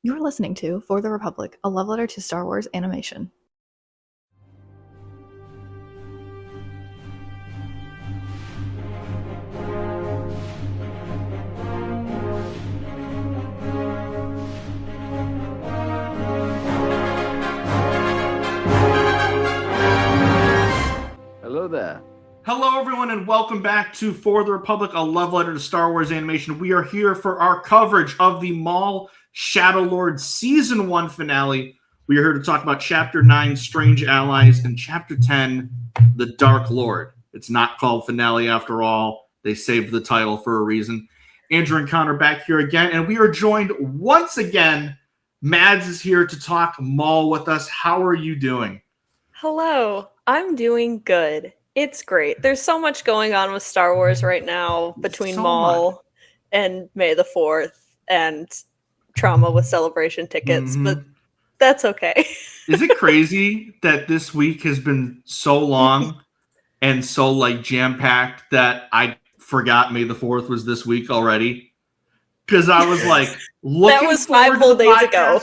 You're listening to For the Republic, a love letter to Star Wars animation. Hello there. Hello, everyone, and welcome back to For the Republic, a love letter to Star Wars animation. We are here for our coverage of the Maul Shadow Lord Season 1 finale. We are here to talk about Chapter 9, Strange Allies, and Chapter 10, The Dark Lord. It's not called finale after all. They saved the title for a reason. Andrew and Conor back here again, and we are joined once again. Mads is here to talk Maul with us. How are you doing? Hello, I'm doing good. It's great. There's so much going on with Star Wars right now between Maul and May the 4th and trauma with celebration tickets, but that's okay. Is it crazy that this week has been so long and so jam-packed that I forgot May the 4th was this week already? Because I was looking that was 5 whole days ago.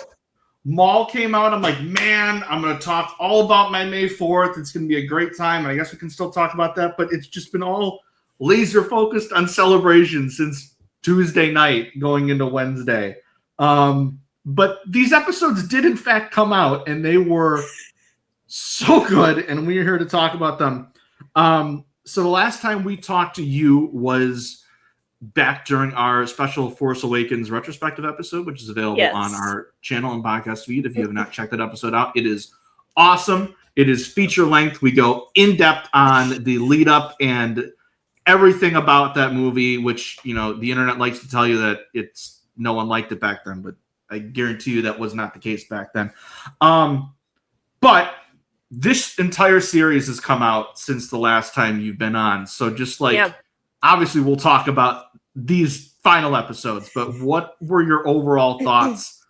Maul came out. I'm like, man, I'm going to talk all about my May 4th. It's going to be a great time. And I guess we can still talk about that. But it's just been all laser focused on celebration since Tuesday night going into Wednesday. But these episodes did, in fact, come out. And they were so good. And we are here to talk about them. So the last time we talked to you was back during our special Force Awakens retrospective episode, which is available on our channel and podcast feed. If you have not checked that episode out, it is awesome. It is feature length. We go in depth on the lead up and everything about that movie, which, you know, the internet likes to tell you that no one liked it back then, but I guarantee you that was not the case back then. But this entire series has come out since the last time you've been on. So just obviously we'll talk about these final episodes, but what were your overall thoughts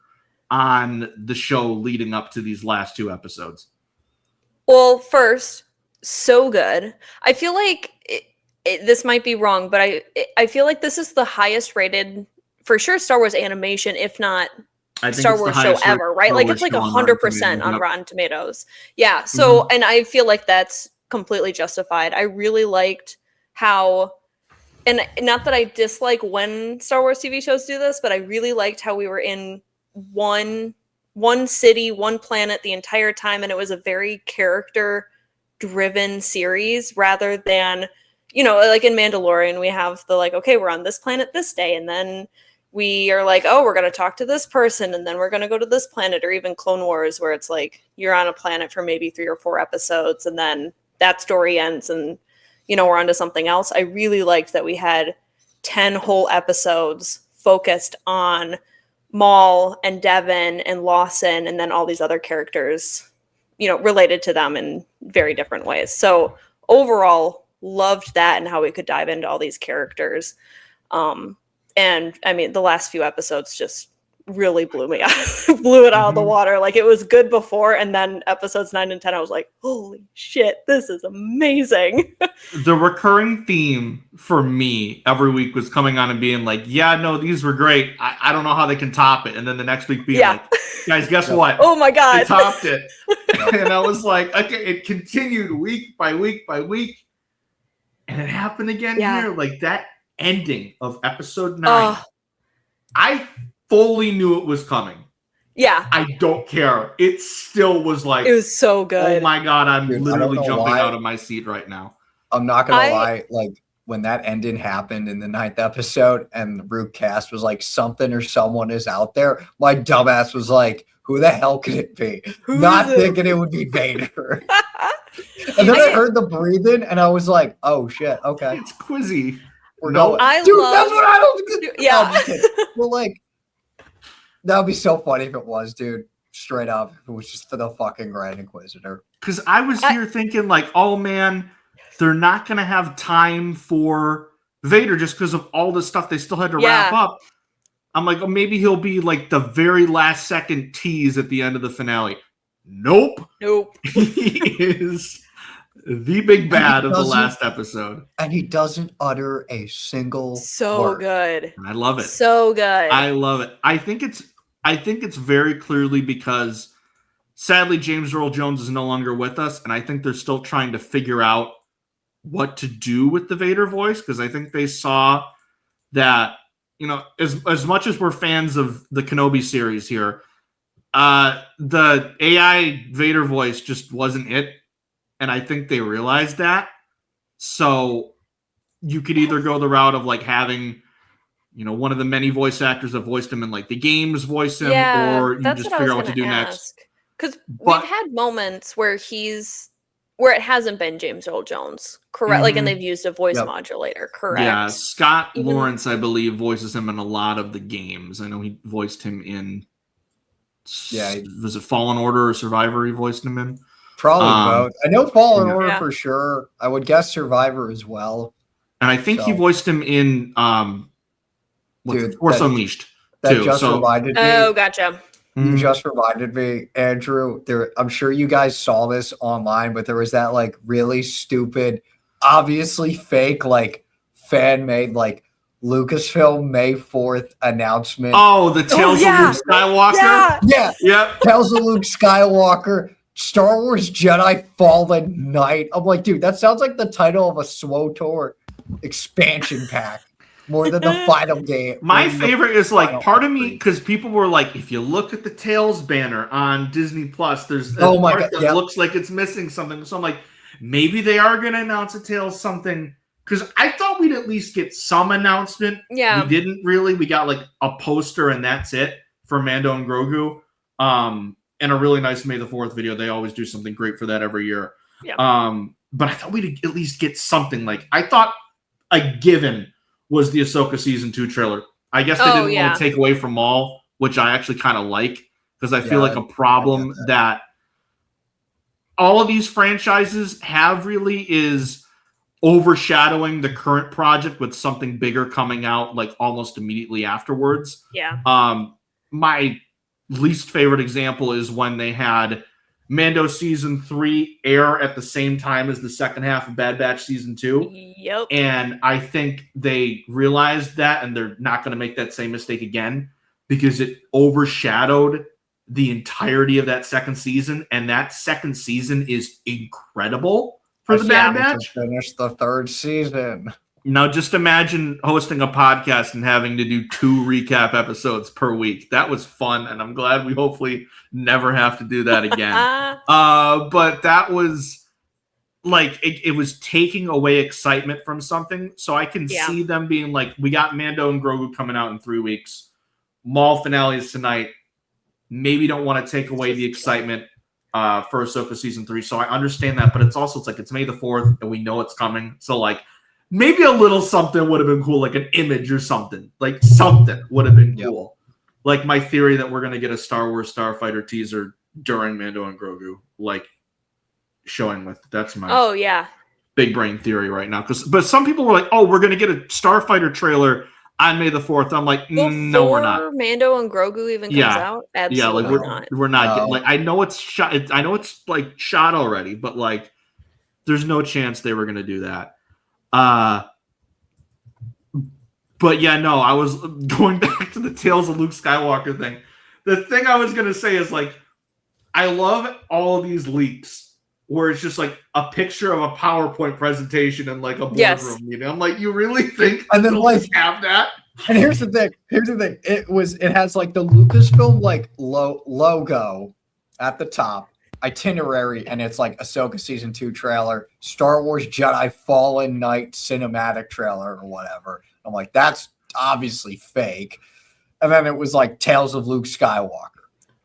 on the show leading up to these last 2 episodes? Well, first, so good. I feel like this might be wrong, but I feel like this is the highest rated, for sure, Star Wars animation, if not Star Wars show ever, right? Like it's 100% on Rotten Tomatoes. Yeah. So, and I feel like that's completely justified. I really liked how, and not that I dislike when Star Wars TV shows do this, but I really liked how we were in one city, one planet the entire time, and it was a very character-driven series rather than, you know, like in Mandalorian, we have the okay, we're on this planet this day, and then we are oh, we're going to talk to this person, and then we're going to go to this planet, or even Clone Wars, where it's you're on a planet for maybe 3 or 4 episodes, and then that story ends, and you know, we're onto something else. I really liked that we had 10 whole episodes focused on Maul and Devon and Lawson and then all these other characters, you know, related to them in very different ways. So overall, loved that and how we could dive into all these characters. And I mean, the last few episodes just really blew it out of the water. It was good before, and then episodes 9 and 10, I was like, holy shit, this is amazing. The recurring theme for me every week was coming on and being yeah, no, these were great. I don't know how they can top it. And then the next week being guys, guess what? Oh my God. They topped it. And I was okay, it continued week by week by week. And it happened again here. That ending of episode 9. I fully knew it was coming. Yeah. I don't care. It still was it was so good. Oh my God, I'm literally jumping out of my seat right now. I'm not going to lie. When that ending happened in the 9th episode and the Root cast was something or someone is out there, my dumbass was who the hell could it be? Thinking it would be Vader. And then I heard the breathing and I was oh shit, okay. It's Quizzy. We're going. That's what I don't. Yeah. Well, that would be so funny if it was, dude. Straight up, if it was just for the fucking Grand Inquisitor. Because I was here thinking, oh man, they're not gonna have time for Vader just because of all the stuff they still had to wrap up. I'm oh, maybe he'll be the very last second tease at the end of the finale. Nope. He is the big bad of the last episode. And he doesn't utter a single word. Good. I love it. So good. I love it. I think I think it's very clearly because sadly James Earl Jones is no longer with us, and I think they're still trying to figure out what to do with the Vader voice, because I think they saw that, as much as we're fans of the Kenobi series here, the AI Vader voice just wasn't it, and I think they realized that. So you could either go the route of like having, one of the many voice actors that voiced him in like the games voice him, or you just figure out what to do next. Because we've had moments where it hasn't been James Earl Jones, correct? Like, and they've used a voice modulator, correct? Yeah, Scott Lawrence, I believe, voices him in a lot of the games. I know he voiced him in. Was it Fallen Order or Survivor? He voiced him in. Probably both. I know Fallen Order for sure. I would guess Survivor as well. And I think he voiced him in Force Unleashed too. Reminded me. Oh, gotcha. You just reminded me, Andrew. I'm sure you guys saw this online, but there was that like really stupid, obviously fake, like fan-made, like Lucasfilm May 4th announcement. Oh, the Tales of Luke Skywalker. Yeah. Tales of Luke Skywalker. Star Wars Jedi Fallen Knight. I'm like, dude, that sounds like the title of a SWTOR expansion pack more than the final game. My favorite is like part of me, because people were like, if you look at the Tales banner on Disney Plus, there's a part that looks like it's missing something. So I'm like, maybe they are going to announce a Tales something, because I thought we'd at least get some announcement. Yeah, we didn't really. We got like a poster and that's it for Mando and Grogu. And a really nice May the 4th video. They always do something great for that every year. Yeah. But I thought we'd at least get something. Like, I thought a given was the Ahsoka Season 2 trailer. I guess they didn't want to take away from Maul, which I actually kind of like, because I feel like a problem that all of these franchises have really is overshadowing the current project with something bigger coming out like almost immediately afterwards. Yeah. My least favorite example is when they had Mando Season 3 air at the same time as the second half of Bad Batch Season 2. Yep. And I think they realized that, and they're not going to make that same mistake again, because it overshadowed the entirety of that second season. And that second season is incredible for the Bad Batch. Finish the third season. Now, just imagine hosting a podcast and having to do 2 recap episodes per week. That was fun, and I'm glad we hopefully never have to do that again. But that was like, it was taking away excitement from something. So I can see them being like, we got Mando and Grogu coming out in 3 weeks. Maul finale is tonight. Maybe don't want to take away the excitement for Ahsoka Season 3. So I understand that, but it's like it's May the 4th, and we know it's coming. So like, maybe a little something would have been cool, like an image or something. Like something would have been cool. Like my theory that we're going to get a Star Wars Starfighter teaser during Mando and Grogu, like showing with. That's my big brain theory right now. But some people were like, oh, we're going to get a Starfighter trailer on May the 4th. I'm like, no, we're not. Mando and Grogu even comes out? Absolutely not. We're not getting, like, I know it's shot. I know it's like shot already, but like there's no chance they were going to do that. But yeah, no, I was going back to the Tales of Luke Skywalker thing. The thing I was going to say is like, I love all of these leaks where it's just like a picture of a PowerPoint presentation and like a boardroom meeting. I'm like, you really think and then like have that? And here's the thing. It has like the Lucasfilm like logo at the top. Itinerary, and it's like Ahsoka Season 2 trailer, Star Wars Jedi Fallen Knight cinematic trailer or whatever. I'm like, that's obviously fake. And then it was like Tales of Luke Skywalker.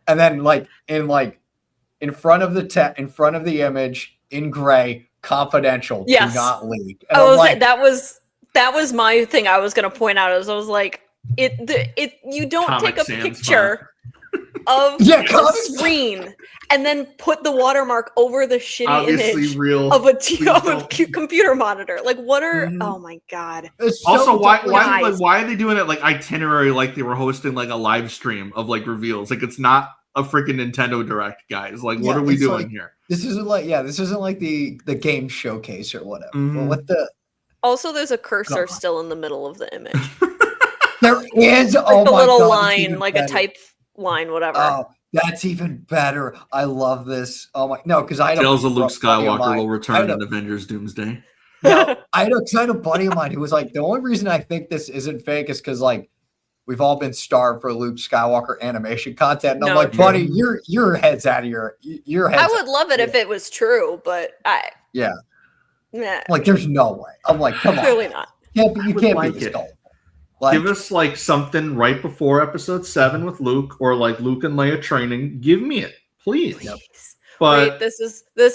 And then like in front of the image in gray, confidential, do not leak. And that was my thing I was going to point out. As I was like, you don't take a picture of the screen and then put the watermark over the shitty obviously image of a computer monitor. Like, what are? Oh my god! Also, why are they doing it like itinerary? Like they were hosting like a live stream of like reveals. Like it's not a freaking Nintendo Direct, guys. Like, what are we doing here? This isn't like the game showcase or whatever. But what the? Also, there's a cursor still in the middle of the image. There is like a little line, like a type. line, whatever. Oh, that's even better. I love this. Oh my no, because I had Tales of Luke buddy of Skywalker mine- will I return had a- in Avengers Doomsday. No, I had a buddy of mine who was like, the only reason I think this isn't fake is because like we've all been starved for Luke Skywalker animation content. And I'm No, like, true. buddy, your head's out of your head. I would love it if it was true, but Yeah. nah, Like, there's no way. I'm like, come on. clearly not. You I would can't like be this it. gullible. Like, Give us like something right before episode 7 with Luke, or like Luke and Leia training. Give me it, please. Please. But Wait, this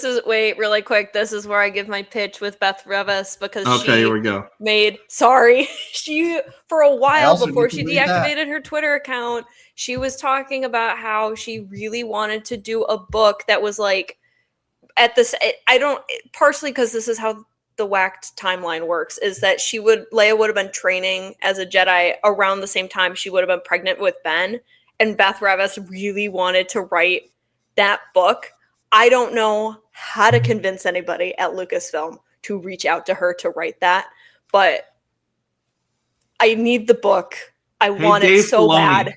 is wait, really quick. This is where I give my pitch with Beth Revis because okay, here we go. she for a while also before need to she read that. deactivated her Twitter account, she was talking about how she really wanted to do a book that was like at this. Partially because this is how the whacked timeline works, is that Leia would have been training as a Jedi around the same time she would have been pregnant with Ben, and Beth Revis really wanted to write that book. I don't know how to convince anybody at Lucasfilm to reach out to her to write that, but I need the book. I want Dave it so Filoni, bad.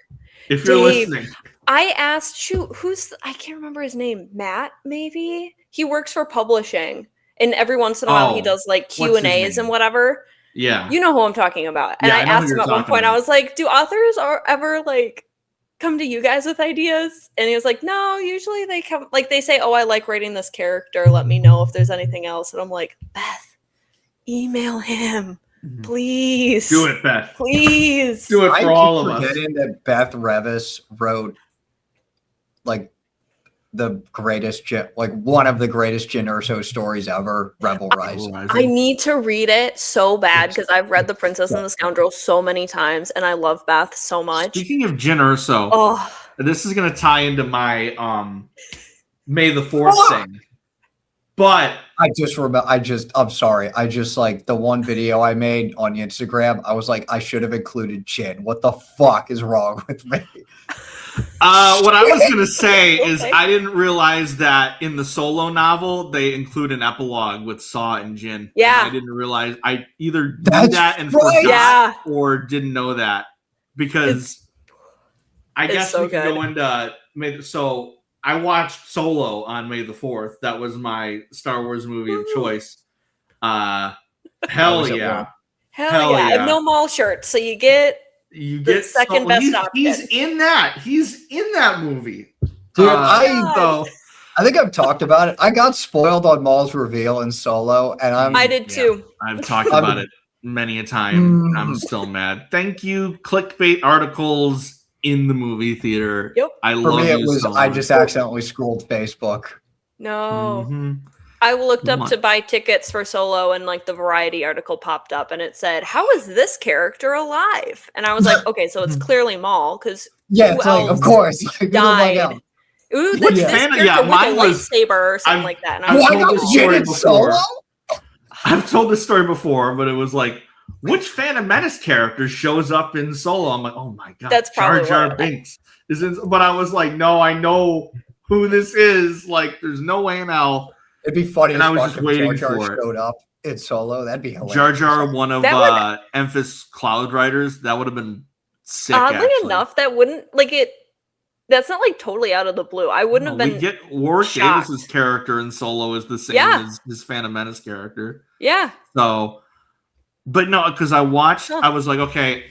if you're Dave. listening, I asked, I can't remember his name. Matt, maybe? He works for publishing, and every once in a while he does like what's his Q&As and name? whatever. yeah, You know who I'm talking about. And Yeah, I I know who asked him you're at one talking point, I about. was like, do authors ever like come to you guys with ideas? And he was like, no, usually they come, like they say, oh, I like writing this character. Let me know if there's anything else. And I'm like, Beth, email him. Please. do it, Beth. Please. Do it I for all of keep us. forgetting that Beth Revis wrote like the greatest, like one of the greatest Jyn Erso stories ever, Rebel Rising. I need to read it so bad because I've read The Princess and the Scoundrel so many times and I love Beth so much. Speaking of Jyn Erso, Oh, this is going to tie into my May the 4th thing. But I'm sorry. I just like the one video I made on Instagram. I was like, I should have included Jyn. What the fuck is wrong with me? what I was going to say is Okay. I didn't realize that in the solo novel, they include an epilogue with Saw and Jyn. Yeah. And I didn't realize. I either knew That's that and right. forgot Yeah. or didn't know that. Because I it's guess so we can good. go into So I watched Solo on May the 4th. That was my Star Wars movie of choice. Hell was at yeah. work. hell yeah. yeah. And no mall shirt. So you get You The get second best he's, option. He's in that. He's in that movie. Dude, God. I think I've talked about it. I got spoiled on Maul's reveal in Solo, and I did too. I've talked about it many a time. I'm still mad. Thank you, clickbait articles in the movie theater. Yep. I For love me, it you was so I much. just accidentally scrolled Facebook. No. Mhm. I looked up Come to on. buy tickets for Solo and like the Variety article popped up and it said, how is this character alive? And I was like, okay, so it's clearly Maul because Yeah, Who it's like, of else course. Who the fuck died. else? Ooh, Which this fan- character yeah, with mine a was- lightsaber or something I've- like that. And I've I was What told like, this was oh. story Jyn in before. Solo? I've told this story before, but it was like, which Phantom Menace character shows up in Solo? I'm like, oh my god, That's probably Jar Jar what- Binks is in. But I was like, no, I know who this is. Like, there's no way in hell. It'd be funny And as I was fuck just if waiting Jar Jar for it. showed up in Solo. That'd be hilarious. Jar Jar, one of That would- Emphas Cloud Riders, that would have been sick. Oddly actually. enough, that wouldn't like it. That's not like totally out of the blue. I wouldn't have We been. get Warwick shocked. Davis's character in Solo is the same Yeah. as his Phantom Menace character. Yeah. So, but no, because I watched, Huh. I was like, okay,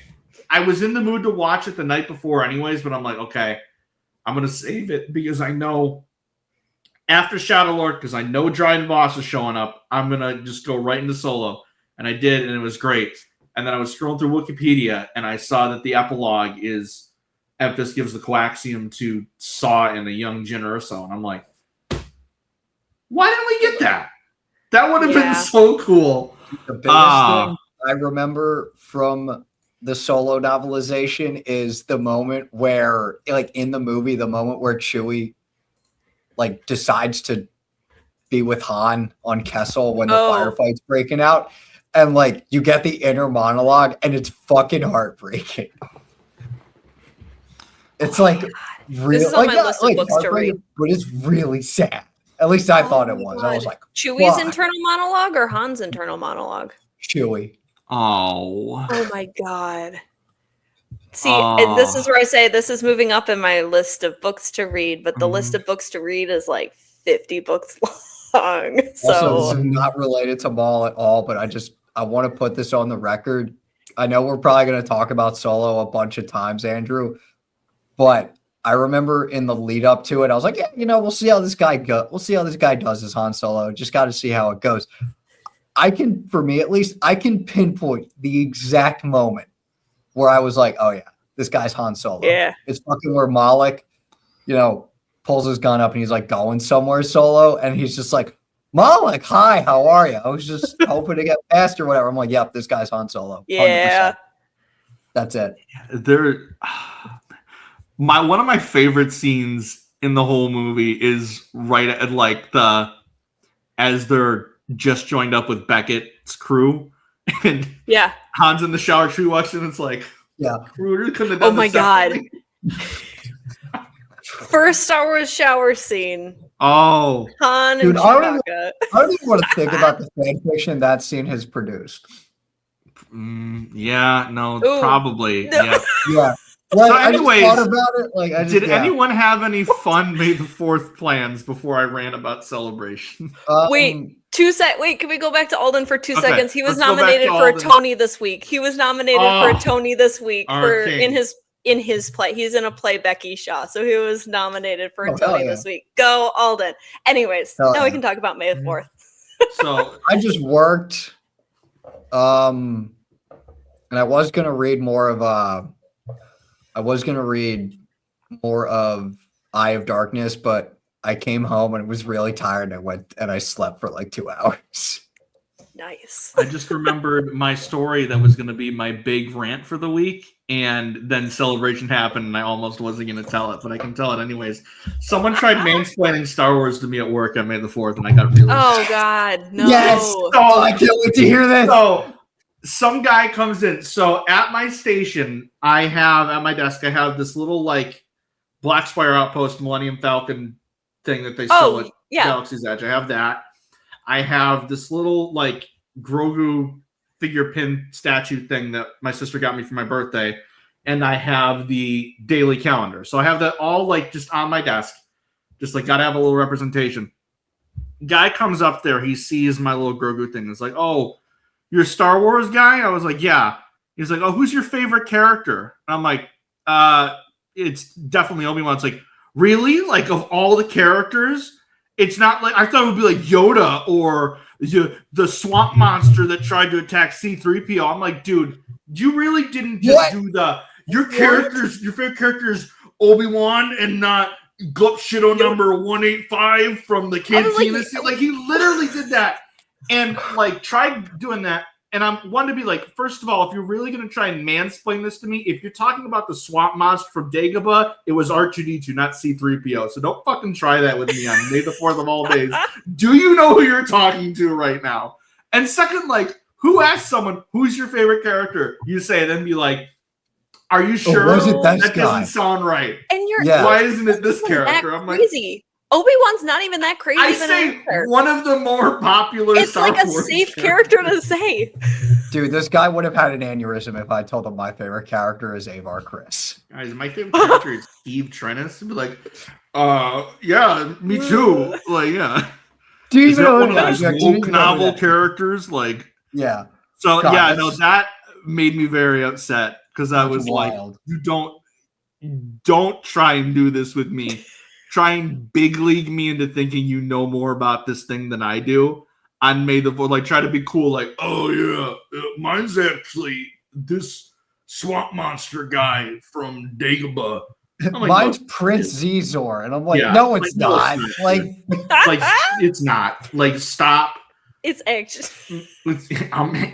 I was in the mood to watch it the night before, anyways. But I'm like, okay, I'm gonna save it because I know after Shadow Lord, because I know Dryden Voss is showing up. I'm gonna just go right into Solo, and I did, and it was great. And then I was scrolling through Wikipedia, and I saw that the epilogue is Emphas gives the coaxium to Saw and a young Jyn Erso, and I'm like, why didn't we get that? That would have Yeah. been so cool. The biggest Ah. thing I remember from the Solo novelization is the moment where, like in the movie, the moment where Chewie like decides to be with Han on Kessel when the Oh. firefight's breaking out, and like you get the inner monologue, and it's fucking heartbreaking. It's like really, This is on like, my list of books to heartbreaking, but it's really sad. At least I thought it my was. I was God. like, Chewie's Why? internal monologue or Han's internal monologue? Chewie. Oh, Oh my god. See, and this is where I say this is moving up in my list of books to read, but the list of books to read is like 50 books long. So Also, this is not related to Maul at all, but I want to put this on the record. I know we're probably going to talk about Solo a bunch of times, Andrew, but I remember in the lead up to it, I was like, yeah, we'll see how this guy We'll see how this guy does as Han Solo. Just got to see how it goes. For me at least, I can pinpoint the exact moment where I was like, oh yeah, this guy's Han Solo. Yeah. It's fucking where Malik, pulls his gun up and he's like going somewhere Solo, and he's just like, Malik, hi, how are you? I was just hoping to get past or whatever. I'm like, yep, this guy's Han Solo. 100%. Yeah. That's it. One of my favorite scenes in the whole movie is right at like as they're just joined up with Beckett's crew, and Han's in the shower. Tree walks in. It's like, couldn't have done oh my god! First Star Wars shower scene. Oh, Han dude, and I Chewbacca. don't even want to think about the fan fiction that scene has produced. Probably. No. Yeah. Like, So anyways, I just thought about it. Like, did anyone have any fun May the 4th plans before I ran about Celebration? Wait, can we go back to Alden for 2 seconds? He was let's go back nominated to for a Alden. Tony this week. He was nominated for a Tony this week our for king. in his play. He's in a play, Becky Shaw, so he was nominated for a Oh, hell Tony yeah. this week. Go Alden. Anyways, Hell now we yeah. can talk about May the 4th. So I just worked, and I was gonna read more of Eye of Darkness, but I came home and was really tired. And I went and I slept for like 2 hours. Nice. I just remembered my story that was going to be my big rant for the week, and then Celebration happened, and I almost wasn't going to tell it, but I can tell it anyways. Someone tried mansplaining Star Wars to me at work on May the 4th, and I got really Oh God, no. Yes. Oh, I can't wait to hear this. So some guy comes in. So at my station, at my desk, I have this little like Black Spire Outpost Millennium Falcon thing that they sell at Galaxy's Edge. I have that. I have this little like Grogu figure pin statue thing that my sister got me for my birthday. And I have the daily calendar. So I have that all like just on my desk. Just like gotta have a little representation. Guy comes up there, he sees my little Grogu thing. It's like, oh, you're a Star Wars guy? I was like, yeah. He's like, oh, who's your favorite character? And I'm like, it's definitely Obi-Wan. It's like, really? Like, of all the characters? It's not like, I thought it would be like Yoda or the swamp monster that tried to attack C-3PO. I'm like, dude, you really didn't just do your favorite character is Obi-Wan and not Glup Shido number 185 from the Cantina. Like, he literally did that. And like tried doing that, and I'm one to be like, first of all, if you're really gonna try and mansplain this to me, if you're talking about the swamp monster from Dagobah, it was R2D2, not C-3PO. So don't fucking try that with me on May the 4th of all days. Do you know who you're talking to right now? And second, like, who asked someone who's your favorite character? You say, then be like, are you sure? Was it that That guy? doesn't sound right. And you're Why isn't it this character? I'm like, crazy. Obi-Wan's not even that crazy. I say one of the more popular it's Star like a Wars safe character to say. Dude, this guy would have had an aneurysm if I told him my favorite character is Avar Chris. Guys, my favorite character is Steve Trennis. He'd be like, yeah, me too. Like, yeah. Do you Is even that know one of those woke novel that? characters? Like, Yeah. so God, yeah, no, that made me very upset because I was wild. like, you don't try and do this with me. Try and big league me into thinking you know more about this thing than I do. On May the 4th, like try to be cool, like, oh yeah, mine's actually this swamp monster guy from Dagobah. I'm like, Mine's no, Prince Zizor, and I'm like, Yeah. no, it's Like, no, not. it's not. Like, like it's not. Like, stop. It's actually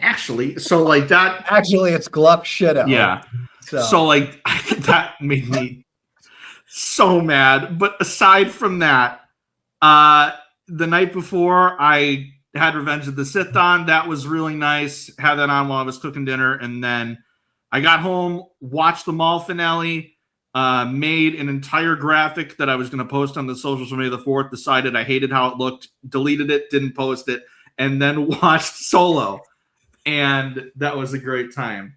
Actually, so like that. actually, it's Glup Shido. Yeah. So like that made me so mad. But aside from that, the night before I had Revenge of the Sith on. That was really nice. Had that on while I was cooking dinner, and then I got home, watched the Maul finale, made an entire graphic that I was going to post on the socials for May the 4th. Decided I hated how it looked, deleted it, didn't post it, and then watched Solo, and that was a great time.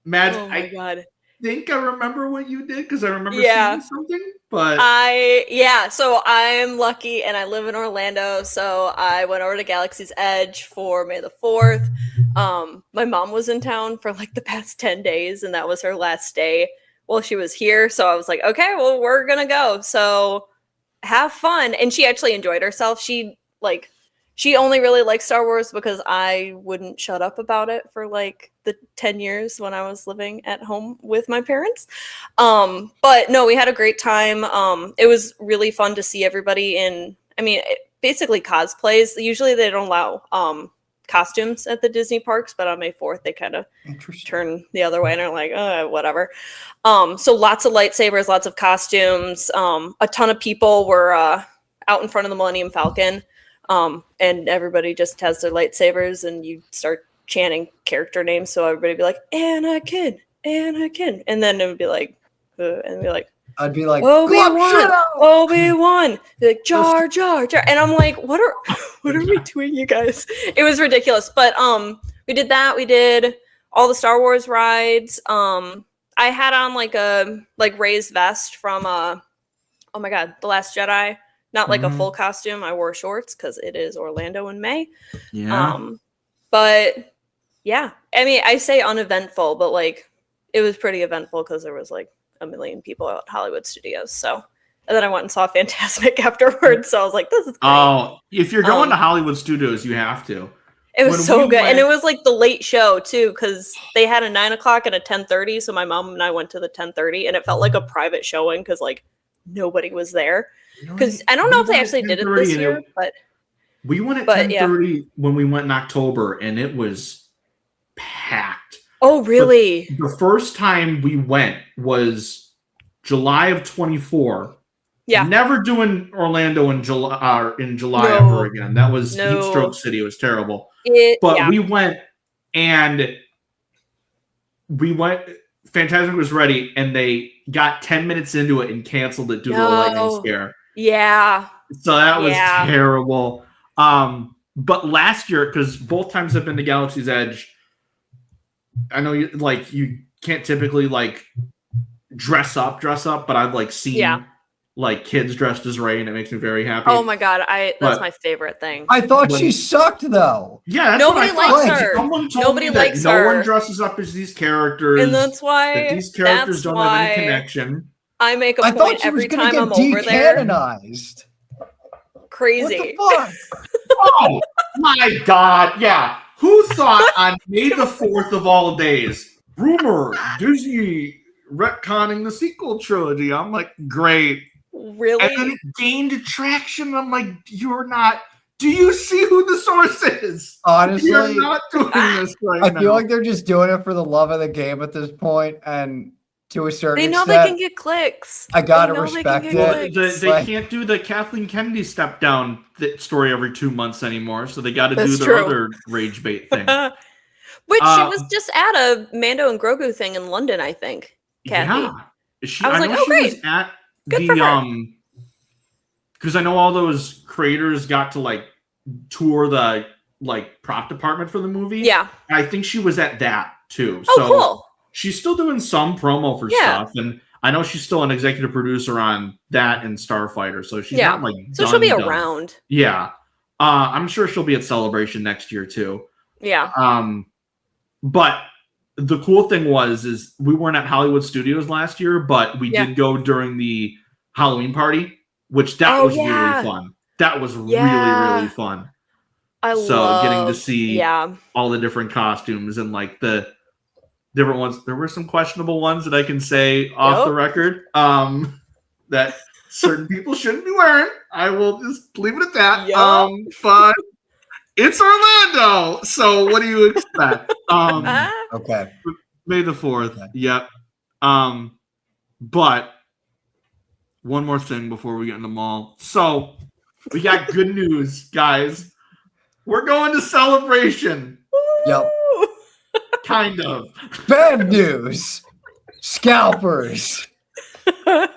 oh my god. think I remember what you did because I remember Yeah. seeing something. But so I'm lucky and I live in Orlando, so I went over to Galaxy's Edge for May the 4th. My mom was in town for like the past 10 days, and that was her last day while she was here. So I was like, okay, well, we're gonna go. So have fun. And she actually enjoyed herself. She only really likes Star Wars because I wouldn't shut up about it for like the 10 years when I was living at home with my parents. But no, we had a great time. It was really fun to see everybody basically cosplays. Usually they don't allow costumes at the Disney parks, but on May 4th they kind of turn the other way and are like, whatever. So lots of lightsabers, lots of costumes. A ton of people were out in front of the Millennium Falcon. And everybody just has their lightsabers, and you start chanting character names, so everybody would be like, Anakin, Anakin, and then it would be like, and be like, I'd be like, Obi-Wan, Obi-Wan, like Jar Jar Jar, and I'm like, what are we doing, you guys? It was ridiculous, but we did that. We did all the Star Wars rides. I had on like a Rey's vest from oh my god, The Last Jedi. Not like a full costume. I wore shorts because it is Orlando in May. yeah. But yeah, I mean, I say uneventful, but like it was pretty eventful because there was like a million people at Hollywood Studios. So, and then I went and saw Fantasmic afterwards. So I was like, this is great. Oh, if you're going to Hollywood Studios, you have to. It was so good. And it was like the late show too, because they had a 9 o'clock and a 10:30. So my mom and I went to the 10:30, and it felt like a private showing because like nobody was there. Because I don't know if they actually did it this year, but we went at 10:30 when we went in October, and it was packed. Oh, really? But the first time we went was July of 24. Yeah. Never doing Orlando in July ever again. That was Heat Stroke City. It was terrible. We went, and Fantasmic was ready, and they got 10 minutes into it and canceled it due to a lightning scare. Yeah. So that was terrible. But last year, because both times I've been to Galaxy's Edge, I know you can't typically like dress up, but I've like seen like kids dressed as Rey, and it makes me very happy. Oh my god, that's my favorite thing. I thought she sucked though. Yeah, that's nobody likes her. Someone told Nobody me that likes no her. one dresses up as these characters, and that's why these characters don't have any connection. I make a point every time I'm over there. Decanonized. Crazy. What the fuck? Oh my god! Yeah, who thought on May the 4th of all days? Rumor Disney retconning the sequel trilogy. I'm like, great. Really? And then it gained traction. I'm like, you're not. Do you see who the source is? Honestly, you're not doing this right now. I feel like they're just doing it for the love of the game at this point, and to a certain extent, they can get clicks. I gotta respect it. They can't do the Kathleen Kennedy step down story every 2 months anymore, so they got to do their other rage bait thing. Which she was just at a Mando and Grogu thing in London, I think. Kathy. Yeah, I was like, great. Was at Good for her. Because I know all those creators got to like tour the like prop department for the movie. Yeah, I think she was at that too. Oh, cool. She's still doing some promo for stuff, and I know she's still an executive producer on that and Starfighter, so she's not like so she'll be around. Yeah, I'm sure she'll be at Celebration next year too. Yeah. But the cool thing is we weren't at Hollywood Studios last year, but we did go during the Halloween party, which was really fun. That was really fun. Getting to see all the different costumes and like the different ones. There were some questionable ones that I can say off the record that certain people shouldn't be wearing. I will just leave it at that. But it's Orlando, so what do you expect? Okay. May the 4th. Yep. But one more thing before we get in the mall. So we got good news, guys. We're going to Celebration. Yep. Kind of. Bad news. Scalpers. Bad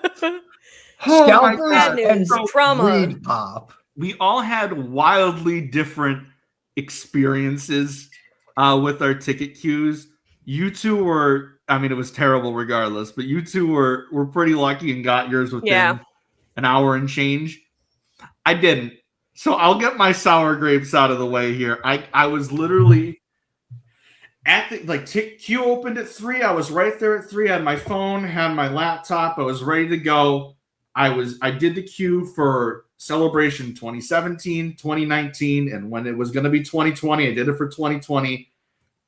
news. Drama. Reed Pop. We all had wildly different experiences with our ticket queues. You two were I mean, it was terrible regardless, but you two were pretty lucky and got yours within Yeah. an hour and change. I didn't. So I'll get my sour grapes out of the way here. I was literally at the queue opened at 3. I was right there at 3. I had my phone, had my laptop. I was ready to go. I did the queue for Celebration 2017, 2019, and when it was going to be 2020, I did it for 2020.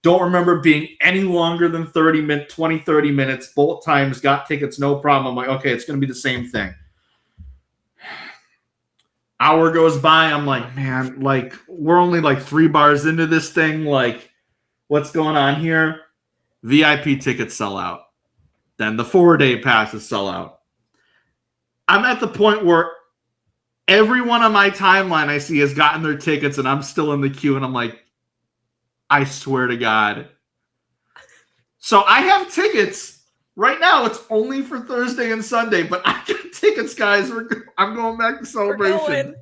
Don't remember being any longer than 30 minutes. Both times got tickets, no problem. I'm like, okay, it's going to be the same thing. Hour goes by. I'm like, man, like we're only like 3 bars into this thing. Like, what's going on here? VIP tickets sell out. Then the 4-day passes sell out. I'm at the point where everyone on my timeline I see has gotten their tickets and I'm still in the queue. And I'm like, I swear to God. So I have tickets. Right now, it's only for Thursday and Sunday, but I got tickets, guys. I'm going back to Celebration.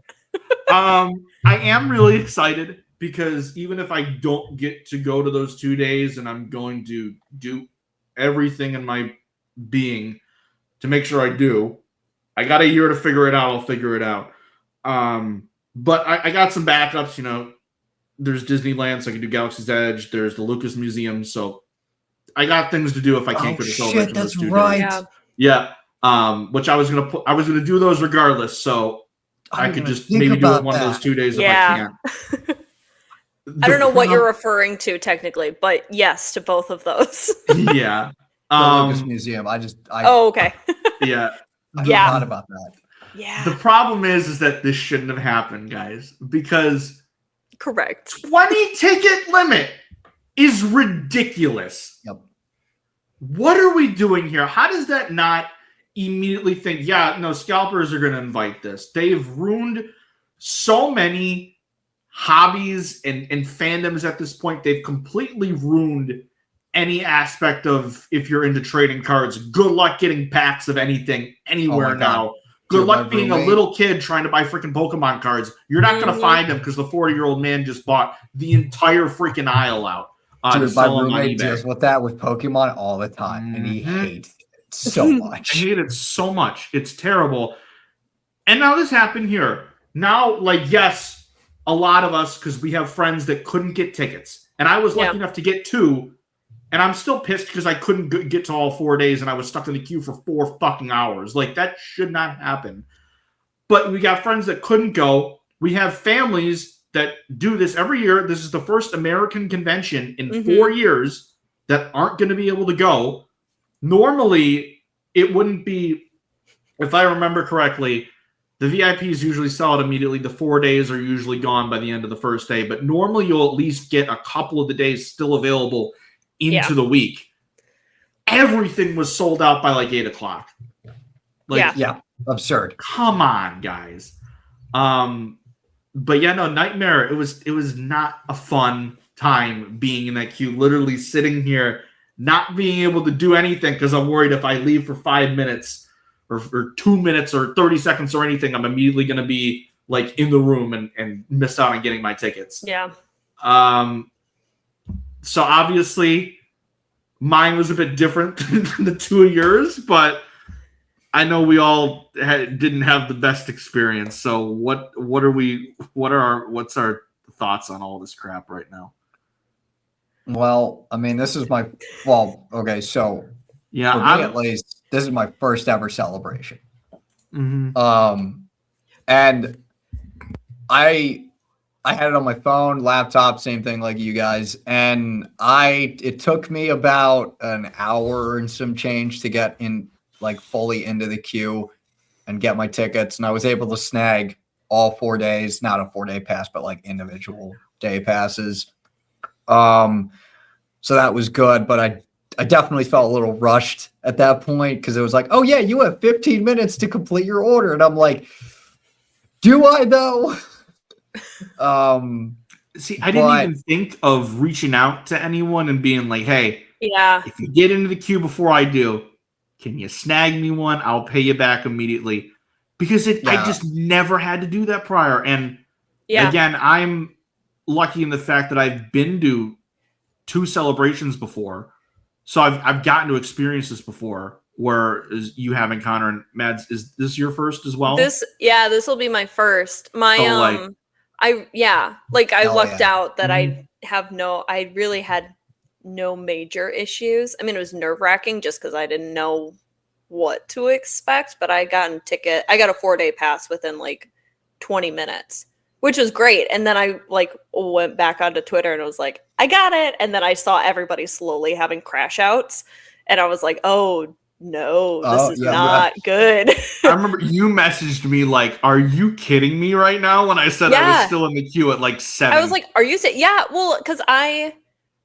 I am really excited because even if I don't get to go to those 2 days, and I'm going to do everything in my being to make sure I do, I got a year to figure it out. I'll figure it out. But I got some backups. You know, there's Disneyland, so I can do Galaxy's Edge. There's the Lucas Museum, so I got things to do if I can't go to Celebration. Shit, that's right. Yeah. Which I was gonna do those regardless, so I could just maybe do it one of those 2 days if I can. I don't know what you're referring to technically, but yes to both of those. Yeah. The Lucas Museum. Oh, okay. Yeah. I forgot about that. Yeah. The problem is that this shouldn't have happened, guys, because Correct. 20 ticket limit is ridiculous. Yep. What are we doing here? How does that not immediately think, yeah, no, scalpers are going to invite this? They've ruined so many hobbies and fandoms at this point. They've completely ruined any aspect of, if you're into trading cards, good luck getting packs of anything anywhere now. Good luck being a little kid trying to buy freaking Pokemon cards. You're not going to find them because the 40-year-old man just bought the entire freaking aisle out. Dude, my roommate deals with that with Pokemon all the time, and he hates it so much. I hate it so much. It's terrible. And now this happened here. Now, like, yes, a lot of us, because we have friends that couldn't get tickets. And I was lucky enough to get 2. And I'm still pissed because I couldn't get to all 4 days and I was stuck in the queue for 4 fucking hours. Like, that should not happen. But we got friends that couldn't go. We have families that do this every year. This is the first American convention in 4 years that aren't going to be able to go. Normally, it wouldn't be, if I remember correctly, the VIPs usually sell it immediately. The 4 days are usually gone by the end of the first day. But normally, you'll at least get a couple of the days still available into the week. Everything was sold out by like 8 o'clock. Like, yeah, absurd. Come on, guys. But yeah, no, Nightmare. It was not a fun time being in that queue. Literally sitting here, not being able to do anything because I'm worried if I leave for 5 minutes or 2 minutes or 30 seconds or anything, I'm immediately going to be like in the room and miss out on getting my tickets. Yeah. So obviously, mine was a bit different than the 2 of yours, but I know we all didn't have the best experience. So what's our thoughts on all this crap right now? Well, I mean, this is so yeah, for me at least, this is my first ever celebration. Mm-hmm. And I had it on my phone, laptop, same thing like you guys. And it took me about an hour and some change to get in, like, fully into the queue and get my tickets. And I was able to snag all 4 days, not a 4-day pass, but like individual day passes. So that was good, but I definitely felt a little rushed at that point because it was like, oh yeah, you have 15 minutes to complete your order. And I'm like, do I though? See, I didn't even think of reaching out to anyone and being like, hey, if you get into the queue before I do, can you snag me one? I'll pay you back immediately. Because I just never had to do that prior. And again, I'm lucky in the fact that I've been to 2 celebrations before. So I've gotten to experience this before, where you haven't, Connor and Mads. Is this your first as well? This will be my first. My So, like- I Oh, lucked yeah. out that I really had no major issues. I mean, it was nerve-wracking just because I didn't know what to expect, but I got a 4-day pass within like 20 minutes, which was great. And then I like went back onto Twitter and was like, I got it. And then I saw everybody slowly having crash outs, and I was like, oh no, this is not good. I remember you messaged me like, "Are you kidding me right now?" When I said I was still in the queue at like 7. I was like, "Are you saying?" Yeah, well, because I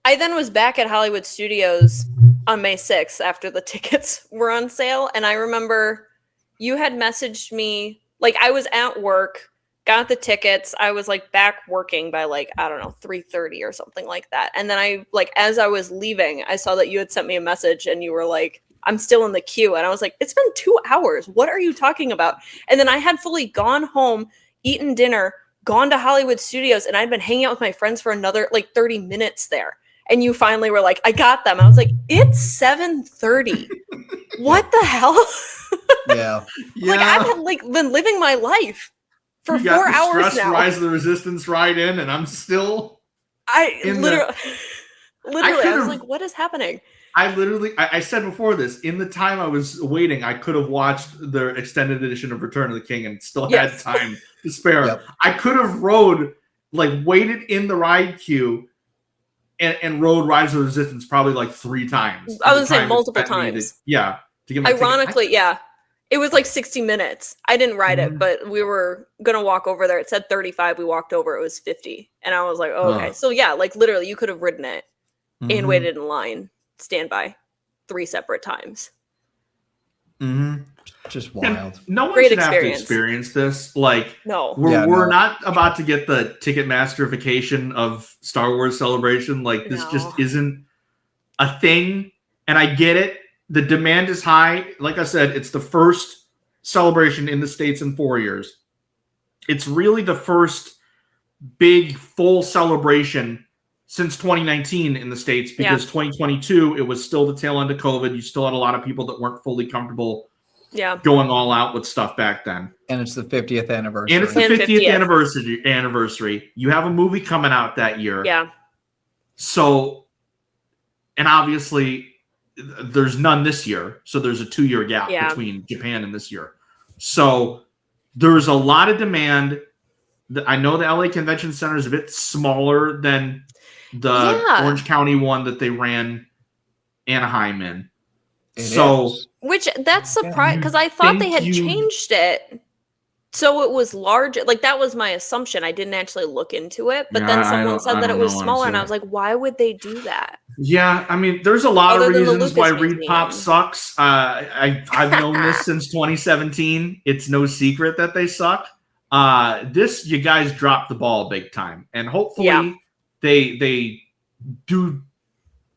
then was back at Hollywood Studios on May 6th after the tickets were on sale, and I remember you had messaged me like I was at work, got the tickets, I was like back working by like I don't know 3:30 or something like that, and then I like as I was leaving, I saw that you had sent me a message, and you were like, I'm still in the queue. And I was like, it's been 2 hours. What are you talking about? And then I had fully gone home, eaten dinner, gone to Hollywood Studios, and I'd been hanging out with my friends for another like 30 minutes there. And you finally were like, I got them. I was like, it's 7:30. What the hell? Yeah. Like I've like been living my life for you got 4 hours now. Rise of the Resistance ride in, and I'm still. Literally, I was like, what is happening? I said before this, in the time I was waiting, I could have watched the extended edition of Return of the King and still had time to spare. Yep. I could have waited in the ride queue and rode Rise of the Resistance probably like 3 times. I was saying multiple times. To get my Ironically, ticket. It was like 60 minutes. I didn't ride it, but we were going to walk over there. It said 35. We walked over. It was 50. And I was like, oh, okay. So yeah, like literally you could have ridden it and waited in line. Standby 3 separate times. Just wild. And no one Great should experience. have to experience this. Like, no, we're not about to get the Ticketmasterification of Star Wars Celebration. Like, this just isn't a thing. And I get it. The demand is high. Like I said, it's the first celebration in the States in 4 years. It's really the first big full celebration since 2019 in the States, because 2022, it was still the tail end of COVID. You still had a lot of people that weren't fully comfortable going all out with stuff back then. And it's the 50th anniversary. And it's the 50th anniversary. You have a movie coming out that year. Yeah. So, and obviously, there's none this year. So there's a 2-year gap between Japan and this year. So there's a lot of demand. I know the LA Convention Center is a bit smaller than the Orange County one that they ran Anaheim in. Which that's surprising, because I thought they had changed it so it was larger. Like that was my assumption. I didn't actually look into it, but then someone said that it was smaller, and I was like, why would they do that? Yeah, I mean, there's a lot of reasons why Reed Pop sucks. I've known this since 2017. It's no secret that they suck. You guys dropped the ball big time, and hopefully they do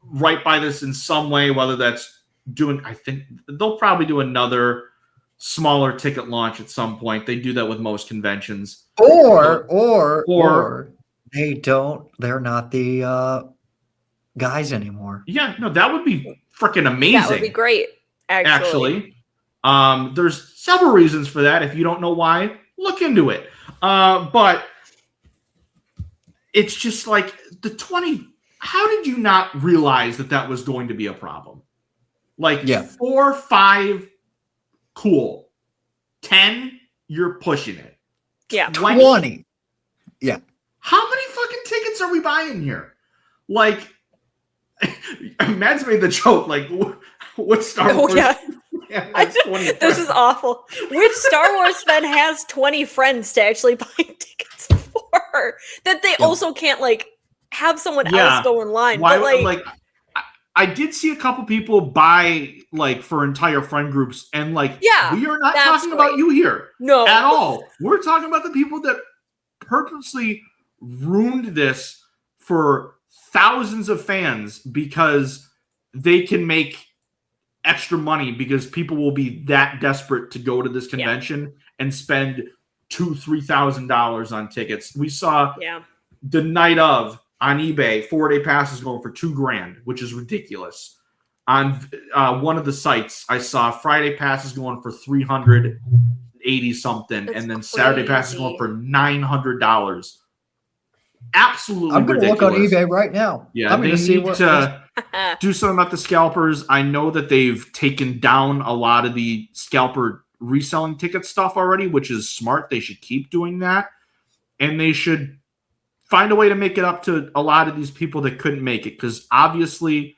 right by this in some way, whether that's I think they'll probably do another smaller ticket launch at some point. They do that with most conventions. Or they're not the guys anymore. Yeah, no, that would be freaking amazing. That would be great, actually. There's several reasons for that. If you don't know why, look into it. But it's just like how did you not realize that was going to be a problem? Like 4, 5, cool. 10, you're pushing it. Yeah. 20. Yeah. How many fucking tickets are we buying here? Like, Matt's made the joke, like, what Star Wars? This is awful. Which Star Wars fan has 20 friends to actually buy tickets for that they also can't like have someone else go in line? Why, but I did see a couple people buy like for entire friend groups, and like we are not talking about you here, at all. We're talking about the people that purposely ruined this for thousands of fans because they can make extra money, because people will be that desperate to go to this convention and spend $2,000-$3,000 on tickets. We saw the night of on eBay 4-day passes going for $2,000, which is ridiculous. on one of the sites, I saw Friday passes going for $380 something, That's and then Saturday passes crazy. going for $900. Absolutely I'm going to look on ridiculous. eBay right now. Yeah, I'm they going to see need what. to do something about the scalpers. I know that they've taken down a lot of the scalper reselling ticket stuff already, which is smart. They should keep doing that, and they should find a way to make it up to a lot of these people that couldn't make it, because obviously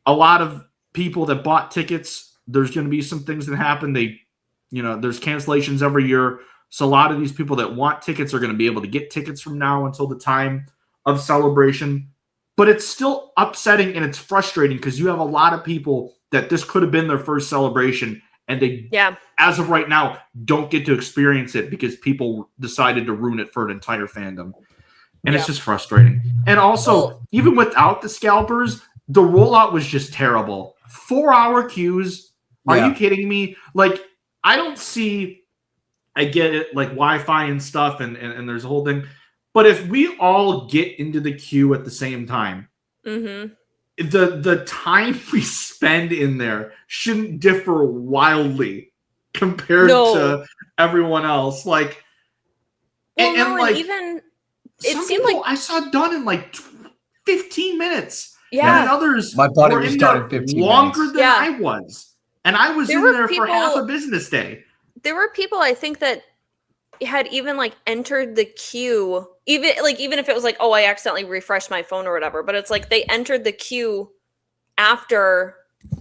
a lot of people that bought tickets, there's going to be some things that happen. There's cancellations every year. So a lot of these people that want tickets are going to be able to get tickets from now until the time of celebration. But it's still upsetting and it's frustrating because you have a lot of people that this could have been their first celebration, and they, as of right now, don't get to experience it because people decided to ruin it for an entire fandom. And it's just frustrating. And also, even without the scalpers, the rollout was just terrible. 4-hour queues. Are you kidding me? Like, I don't see, I get it, like Wi-Fi and stuff, and there's a whole thing. But if we all get into the queue at the same time, the time we spend in there shouldn't differ wildly compared to everyone else. Like, even it seemed like I saw done in like 15 minutes. Yeah. And others My buddy were was in done there in 15 longer minutes. than I was. And I was in there for half a business day. There were people, I think, that had even like entered the queue, even if it was like, oh, I accidentally refreshed my phone or whatever, but it's like they entered the queue after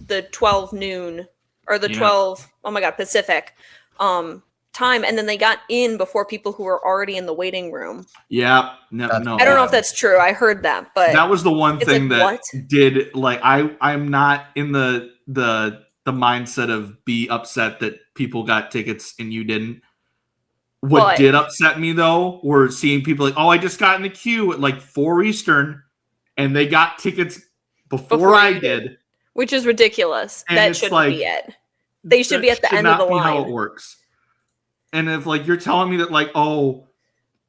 the 12 noon or the 12, oh my God, Pacific time, and then they got in before people who were already in the waiting room. Yeah. No. I don't know if that's true. I heard that, but that was the one thing like, that did, like, I'm not in the mindset of be upset that people got tickets and you didn't. What did upset me, though, were seeing people like, oh, I just got in the queue at like 4 Eastern, and they got tickets before I did. Which is ridiculous. And that shouldn't be it. They should be at the end of the line. How it works. And if, like, you're telling me that, like, oh,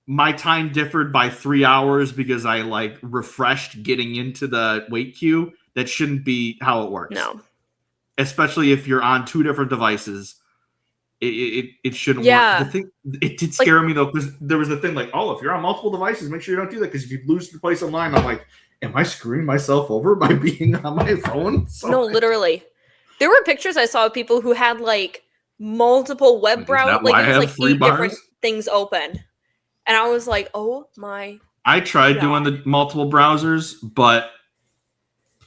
my time differed by 3 hours because I, like, refreshed getting into the wait queue, that shouldn't be how it works. No. Especially if you're on 2 different devices. It shouldn't work. It did scare me, though, because there was a thing like, oh, if you're on multiple devices, make sure you don't do that, because if you lose your place online, I'm like, am I screwing myself over by being on my phone? No, literally. There were pictures I saw of people who had like multiple web browsers, like it was like 8 different things open. And I was like, oh my I tried doing the multiple browsers, but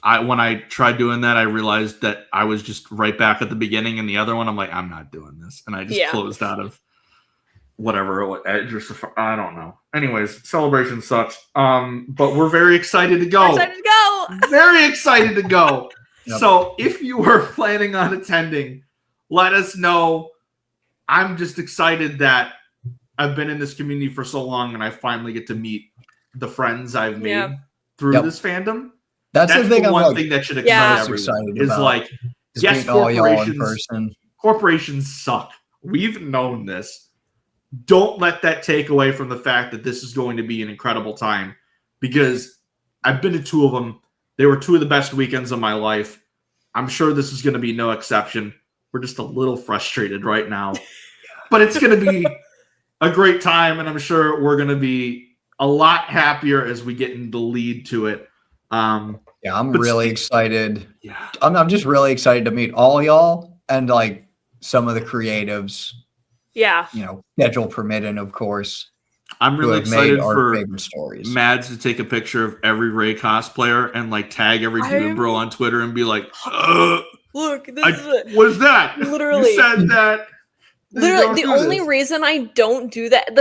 when I tried doing that, I realized that I was just right back at the beginning, and the other one, I'm like, I'm not doing this. And I just closed out of whatever. I don't know. Anyways, celebration sucks. But we're very excited to go. Very excited to go. Yep. So if you were planning on attending, let us know. I'm just excited that I've been in this community for so long, and I finally get to meet the friends I've made through this fandom. That's the thing. One thing that should excite everyone is like, yes, corporations suck. We've known this. Don't let that take away from the fact that this is going to be an incredible time, because I've been to 2 of them. They were 2 of the best weekends of my life. I'm sure this is going to be no exception. We're just a little frustrated right now, but it's going to be a great time, and I'm sure we're going to be a lot happier as we get in the lead to it. I'm really excited. Yeah, I'm just really excited to meet all y'all and like some of the creatives. Yeah, schedule permitting, of course. I'm really excited for stories. Mads to take a picture of every Ray cosplayer and like tag every dude bro on Twitter and be like, look, this is it. What is that? Literally, you said that. Literally, the only reason I don't do that,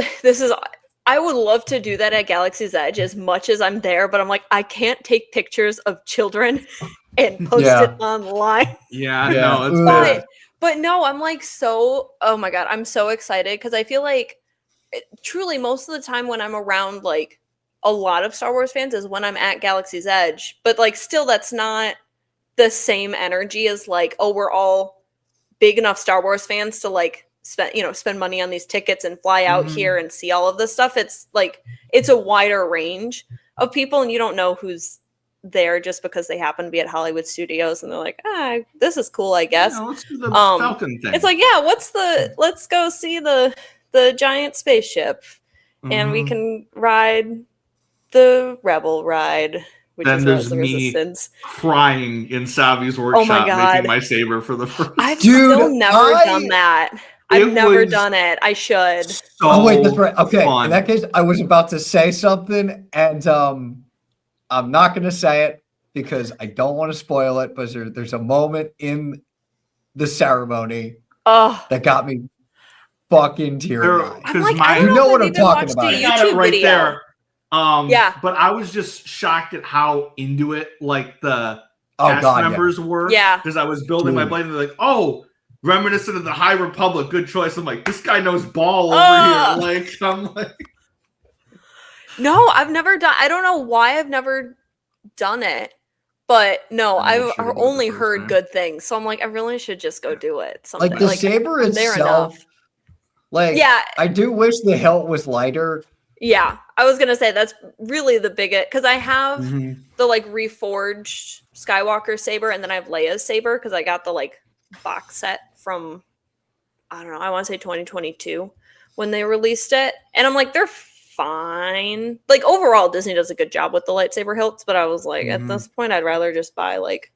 I would love to do that at Galaxy's Edge as much as I'm there, but I'm like, I can't take pictures of children and post it online. No, it's bad. But no, I'm like oh my God, I'm so excited, because I feel like truly most of the time when I'm around like a lot of Star Wars fans is when I'm at Galaxy's Edge, but like still that's not the same energy as like, oh, we're all big enough Star Wars fans to like spend money on these tickets and fly out here and see all of this stuff. It's like, it's a wider range of people, and you don't know who's there just because they happen to be at Hollywood Studios, and they're like, this is cool, I guess. Yeah, let's do the Falcon thing. It's like, let's go see the giant spaceship, and we can ride the Rebel ride, which then is there's the me Resistance. crying in Savi's workshop making my saber for the first. I've still never done that. I've never done it. I should. Oh wait, that's right. Okay, fun. in that case, I was about to say something, and I'm not going to say it because I don't want to spoil it. But there's a moment in the ceremony that got me fucking teary-eyed. I'm like, I don't you know what I'm talking about. I got it right there. But I was just shocked at how into it like the cast members were. Yeah, because I was building my blade, and they're like, "Oh, reminiscent of the High Republic, good choice." I'm like, this guy knows ball over here. Like, I'm like, no, I've never done. I don't know why I've never done it, but no, I've only heard good things. So I'm like, I really should just go do it. Like the saber itself. Like, I do wish the hilt was lighter. Yeah, I was gonna say that's really the biggest, because I have the like reforged Skywalker saber, and then I have Leia's saber because I got the like box set from, I don't know, I want to say 2022 when they released it, and I'm like, they're fine. Like overall, Disney does a good job with the lightsaber hilts, but I was like, at this point, I'd rather just buy like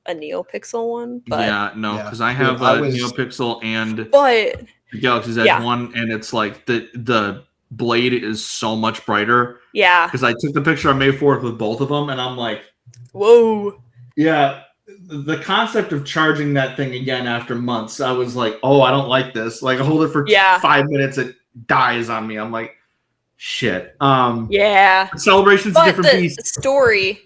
a NeoPixel one. But because I have a NeoPixel and the Galaxy's Edge one, and it's like the blade is so much brighter. Yeah, because I took the picture on May 4th with both of them, and I'm like, whoa. Yeah, the concept of charging that thing again after months, I was like, oh, I don't like this. Like, I hold it for 5 minutes, it dies on me. I'm like, shit. Celebration's a different beast. Story,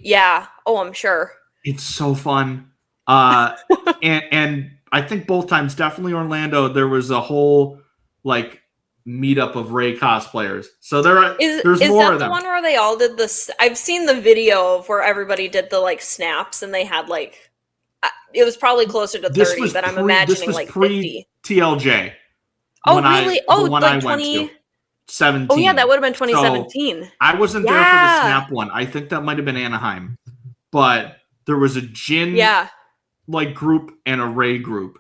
I'm sure. It's so fun. And I think both times, definitely Orlando, there was a whole like meetup of Rey cosplayers. So there's more of them. Is that the one where they all did this? I've seen the video of where everybody did the like snaps, and they had like, it was probably closer to 30, but I'm imagining like 50. TLJ. Oh, really? When I went to 17. Oh, yeah, that would have been 2017. So I wasn't there for the snap one. I think that might have been Anaheim. But there was a Jin like group and a Rey group.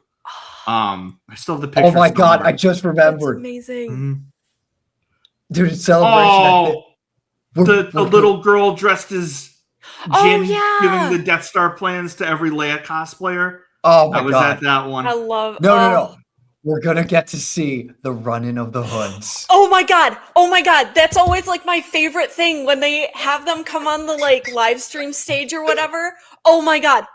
I still have the picture. Oh my god, I just remembered. That's amazing. Dude, it's celebration. The little girl dressed as Jin giving the Death Star plans to every Leia cosplayer. Oh my god. I was at that one. I love No. We're gonna get to see the running of the hoods. Oh my god. That's always like my favorite thing when they have them come on the like live stream stage or whatever. Oh my god.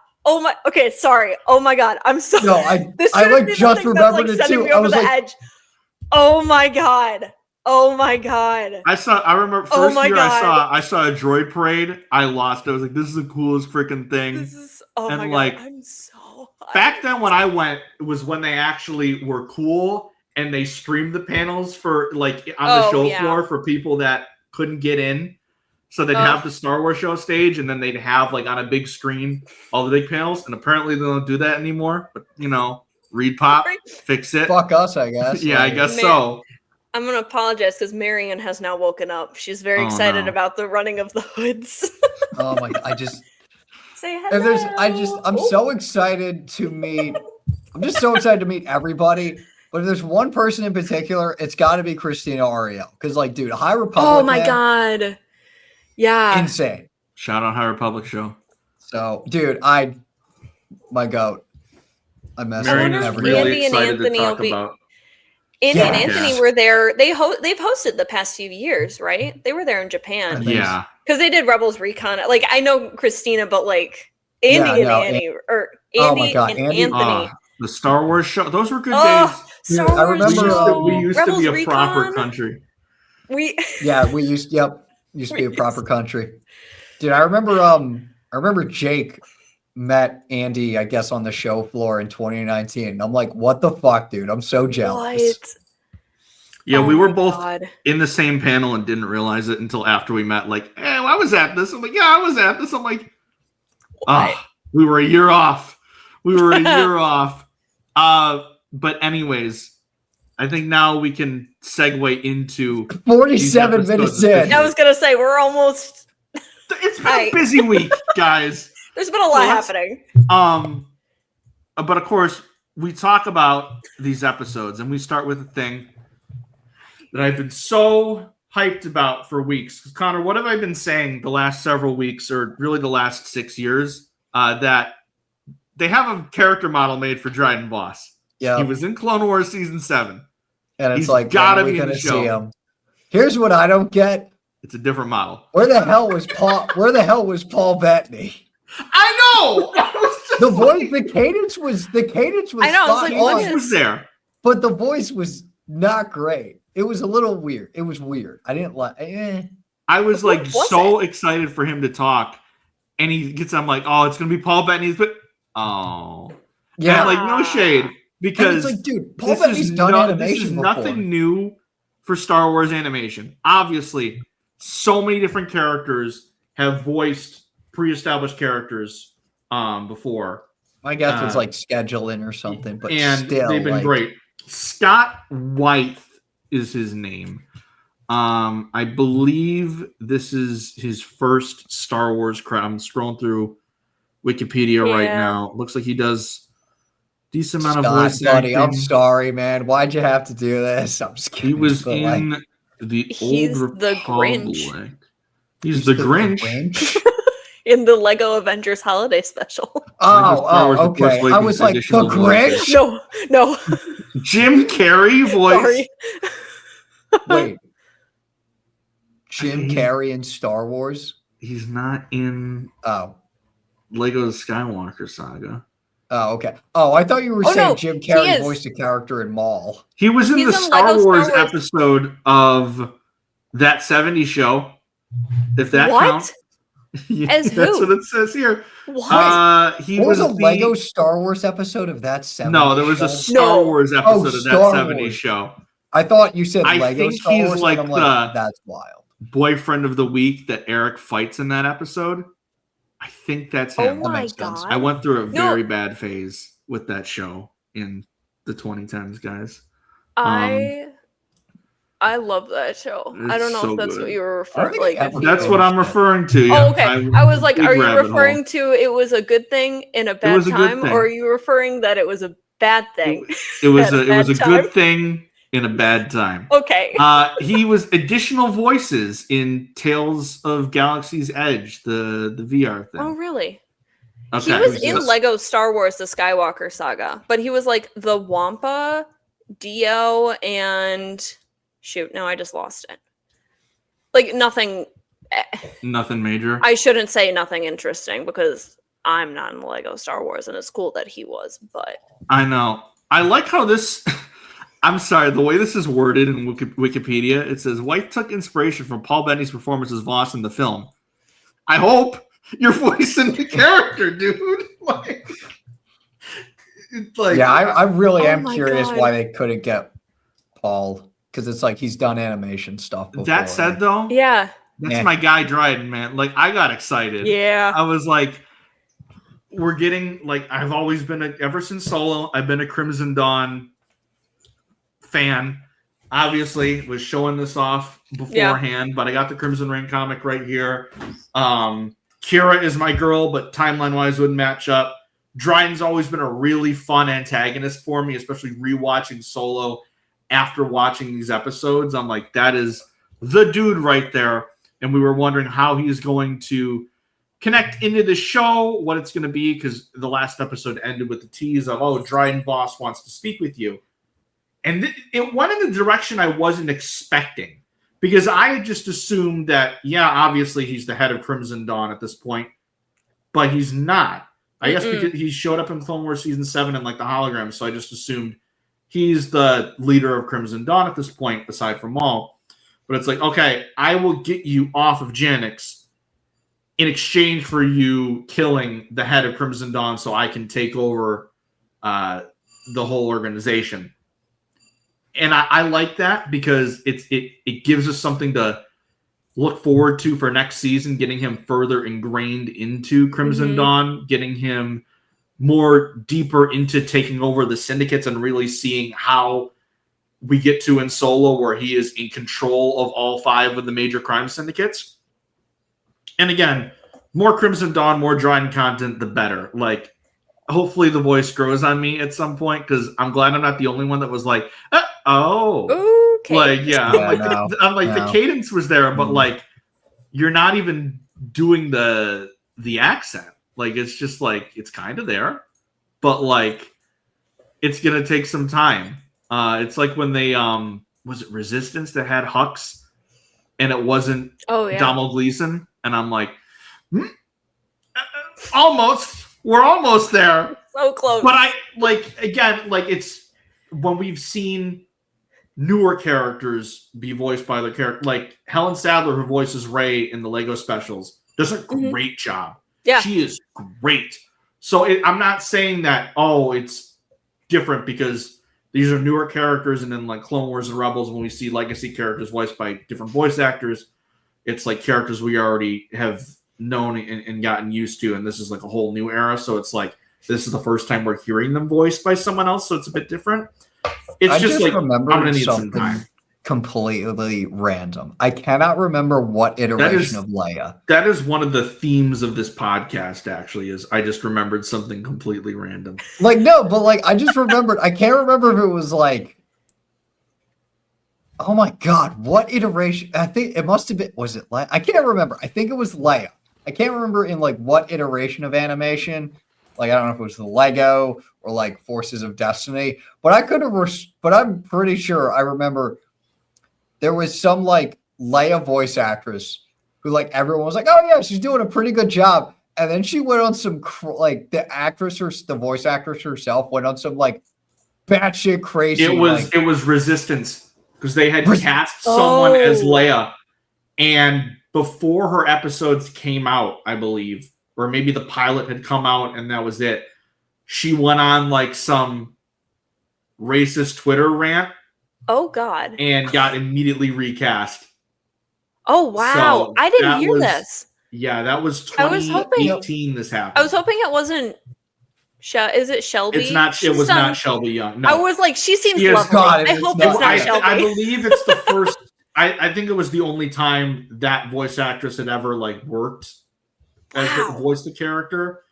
Okay, sorry. Oh my god. I'm so I like just remembered it too. I was like, edge. Oh my god. I remember first year I saw a droid parade. I lost. I was like, this is the coolest freaking thing. My god. I'm so back then when I went, it was when they actually were cool and they streamed the panels for like on the show floor for people that couldn't get in. So they'd have the Star Wars show stage, and then they'd have like on a big screen all the big panels. And apparently they don't do that anymore. But Reed Pop, fix it. Fuck us, I guess. Yeah, I guess so. I'm gonna apologize because Marion has now woken up. She's very excited about the running of the hoods. Oh my god! I just say hello. I'm so excited to meet. I'm just so excited to meet everybody. But if there's one person in particular, it's got to be Christina Ariel. Because like, dude, High Republic. Oh my god. Yeah. Insane. Shout out High Republic show. So, dude, my goat. I mess Marion with is every really excited to talk about. Andy and Anthony were there. They've hosted the past few years, right? They were there in Japan. Yeah. Because they did Rebels Recon. Like, I know Christina, but like Andy and Anthony. The Star Wars show. Those were good days. Dude, I remember we used to be a proper country. We used to be a proper country. Dude, I remember Jake met Andy, I guess, on the show floor in 2019. And I'm like, what the fuck, dude? I'm so jealous. What? Yeah, we were both in the same panel and didn't realize it until after we met. Like, hey, I was at this. I'm like, yeah, I was at this. I'm like, we were a year off. But anyways, I think now we can segue into 47 minutes in. I was gonna say we're almost. It's it's been a busy week, guys. There's been a lot happening. But of course, we talk about these episodes, and we start with a thing that I've been so hyped about for weeks. Connor, what have I been saying the last several weeks, or really the last 6 years, that they have a character model made for Dryden Voss. Yeah, he was in Clone Wars season 7, and it's He's like, gotta when are we be in gonna the show. see him? Here's what I don't get: it's a different model. where the hell was Paul? Where the hell was Paul Bettany? I know. The voice, the cadence was. I know. spot Like, on, was there, but the voice was not great. It was a little weird. It was weird. I didn't like. I was like was so excited for him to talk, and he gets. I'm like, oh, it's gonna be Paul Bettany's, but Yeah, and, like no shade, because it's like, dude, Paul Bettany's done animation This is before. nothing new for Star Wars animation. Obviously, so many different characters have voiced pre-established characters before. I guess it's like scheduling or something, but and still, they've been like, great. Scott White is his name. I believe this is his first Star Wars credit. I'm scrolling through Wikipedia right now. Looks like he does decent amount of voice buddy, acting. I'm sorry, man. Why'd you have to do this? I'm just kidding. He was but, in like, the He's Old the Republic. Grinch. He's the Grinch. In the Lego Avengers Holiday Special. Okay. I was like, the Grinch? No. Jim Carrey voice. Sorry. Wait. Jim Carrey in Star Wars? He's not in Lego Skywalker Saga. Oh, okay. Oh, I thought you were saying no, Jim Carrey voiced a character in Maul. He was in He's the in Star Lego Wars Star Wars episode of That 70s Show. If that counts. Yeah, As who? That's what it says here. What? He was a the Lego Star Wars episode of That 70s No, there was a Star Wars episode of That 70s Show. I thought you said I Lego think Star he's Wars. like and I'm the like, that's wild. Boyfriend of the week that Eric fights in that episode. I think that's him. Oh my god! I went through a very bad phase with that show in the 2010s, guys. I love that show. I don't know if that's what you were referring to. That's what I'm referring to. Yeah. Oh, okay. I was like, are you referring to it was a good thing in a bad time, or are you referring that it was a bad thing? It was a good thing in a bad time. Okay. He was additional voices in Tales of Galaxy's Edge, the VR thing. Oh, really? Okay. He was in Lego Star Wars: The Skywalker Saga, but he was like the Wampa, Dio, and shoot, no, I just lost it. Like nothing major. I shouldn't say nothing interesting because I'm not in Lego Star Wars, and it's cool that he was, but I know. I like how this I'm sorry, the way this is worded in Wikipedia, it says White took inspiration from Paul Bettany's performance as Voss in the film. I hope you're voicing the character, dude. Yeah, I really am curious why they couldn't get Paul, because it's like he's done animation stuff before. That said, though, that's my guy Dryden, man. Like, I got excited. Yeah, I was like, we're getting I've always been ever since Solo, I've been a Crimson Dawn fan. Obviously, was showing this off beforehand, but I got the Crimson Reign comic right here. Kira is my girl, but timeline-wise wouldn't match up. Dryden's always been a really fun antagonist for me, especially rewatching Solo after watching these episodes. I'm like, that is the dude right there. And we were wondering how he's going to connect into the show, what it's going to be, because the last episode ended with the tease of, Dryden Voss wants to speak with you. And it went in the direction I wasn't expecting, because I had just assumed that, obviously he's the head of Crimson Dawn at this point, but he's not. I guess because he showed up in Clone Wars Season 7 in the hologram, so I just assumed he's the leader of Crimson Dawn at this point, aside from Maul. But it's like, okay, I will get you off of Janix in exchange for you killing the head of Crimson Dawn so I can take over the whole organization. And I like that because it gives us something to look forward to for next season, getting him further ingrained into Crimson Dawn, getting him more deeper into taking over the syndicates and really seeing how we get to in Solo where he is in control of all 5 of the major crime syndicates. And again, more Crimson Dawn, more Dryden content, the better. Like, hopefully the voice grows on me at some point, because I'm glad I'm not the only one that was like, oh. Okay. Like, yeah. Yeah, I'm like, no. the cadence was there, but like, you're not even doing the accent. Like, it's just like, it's kind of there, but like, it's gonna take some time. It's like when they was it Resistance that had Hux, and it wasn't Donald Gleason, and I'm like, almost. We're almost there. So close. But I like, again, like, it's when we've seen newer characters be voiced by their character, like Helen Sadler, who voices Rey in the Lego specials, does a great job. Yeah, she is great. So I'm not saying that it's different because these are newer characters, and then like Clone Wars and Rebels, when we see legacy characters voiced by different voice actors, it's like characters we already have known and gotten used to, and this is like a whole new era. So it's like, this is the first time we're hearing them voiced by someone else, so it's a bit different. It's just like, I'm gonna need some time. Completely random. I cannot remember what iteration of Leia. That is one of the themes of this podcast, actually, is I just remembered something completely random. Like, no, but like, I just remembered. I can't remember if it was like, oh my God, what iteration? I think it must have been, was it Leia? I can't remember. I think it was Leia. I can't remember in like what iteration of animation. Like, I don't know if it was the Lego or like Forces of Destiny, but I could have, but I'm pretty sure I remember there was some like Leia voice actress who like everyone was like, oh yeah, she's doing a pretty good job. And then she went on some like the actress or the voice actress herself went on some like batshit crazy. It was Resistance, because they had cast someone as Leia, and before her episodes came out, I believe, or maybe the pilot had come out and that was it, she went on like some racist Twitter rant. Oh God! And got immedately recast. Oh wow! So I didn't hear this. Yeah, that was 2018. This happened. I was hoping it wasn't. Is it Shelby? It's not. It was not Shelby Young. No. I was like, she seems lovely. I hope it's not Shelby. I believe it's the first. I think it was the only time that voice actress had ever like worked as voiced the character,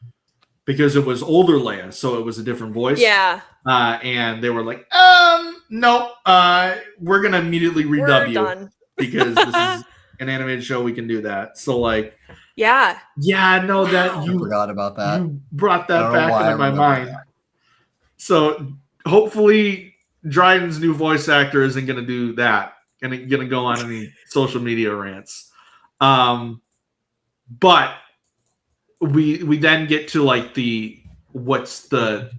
because it was older Leia, so it was a different voice. Yeah. And they were like, nope, we're gonna immediately redub you because this is an animated show. We can do that. So like, yeah, no, that you forgot about that. You brought that back into my mind. That. So hopefully, Dryden's new voice actor isn't gonna do that. Gonna go on any social media rants. But we then get to like what's the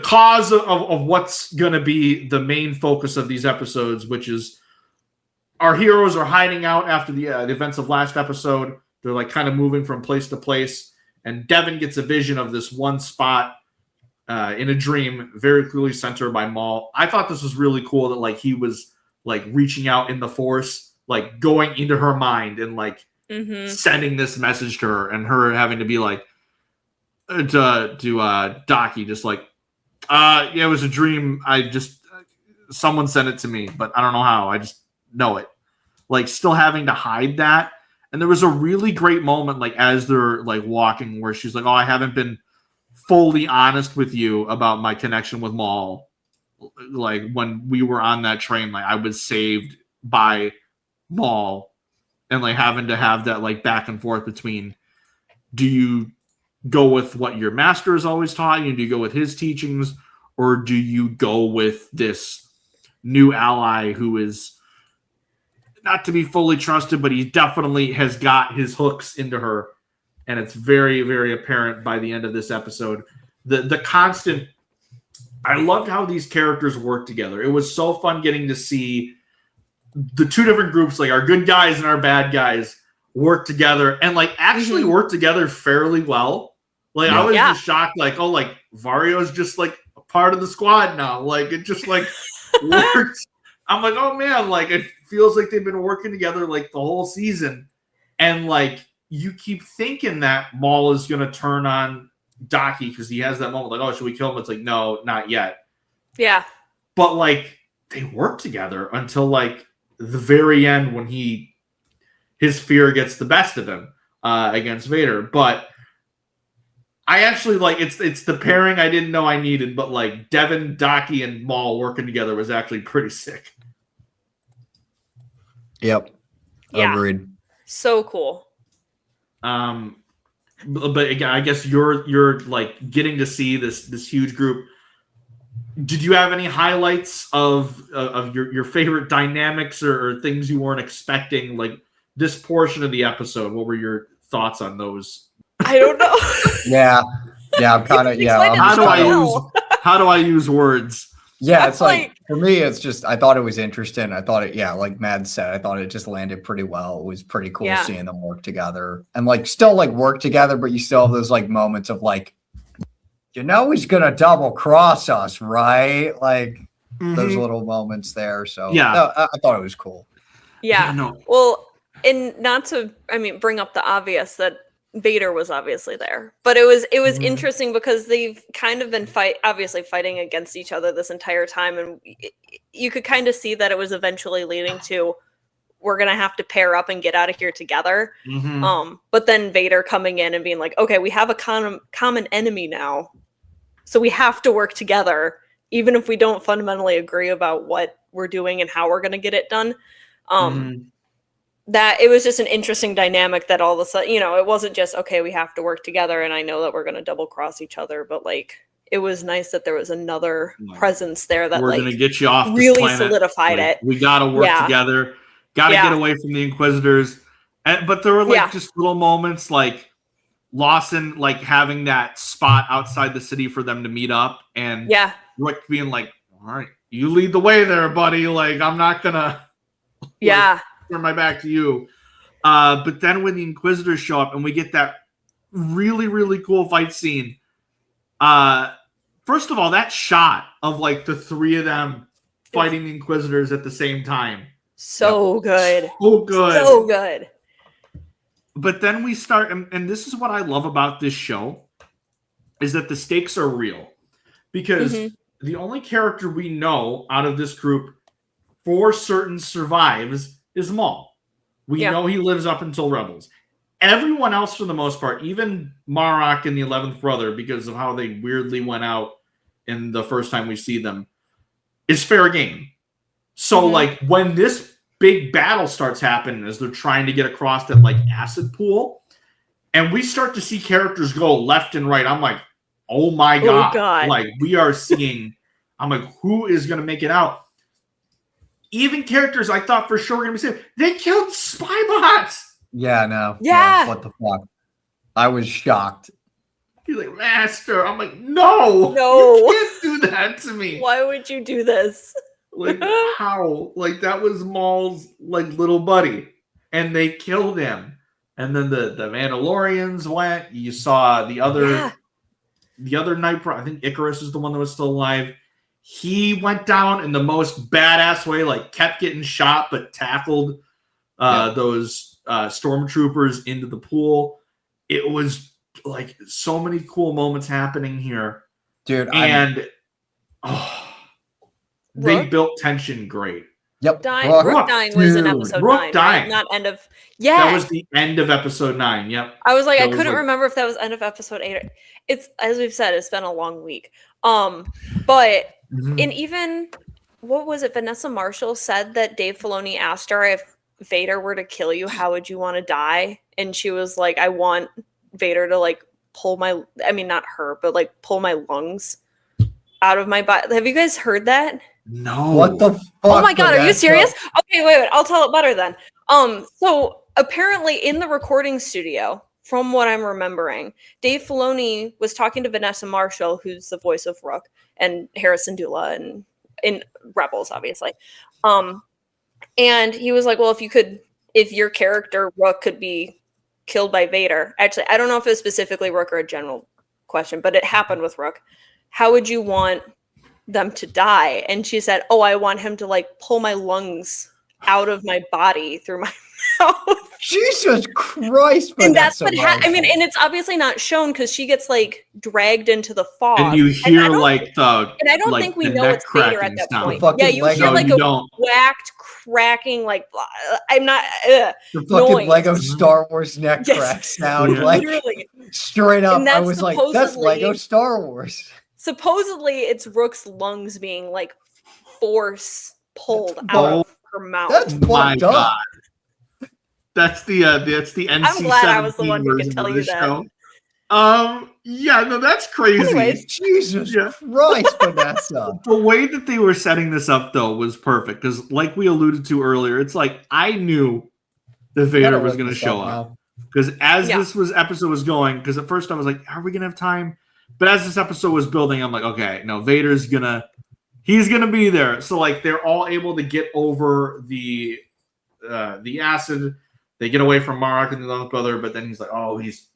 cause of what's going to be the main focus of these episodes, which is our heroes are hiding out after the events of last episode. They're like kind of moving from place to place, and Devon gets a vision of this one spot in a dream, very clearly centered by Maul. I thought this was really cool that like he was like reaching out in the Force, like going into her mind and like sending this message to her, and her having to be like to Daki, just like, yeah, it was a dream. Someone sent it to me, but I don't know how. I just know it. Like, still having to hide that. And there was a really great moment, like as they're like walking, where she's like, "Oh, I haven't been fully honest with you about my connection with Maul. Like when we were on that train, like I was saved by Maul," and like having to have that like back and forth between, do you go with what your master has always taught you? Do you go with his teachings, or do you go with this new ally who is not to be fully trusted, but he definitely has got his hooks into her? And it's very, very apparent by the end of this episode. The constant, I loved how these characters work together. It was so fun getting to see the two different groups, like our good guys and our bad guys, work together and like actually work together fairly well. Like I was just shocked, like, oh, like Vario's just like a part of the squad now. Like it just like worked. I'm like, oh man, like it feels like they've been working together like the whole season. And like you keep thinking that Maul is gonna turn on Daki because he has that moment like, oh, should we kill him? It's like, no, not yet. Yeah. But like they work together until like the very end when his fear gets the best of him. against Vader. But I actually like it's the pairing I didn't know I needed, but like Devon, Daki, and Maul working together was actually pretty sick. Yep. Yeah. Agreed. So cool. But again, I guess you're like getting to see this huge group. Did you have any highlights of your favorite dynamics or things you weren't expecting? Like this portion of the episode, what were your thoughts on those? I don't know. Yeah, I'm kind of How do I use words? Yeah, it's like for me, it's just I thought it was interesting. I thought it, like Mad said, I thought it just landed pretty well. It was pretty cool seeing them work together and like still like work together, but you still have those like moments of like, he's gonna double cross us, right? Like those little moments there. So no, I thought it was cool. Yeah. No. Well, and not to bring up the obvious that Vader was obviously there, but it was interesting because they've kind of been fighting against each other this entire time, and you could kind of see that it was eventually leading to we're gonna have to pair up and get out of here together. But then Vader coming in and being like, okay, we have a common enemy now, so we have to work together, even if we don't fundamentally agree about what we're doing and how we're gonna get it done. That it was just an interesting dynamic that all of a sudden, it wasn't just, okay, we have to work together and I know that we're going to double cross each other, but like, it was nice that there was another presence there that we're going to get you off really this planet. Solidified it. We got to work together, got to get away from the Inquisitors. But there were like just little moments like Lawson, like having that spot outside the city for them to meet up and Rick being like, all right, you lead the way there, buddy. Like, I'm not going to. Turn my back to you. But then when the Inquisitors show up and we get that really, really cool fight scene. First of all, that shot of like the three of them fighting the Inquisitors at the same time. So good. So good. So good. But then we start, and this is what I love about this show, is that the stakes are real. Because the only character we know out of this group for certain survives is Maul. We know he lives up until Rebels. Everyone else, for the most part, even Marok and the 11th Brother, because of how they weirdly went out in the first time we see them, is fair game. So, like, when this big battle starts happening as they're trying to get across that, like, acid pool, and we start to see characters go left and right, I'm like, oh my God. Like, we are seeing, I'm like, who is going to make it out? Even characters I thought for sure were going to be saved. They killed Spybots. Yeah, no. Yeah. What the fuck? I was shocked. He's like, Master. I'm like, no. You can't do that to me. Why would you do this? Like, how? Like, that was Maul's, like, little buddy. And they killed him. And then the Mandalorians went. You saw the other Night Pro. I think Icarus is the one that was still alive. He went down in the most badass way, like kept getting shot, but tackled those stormtroopers into the pool. It was like so many cool moments happening here. Dude. And they built tension great. Yep. Rook dying was in episode 9. Right? Not end of. Yeah. That was the end of episode 9. Yep. I was like, I couldn't remember if that was end of episode 8. It's, as we've said, it's been a long week. But and even what was it? Vanessa Marshall said that Dave Filoni asked her if Vader were to kill you, how would you want to die? And she was like, I want Vader to like pull my, not her, but like pull my lungs out of my body. Have you guys heard that? No. What the fuck? Oh my God, are you serious? Okay, wait, I'll tell it better then. So apparently in the recording studio, from what I'm remembering, Dave Filoni was talking to Vanessa Marshall, who's the voice of Rook, and Harrison Dula, and in Rebels, obviously. And he was like, well, if your character Rook could be killed by Vader, actually, I don't know if it was specifically Rook or a general question, but it happened with Rook. How would you want them to die? And she said, oh, I want him to like pull my lungs out of my body through my mouth. Jesus Christ. And that's what and it's obviously not shown because she gets like dragged into the fog. And you hear and I don't think we know it's Vader at that point. Yeah, you hear like a whacked, cracking, like I'm not The fucking noise. Lego Star Wars neck Yes. crack sound, Yeah. like Literally. straight up. And I that's was like, "That's supposedly- Lego Star Wars." Supposedly, it's Rook's lungs being like force pulled That's out fucked- of her mouth. That's My fucked up. God. That's the NC-17 I'm glad I was the one who could version tell of you the that. show. Yeah, no, that's crazy. Anyways. Jesus Yeah. Christ, Vanessa. The way that they were setting this up, though, was perfect because, like we alluded to earlier, it's like I knew that Vader was going to show up because as this episode was going, because at first I was like, "Are we going to have time?" But as this episode was building, I'm like, "Okay, no, Vader's he's gonna be there." So like they're all able to get over the acid. They get away from Mark and the other brother, but then he's like, "Oh, he's."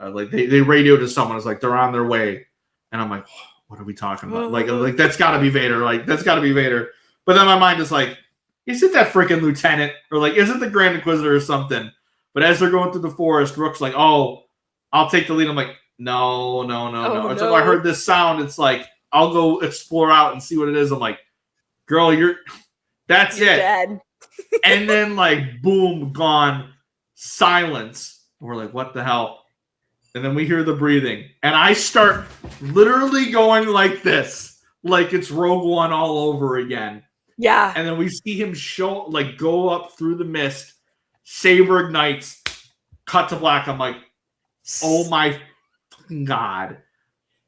Like they radio to someone. It's like they're on their way, and I'm like, what are we talking about? Like that's got to be Vader. Like that's got to be Vader. But then my mind is like, is it that freaking lieutenant or like is it the Grand Inquisitor or something? But as they're going through the forest, Rook's like, oh, I'll take the lead. I'm like, no. It's like I heard this sound. It's like I'll go explore out and see what it is. I'm like, girl, that's You're it. dead. And then like boom, gone, silence. We're like, what the hell? And then we hear the breathing. And I start literally going like this. Like it's Rogue One all over again. Yeah. And then we see him go up through the mist. Saber ignites. Cut to black. I'm like, oh my fucking God.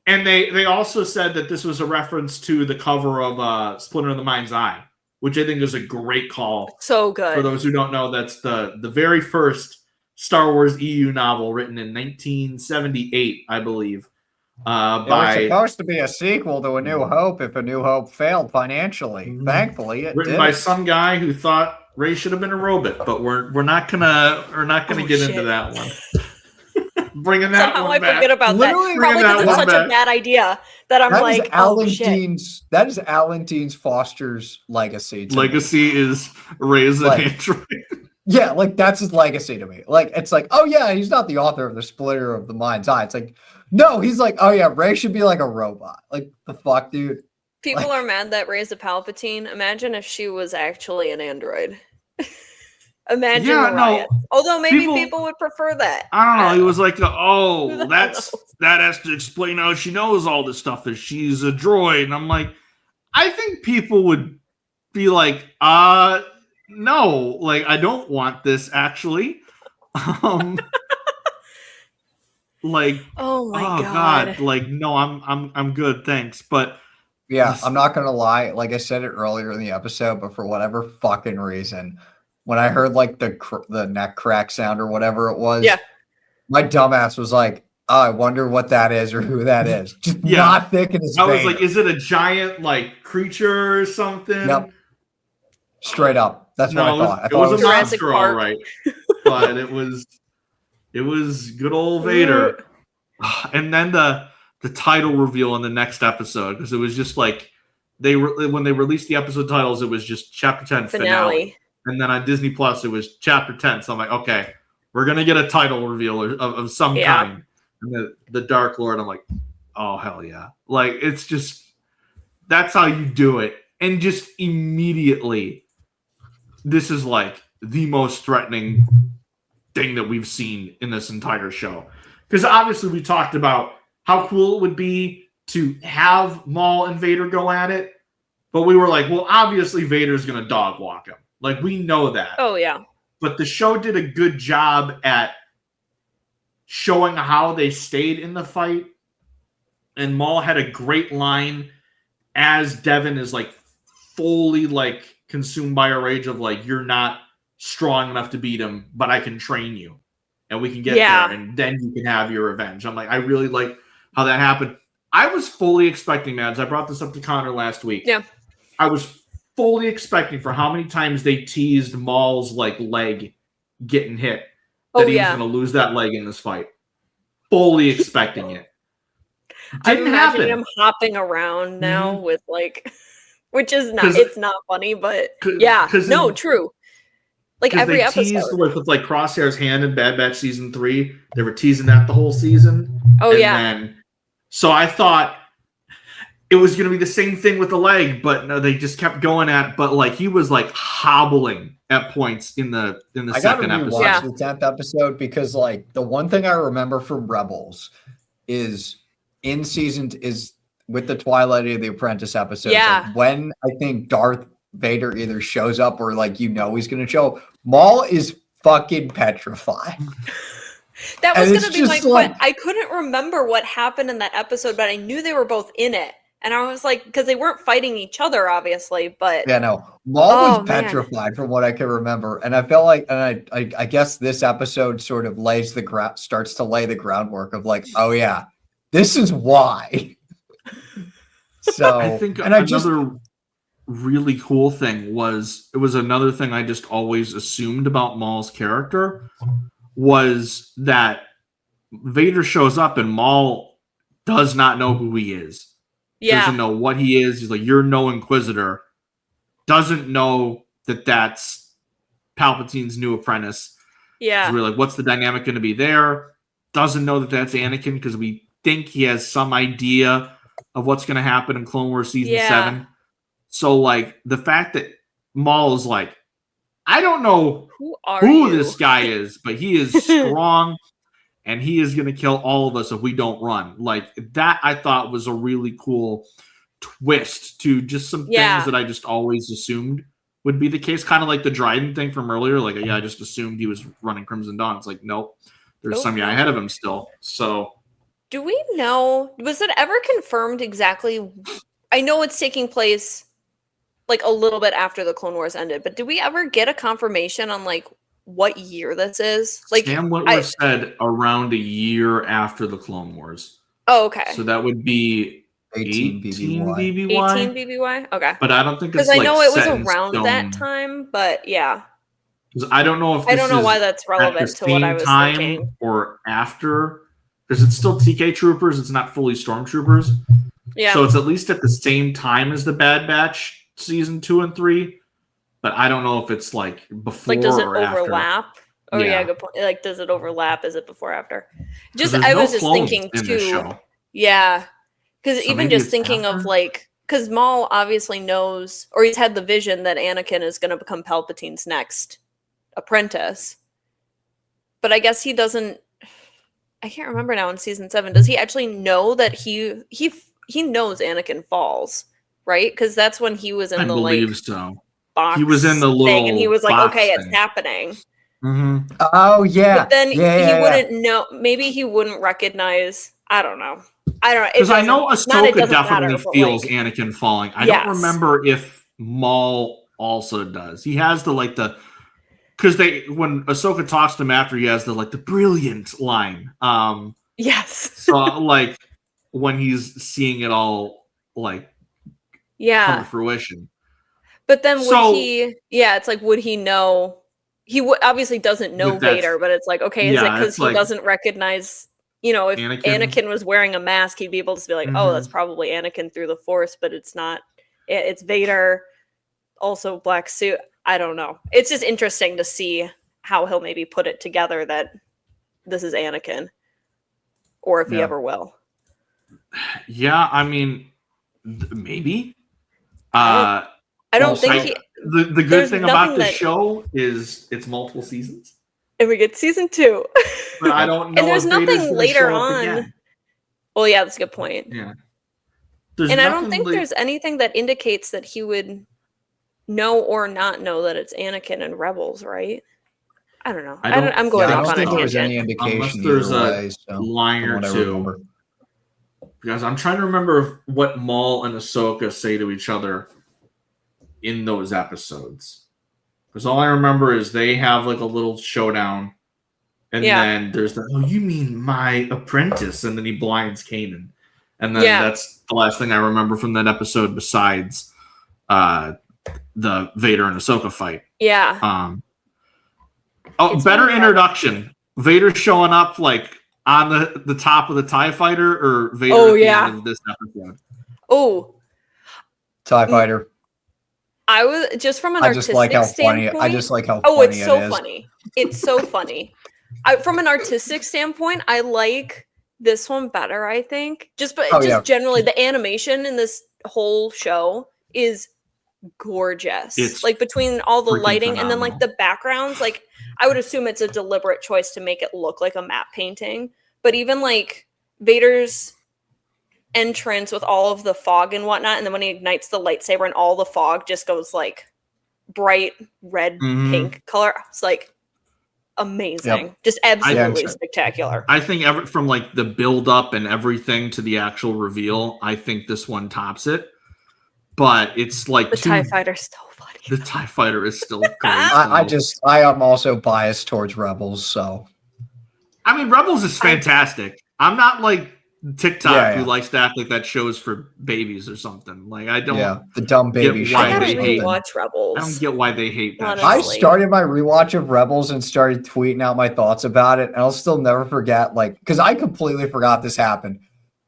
And they also said that this was a reference to the cover of Splinter in the Mind's Eye, which I think is a great call. So good. For those who don't know, that's the very first Star Wars EU novel written in 1978, I believe. It was supposed to be a sequel to A New Hope if A New Hope failed financially. Thankfully, it written did. by some guy who thought Rey should have been a robot, but we're not gonna get into that one. Bringing that Somehow one I back. forget about that. Literally Probably bringing because that it's one such a back. bad idea that I'm like, oh shit. That is Alan Dean's Foster's legacy. To me. Legacy is Rey's an android. Yeah, like that's his legacy to me. Like it's like, oh yeah, he's not the author of the Splinter of the Mind's Eye. It's like, no, he's like, oh yeah, Rey should be like a robot. Like the fuck, dude. People are mad that Rey's a Palpatine. Imagine if she was actually an android. Imagine the riot. Although maybe people would prefer that. I don't know. He was like, Who the hell that has to explain how she knows all this stuff. Is she's a droid? And I'm like, I think people would be like, no, like I don't want this actually. Like, oh my god, like no, I'm good, thanks. But yeah, I'm not gonna lie. Like I said it earlier in the episode, but for whatever fucking reason, when I heard like the neck crack sound or whatever it was, my dumbass was like, oh, I wonder what that is or who that is. Just not thinking it's Vader. was like, is it a giant like creature or something? Yep. Straight up. That's what I thought. It was a Jurassic monster, all right. But it was good old Vader. And then the title reveal in the next episode, because it was just like when they released the episode titles, it was just Chapter 10 finale. And then on Disney Plus, it was Chapter 10. So I'm like, okay, we're gonna get a title reveal of some kind. And the Dark Lord, I'm like, oh hell yeah! Like it's just that's how you do it, and just immediately, this is like the most threatening thing that we've seen in this entire show. Because obviously we talked about how cool it would be to have Maul and Vader go at it, but we were like, well, obviously Vader's gonna dog walk him. Like we know that. Oh yeah. But the show did a good job at showing how they stayed in the fight. And Maul had a great line as Devon is like fully like consumed by a rage of like, you're not strong enough to beat him, but I can train you and we can get there and then you can have your revenge. I'm like, I really like how that happened. I was fully expecting, Mads, I brought this up to Conor last week. Yeah. I was fully expecting for how many times they teased Maul's like leg getting hit. That he was going to lose that leg in this fight. Fully expecting it. Didn't happen. Him hopping around now with like, which is not, it's not funny, but true. Like every episode. Teased with like Crosshair's hand in Bad Batch season 3. They were teasing that the whole season. Oh, and so I thought, it was going to be the same thing with the leg, but no, they just kept going at it. But like he was like hobbling at points in the second episode. I the 10th episode because like the one thing I remember from Rebels is in season is with the Twilight of the Apprentice episode. Like when I think Darth Vader either shows up or like he's going to show, Maul is fucking petrified. That was going to be my question. I couldn't remember what happened in that episode, but I knew they were both in it. And I was like, because they weren't fighting each other, obviously, but... Yeah, no. Maul was petrified from what I can remember. And I felt like, and I guess this episode sort of starts to lay the groundwork of like, oh yeah, this is why. So I think another really cool thing was another thing I just always assumed about Maul's character was that Vader shows up and Maul does not know who he is. Yeah. Doesn't know what he is. He's like, you're no Inquisitor. Doesn't know that that's Palpatine's new apprentice. Yeah. So we're like, what's the dynamic going to be there? Doesn't know that that's Anakin because we think he has some idea of what's going to happen in Clone Wars Season 7. So, like, the fact that Maul is like, I don't know who this guy is, but he is strong. And he is going to kill all of us if we don't run. Like, that I thought was a really cool twist to just some things that I just always assumed would be the case. Kind of like the Dryden thing from earlier. Like, I just assumed he was running Crimson Dawn. It's like, nope. There's some guy ahead of him still. So, do we know, was it ever confirmed exactly? I know it's taking place like a little bit after the Clone Wars ended, but did we ever get a confirmation on like what year this is? Like Sam Witwer said around a year after the Clone Wars. Oh, okay. So that would be 18 BBY. 18 BBY? Okay. But I don't think it's because I know it was set around that time, but yeah. I don't know if I don't know why that's relevant to what I was thinking. Or after, because it's still TK Troopers. It's not fully Stormtroopers. Yeah. So it's at least at the same time as the Bad Batch season 2 and 3. But I don't know if it's like before like does it or overlap? After. Oh yeah, good point. Like does it overlap? Is it before or after? Just I was just thinking too. Yeah. Because even just thinking of like, because Maul obviously knows, or he's had the vision that Anakin is going to become Palpatine's next apprentice. But I guess he doesn't. I can't remember now in season 7. Does he actually know that he knows Anakin falls, right? Because that's when he was in the like box. He was in the little thing, and he was like, "Okay, thing. It's happening." Mm-hmm. Oh yeah. But then he wouldn't know. Maybe he wouldn't recognize. I don't know. Because I know Ahsoka definitely feels like, Anakin falling. I don't remember if Maul also does. He has the because when Ahsoka talks to him after, he has the brilliant line. Yes. So like when he's seeing it all come to fruition. But then would he? Yeah, it's like would he know? He obviously doesn't know Vader, but it's like okay, is it because he doesn't recognize? You know, if Anakin was wearing a mask, he'd be able to be like, oh, that's probably Anakin through the Force, but it's not. It's Vader, also black suit. I don't know. It's just interesting to see how he'll maybe put it together that this is Anakin, or if he ever will. Yeah, I mean, maybe. I don't think the good thing about the show is it's multiple seasons. And we get season 2. But I don't know. And there's nothing later on. Well, yeah, that's a good point. Yeah. And I don't think there's anything that indicates that he would know or not know that it's Anakin in Rebels, right? I don't know. I'm going off on a tangent. Any indication unless there's a line or two. Because I'm trying to remember what Maul and Ahsoka say to each other in those episodes. Because all I remember is they have a little showdown. And then there's you mean my apprentice? And then he blinds Kanan. And then that's the last thing I remember from that episode besides the Vader and Ahsoka fight. Yeah. Better introduction. Vader showing up on the top of the TIE fighter or Vader at the end of this episode? Oh. TIE fighter. I was just from an artistic standpoint. I just like how funny it is. It's so funny. It's so funny. From an artistic standpoint, I like this one better, I think. Just yeah. generally the animation in this whole show is gorgeous. It's like between all the freaking lighting and then like phenomenal. the backgrounds, like I would assume it's a deliberate choice to make it look like a matte painting. But even like Vader's entrance with all of the fog and whatnot, and then when he ignites the lightsaber and all the fog just goes like bright red pink color, it's like amazing. Just absolutely spectacular. I think from like the build up and everything to the actual reveal, I think this one tops it. But it's like the TIE Fighter's so funny. The TIE Fighter is still great. I am also biased towards Rebels, so I mean Rebels is fantastic. I'm not like TikTok who likes to act like that show's for babies or something. Like I don't the dumb baby show. I gotta rewatch Rebels. I don't get why they hate that. I started my rewatch of Rebels and started tweeting out my thoughts about it, and I'll still never forget, like, because I completely forgot this happened.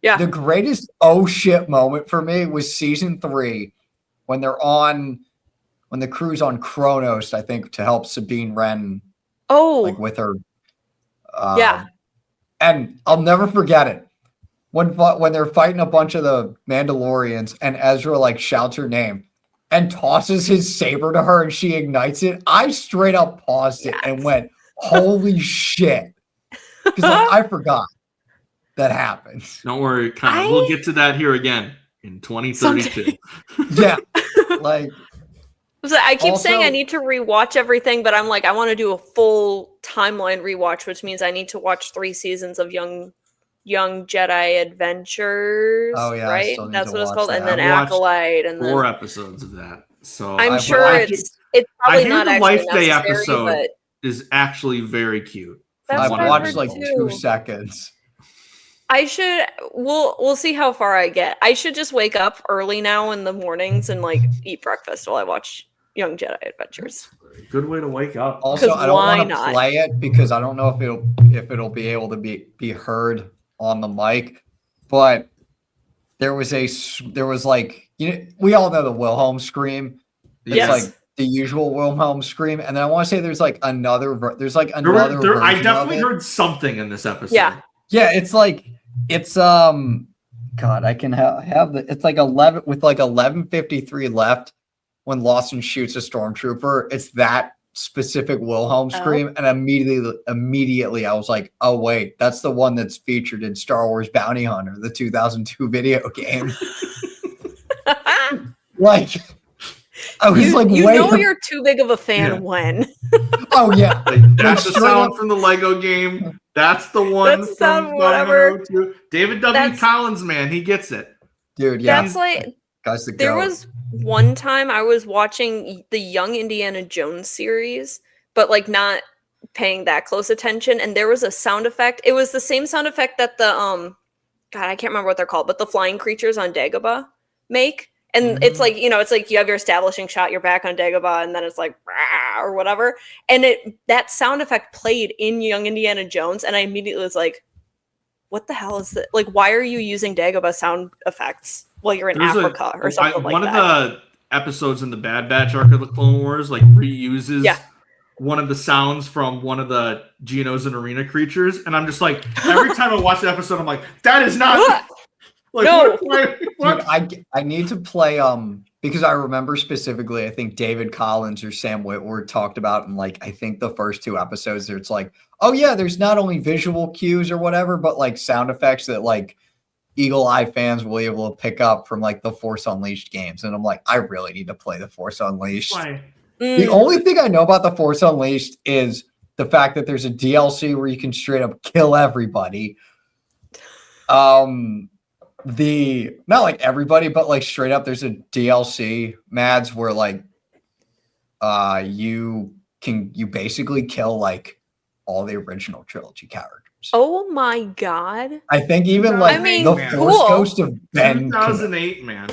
Yeah. The greatest oh shit moment for me was season 3 when the crew's on Kronos, I think, to help Sabine Wren. Like with her. And I'll never forget it. When they're fighting a bunch of the Mandalorians and Ezra like shouts her name and tosses his saber to her and she ignites it, I straight up paused it and went, holy shit. Because I forgot that happened. Don't worry, Conor. We'll get to that here again in 2032. Yeah. Like so I keep saying I need to rewatch everything, but I'm like, I want to do a full timeline rewatch, which means I need to watch 3 seasons of Young Jedi Adventures. Oh yeah, right? That's what it's called, and then Acolyte, and 4 episodes of that. So I'm sure it's probably not the actually Life Day necessary, episode but is actually very cute. I've watched like 2 seconds. I should. We'll see how far I get. I should just wake up early now in the mornings and like eat breakfast while I watch Young Jedi Adventures. Good way to wake up. Also, I don't want to play it because I don't know if it'll be able to be heard on the mic. But there was like, you know, we all know the Wilhelm scream. It's like the usual Wilhelm scream, and then I want to say there's another version. I definitely heard something in this episode. Yeah, it's like God, I can have it's like 11 with like 11:53 left when Lawson shoots a stormtrooper. It's that specific Wilhelm scream, and immediately I was like, oh wait, that's the one that's featured in Star Wars Bounty Hunter, the 2002 video game. Like I was you're too big of a fan when. Oh yeah, that's the sound from the Lego game. That's the one. That's from whatever. David W. Collins, man, he gets it, dude. Yeah, that's like there was one time I was watching the Young Indiana Jones series, but like not paying that close attention, and there was a sound effect. It was the same sound effect that the God, I can't remember what they're called, but the flying creatures on Dagobah make. And it's like, you know, it's like you have your establishing shot, you're back on Dagobah, and then it's like, rah, or whatever. And that sound effect played in Young Indiana Jones, and I immediately was like, what the hell is that? Like, why are you using Dagobah sound effects while you're in Africa or something like that? One of the episodes in the Bad Batch arc of the Clone Wars, like, reuses one of the sounds from one of the Geonosis and Arena creatures, and I'm just like, every time I watch the episode, I'm like, that is not... Like, no, what? Dude, I need to play because I remember specifically, I think David Collins or Sam Witwer talked about in like I think the first 2 episodes. It's like, oh yeah, there's not only visual cues or whatever, but like sound effects that like Eagle Eye fans will be able to pick up from like the Force Unleashed games. And I'm like, I really need to play the Force Unleashed. The only thing I know about the Force Unleashed is the fact that there's a DLC where you can straight up kill everybody. Not like everybody, but like straight up, there's a DLC, Mads, where like you basically kill like all the original trilogy characters. Oh my god! I think even like the Force Ghost of Ben. 2008, man.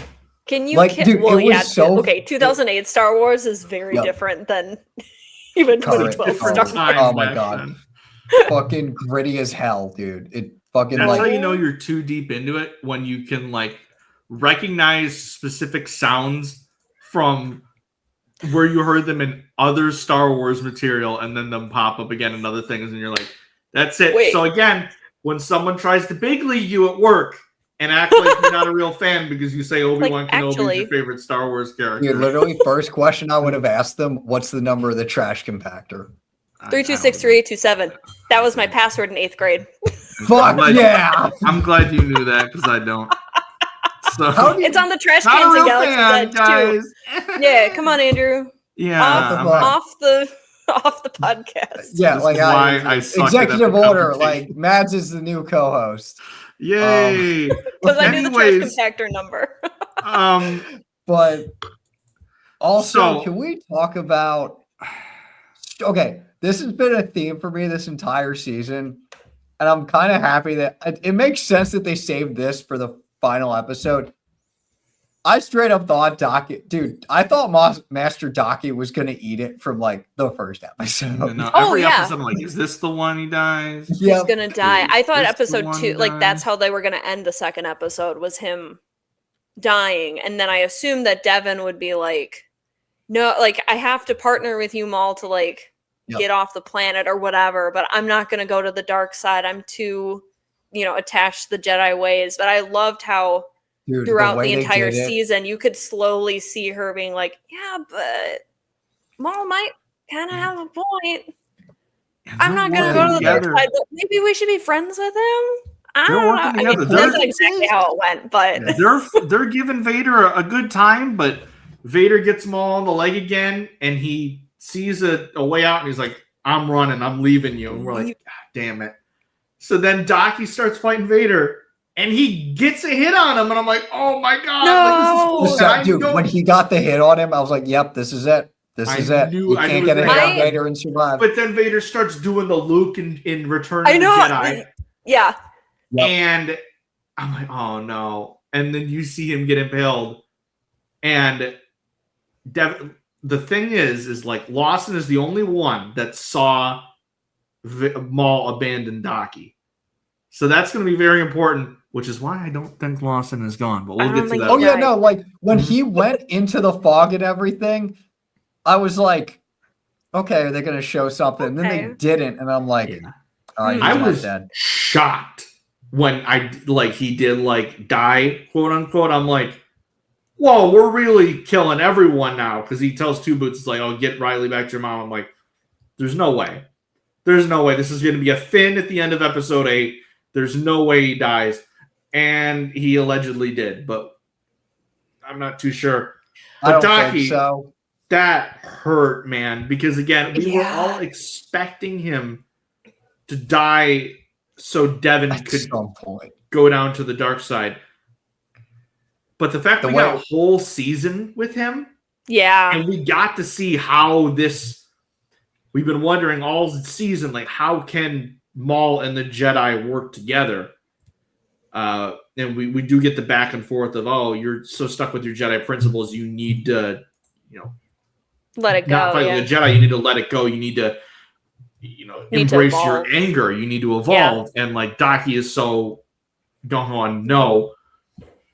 Can you? Like, dude, well, it was so okay. 2008 Star Wars is very different than even 2012 Star Wars. Oh my god, fucking gritty as hell, dude. It. That's how you know you're too deep into it, when you can like recognize specific sounds from where you heard them in other Star Wars material, and then them pop up again in other things, and you're like, that's it. Wait. So again, when someone tries to big league you at work and act like you're not a real fan because you say Obi-Wan Kenobi is your favorite Star Wars character. Dude, literally, first question I would have asked them, what's the number of the trash compactor? 3263827. That was my password in 8th grade. Fuck yeah! I'm glad you knew that because I don't. So it's on the trash not cans a in real Galaxy's fan, Edge guys. too. Yeah, come on, Andrew. Yeah, off the podcast. Yeah, this like is why I suck executive at order. conversation. Like Mads is the new co-host. Yay! Because I knew the trash compactor number. But also, So- can we talk about? Okay, this has been a theme for me this entire season, and I'm kind of happy that it makes sense that they saved this for the final episode. I straight up thought Daki, dude. I thought Master Daki was gonna eat it from like the first episode. No, Oh, every yeah. episode, I'm like, is this the one he dies? He's gonna die. I thought Is this the episode one 2, like dying? that's how they were gonna end the second episode, was him dying, and then I assumed that Devon would be like, no, like I have to partner with you, Maul, to like get off the planet or whatever, but I'm not gonna go to the dark side. I'm too, attached to the Jedi ways. But I loved how Dude, throughout way the they entire did it- season, you could slowly see her being like, yeah, but Maul might kind of have a point. I'm not going to go to the dark side, but maybe we should be friends with him. I They're don't know. working I mean, together. that's They're- not exactly how it went, but They're giving Vader a good time, but Vader gets Maul on the leg again, and he sees a way out, and he's like, I'm running, I'm leaving you. And we're like, God damn it. So then Daki starts fighting Vader, and he gets a hit on him, and I'm like, oh my God. No. Like, this is cool. And I Dude, know- when he got the hit on him, I was like, yep, this is it. This is it. You I can't knew get a it hit was on gonna Vader and survive. But then Vader starts doing the Luke in Return I of the know. Jedi. Yeah. Yep. And I'm like, oh no. And then you see him get impaled. And the thing is like Lawson is the only one that saw Maul abandon Daki. So that's going to be very important, which is why I don't think Lawson is gone. But we'll get to that. Oh yeah, no, like when he went into the fog and everything, I was like, okay, are they going to show something? And then they didn't, and I'm like, all right, I he's was not dead. shocked when he did die, quote unquote. I'm like, whoa, we're really killing everyone now, because he tells Two Boots, it's like, oh, get Riley back to your mom. I'm like, there's no way. There's no way. This is going to be a Finn at the end of episode 8. There's no way he dies. And he allegedly did, but I'm not too sure. I But don't Daki, think so. that hurt, man, because again, we were all expecting him to die so Devon At could some point go down to the dark side. But the fact that we got a whole season with him, and we got to see how we've been wondering all season, like, how can Maul and the Jedi work together? And we do get the back and forth of, oh, you're so stuck with your Jedi principles, you need to, let it go. Not fight with the Jedi, you need to let it go. You need to, embrace your anger. You need to evolve. And like Daki is so gung on no,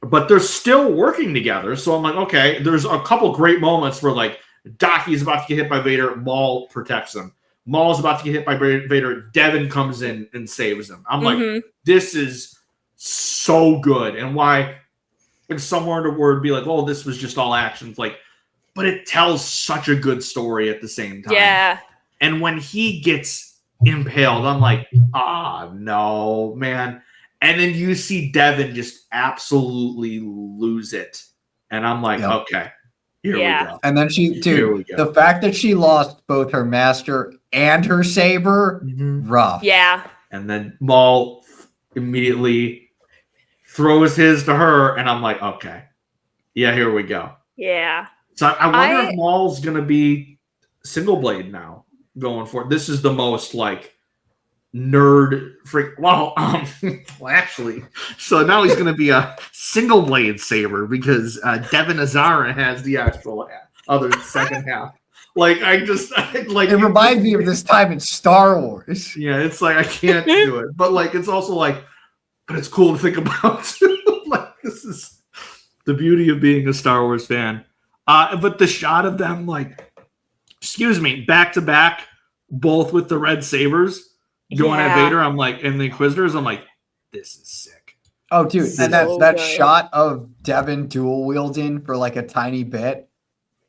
but they're still working together. So I'm like, okay, there's a couple great moments where like Daki is about to get hit by Vader, Maul protects him. Maul's about to get hit by Vader, Devon comes in and saves him. I'm like, this is so good. And why in somewhere in the word be like, oh, this was just all actions, like, but it tells such a good story at the same time. Yeah. And when he gets impaled, I'm like, no, man. And then you see Devon just absolutely lose it. And I'm like, okay, here we go. And then the fact that she lost both her master and her saber, rough. Yeah. And then Maul immediately throws his to her, and I'm like, okay, yeah, here we go. Yeah. So I wonder if Maul's going to be single blade now going forward. This is the most like nerd freak. Well, actually, so now he's going to be a single blade saber because Devon Azara has the actual other second half. Like it reminds me of this time in Star Wars. Yeah, it's like I can't do it, but like it's also like, but it's cool to think about too. Like this is the beauty of being a Star Wars fan. But the shot of them, like, back to back, both with the red sabers, going at Yeah. Vader. I'm like, and the Inquisitors, I'm like, this is sick. Oh, dude, and So that good. shot of Devon dual wielding for like a tiny bit,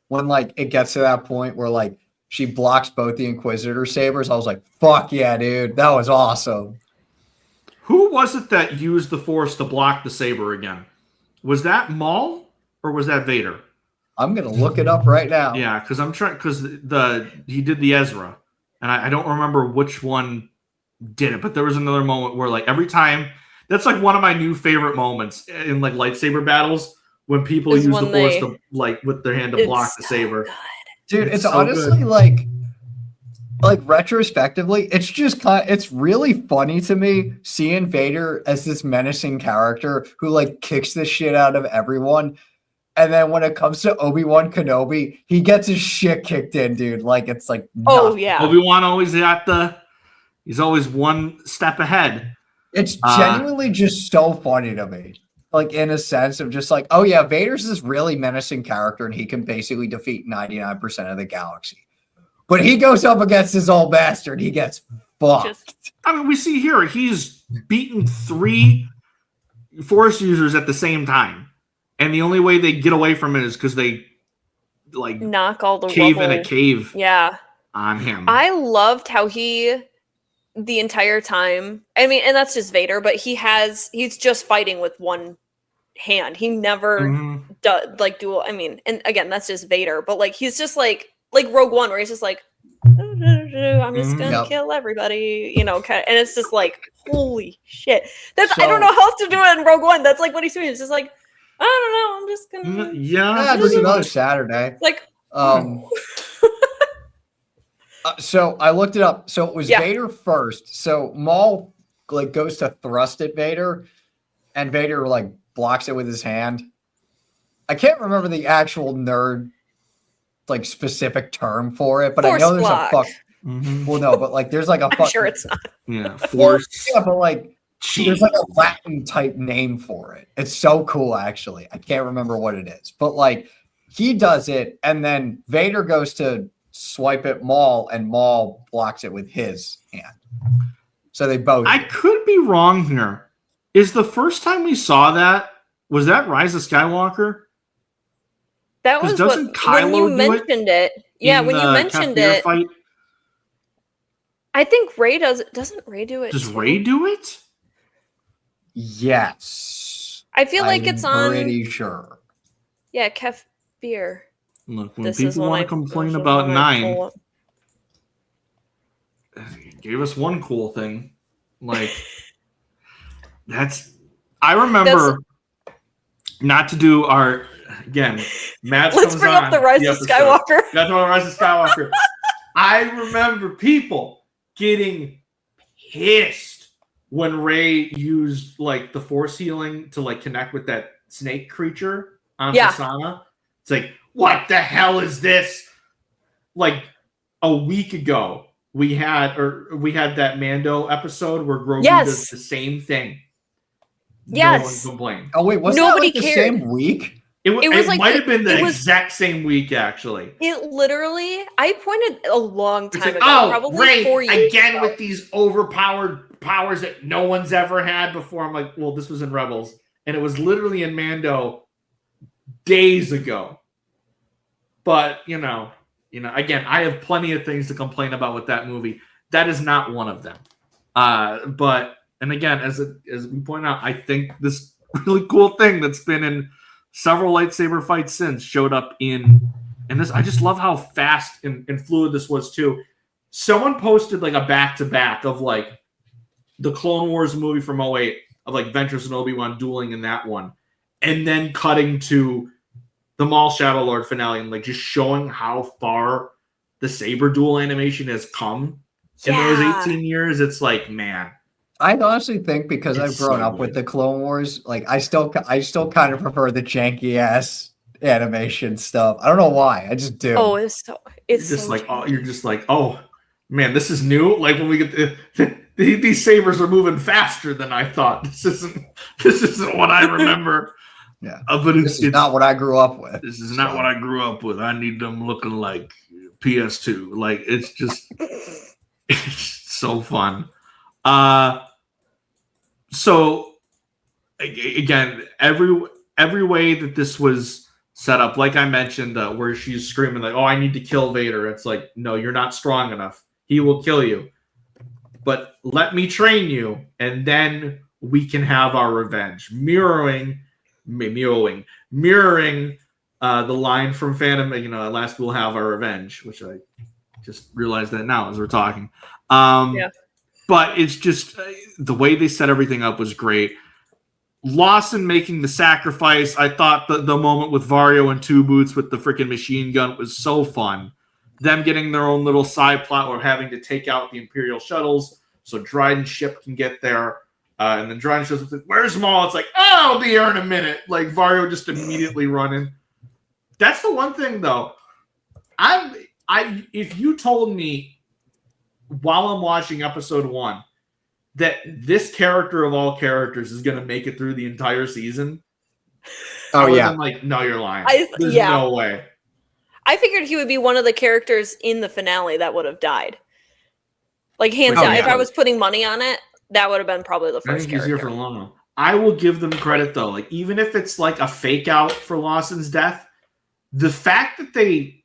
when like it gets to that point where like she blocks both the Inquisitor sabers, I was like, fuck yeah, dude, that was awesome. Who was it that used the Force to block the saber again? Was that Maul or was that Vader? I'm gonna look it up right now. Yeah, because I'm trying because he did the Ezra, and I don't remember which one did it, but there was another moment where like every time that's like one of my new favorite moments in like lightsaber battles when people Is use when the Force they- to like with their hand to block the so saber. good. Dude, it's so honestly good. like retrospectively, it's just it's really funny to me seeing Vader as this menacing character who like kicks the shit out of everyone. And then when it comes to Obi-Wan Kenobi, he gets his shit kicked in, dude. Like it's like Oh nothing. yeah. Obi-Wan always he's always one step ahead. It's genuinely just so funny to me. Like in a sense of just like, oh yeah, Vader's this really menacing character and he can basically defeat 99% of the galaxy. But he goes up against his old bastard, he gets fucked. I mean, we see here he's beaten 3 Force users at the same time. And the only way they get away from it is because they like Knock all the cave rubble. in a cave Yeah. on him. I loved how he the entire time. I mean, and that's just Vader, but he's just fighting with one hand. He never Mhm. does like dual. I mean, and again, that's just Vader, but like he's just like Rogue One, where he's just like, I'm just gonna Yep. kill everybody, you know. And it's just like, holy shit. That's I So- don't know how else to do it in Rogue One. That's like what he's doing. It's just like, I don't know. I'm just gonna Yeah. Just another Saturday. like. So I looked it up. So it was Yeah. Vader first. So Maul like goes to thrust at Vader, and Vader like blocks it with his hand. I can't remember the actual nerd like specific term for it, but Force I know there's block. a fuck. Mhm. Well, no, but like there's like a I'm fuck. sure it's not. Yeah. Well, Force. yeah, but like Cheat. there's like a Latin type name for it. It's so cool, actually. I can't remember what it is, but like he does it, and then Vader goes to swipe at Maul, and Maul blocks it with his hand. So they both. I could be wrong here. Is the first time we saw that, was that Rise of Skywalker? That 'Cause was doesn't when Kylo you do it mentioned it. Yeah, In when you the mentioned Captain it, fight? I think Ray does it. Doesn't Ray do it? Does too? Ray do it? Yes. I feel like I'm it's on. pretty sure. Yeah, Kef Beer. Look, when This is people when want I to complain this is about when I 9, pull up. gave us one cool thing. Like, I remember not to do our, again, Matt Let's comes bring on up the Rise of episode. Skywalker. That's what Rise of Skywalker. I remember people getting pissed when Rey used like the Force healing to like connect with that snake creature on Yeah. Kasana. It's like, what the hell is this? Like a week ago, we had that Mando episode where Grogu Yes. does the same thing. Yes. No one complained. Oh wait, was Nobody that like the cared. same week? It was was like might have been the it was- exact same week, actually. It literally, I pointed a long It's time like, ago, oh, probably Rey 4 years again ago. with these overpowered powers that no one's ever had before. I'm like, well, this was in Rebels, and it was literally in Mando days ago. But you know, again, I have plenty of things to complain about with that movie. That is not one of them. And again, as we point out, I think this really cool thing that's been in several lightsaber fights since showed up in this. I just love how fast and fluid this was too. Someone posted like a back-to-back of like the Clone Wars movie from 2008 of like Ventress and Obi-Wan dueling in that one, and then cutting to the Maul Shadow Lord finale and like just showing how far the saber duel animation has come in those 18 years. It's like, man. I honestly think because It's I've grown so up with good. the Clone Wars, like I still kind of prefer the janky ass animation stuff. I don't know why. I just do. Oh, it's so You're just like, oh man, this is new. Like when we get these sabers are moving faster than I thought. This isn't what I remember. Yeah, but this is not what I grew up with. This is not what I grew up with. I need them looking like PS2. Like it's just it's so fun. So again, every way that this was set up, like I mentioned, where she's screaming like, "Oh, I need to kill Vader." It's like, no, you're not strong enough. He will kill you. But let me train you, and then we can have our revenge. Mirroring the line from Phantom. At last we'll have our revenge, which I just realized that now as we're talking. Yeah. But it's just the way they set everything up was great. Lawson making the sacrifice. I thought the moment with Vario and Two Boots with the freaking machine gun was so fun. Them getting their own little side plot or having to take out the Imperial shuttles so Dryden's ship can get there. And then Dryden shows up like, "Where's Maul?" It's like, "Oh, I'll be here in a minute." Like Vario just immediately running. That's the one thing though. If you told me while I'm watching episode 1 that this character of all characters is going to make it through the entire season, Oh, I would yeah. have been like, no, you're lying. There's yeah. no way. I figured he would be one of the characters in the finale that would have died. Like, hands Oh, down. yeah. If I was putting money on it, that would have been probably the I first think he's here character. for a long run. I will give them credit though. Like, even if it's like a fake out for Lawson's death, the fact that they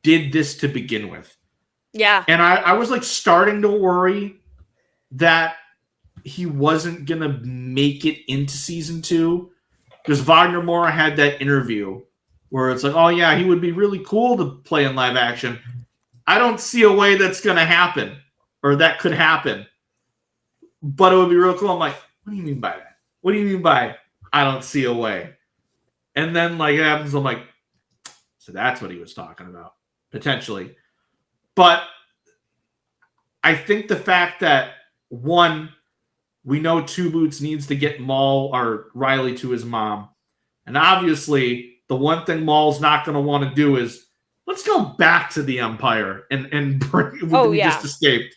did this to begin with. Yeah. And I was like starting to worry that he wasn't going to make it into season 2 because Wagner Moura had that interview where it's like, oh yeah, he would be really cool to play in live action. I don't see a way that's going to happen or that could happen, but it would be real cool. I'm like, what do you mean by that? What do you mean by I don't see a way? And then like it happens, I'm like, so that's what he was talking about potentially. But I think the fact that one, we know Two Boots needs to get Maul or Riley to his mom. And obviously, the one thing Maul's not going to want to do is, let's go back to the Empire and bring, we just escaped,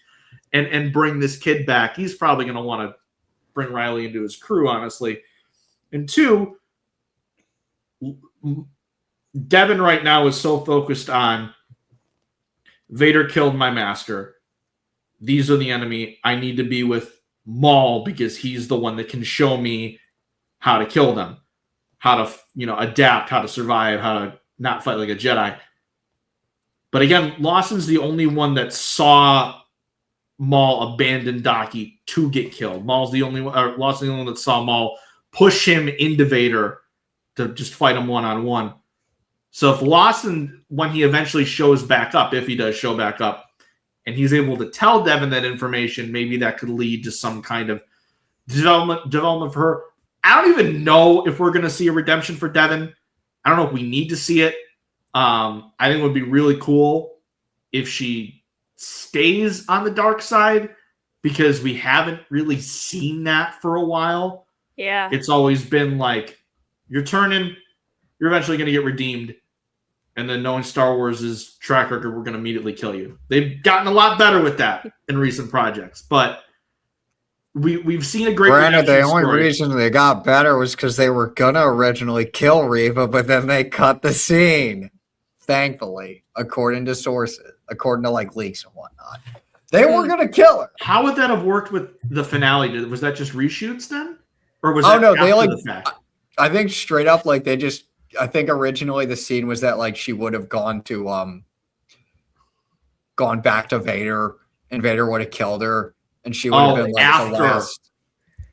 and bring this kid back. He's probably going to want to bring Riley into his crew, honestly. And two, Devon right now is so focused on Vader killed my master. These are the enemy. I need to be with Maul because he's the one that can show me how to kill them, how to, adapt, how to survive, how to not fight like a Jedi. But again, Lawson's the only one that saw Maul abandon Daki to get killed. Lawson's the only one that saw Maul push him into Vader to just fight him one-on-one. So if Lawson, when he eventually shows back up, if he does show back up, and he's able to tell Devon that information, maybe that could lead to some kind of development for her. I don't even know if we're going to see a redemption for Devon. I don't know if we need to see it. I think it would be really cool if she stays on the dark side because we haven't really seen that for a while. Yeah. It's always been like, you're turning, you're eventually going to get redeemed. And then knowing Star Wars' track record, we're going to immediately kill you. They've gotten a lot better with that in recent projects. But we've seen a great Granted, the only story. reason they got better was because they were going to originally kill Reva, but then they cut the scene. Thankfully, according to sources, according to like leaks and whatnot. They were going to kill her. How would that have worked with the finale? Was that just reshoots then? Or was that no, after they like, the fact? I think straight up, like they just, I think originally the scene was that like she would have gone back to Vader and Vader would have killed her and she would have been like after. the last.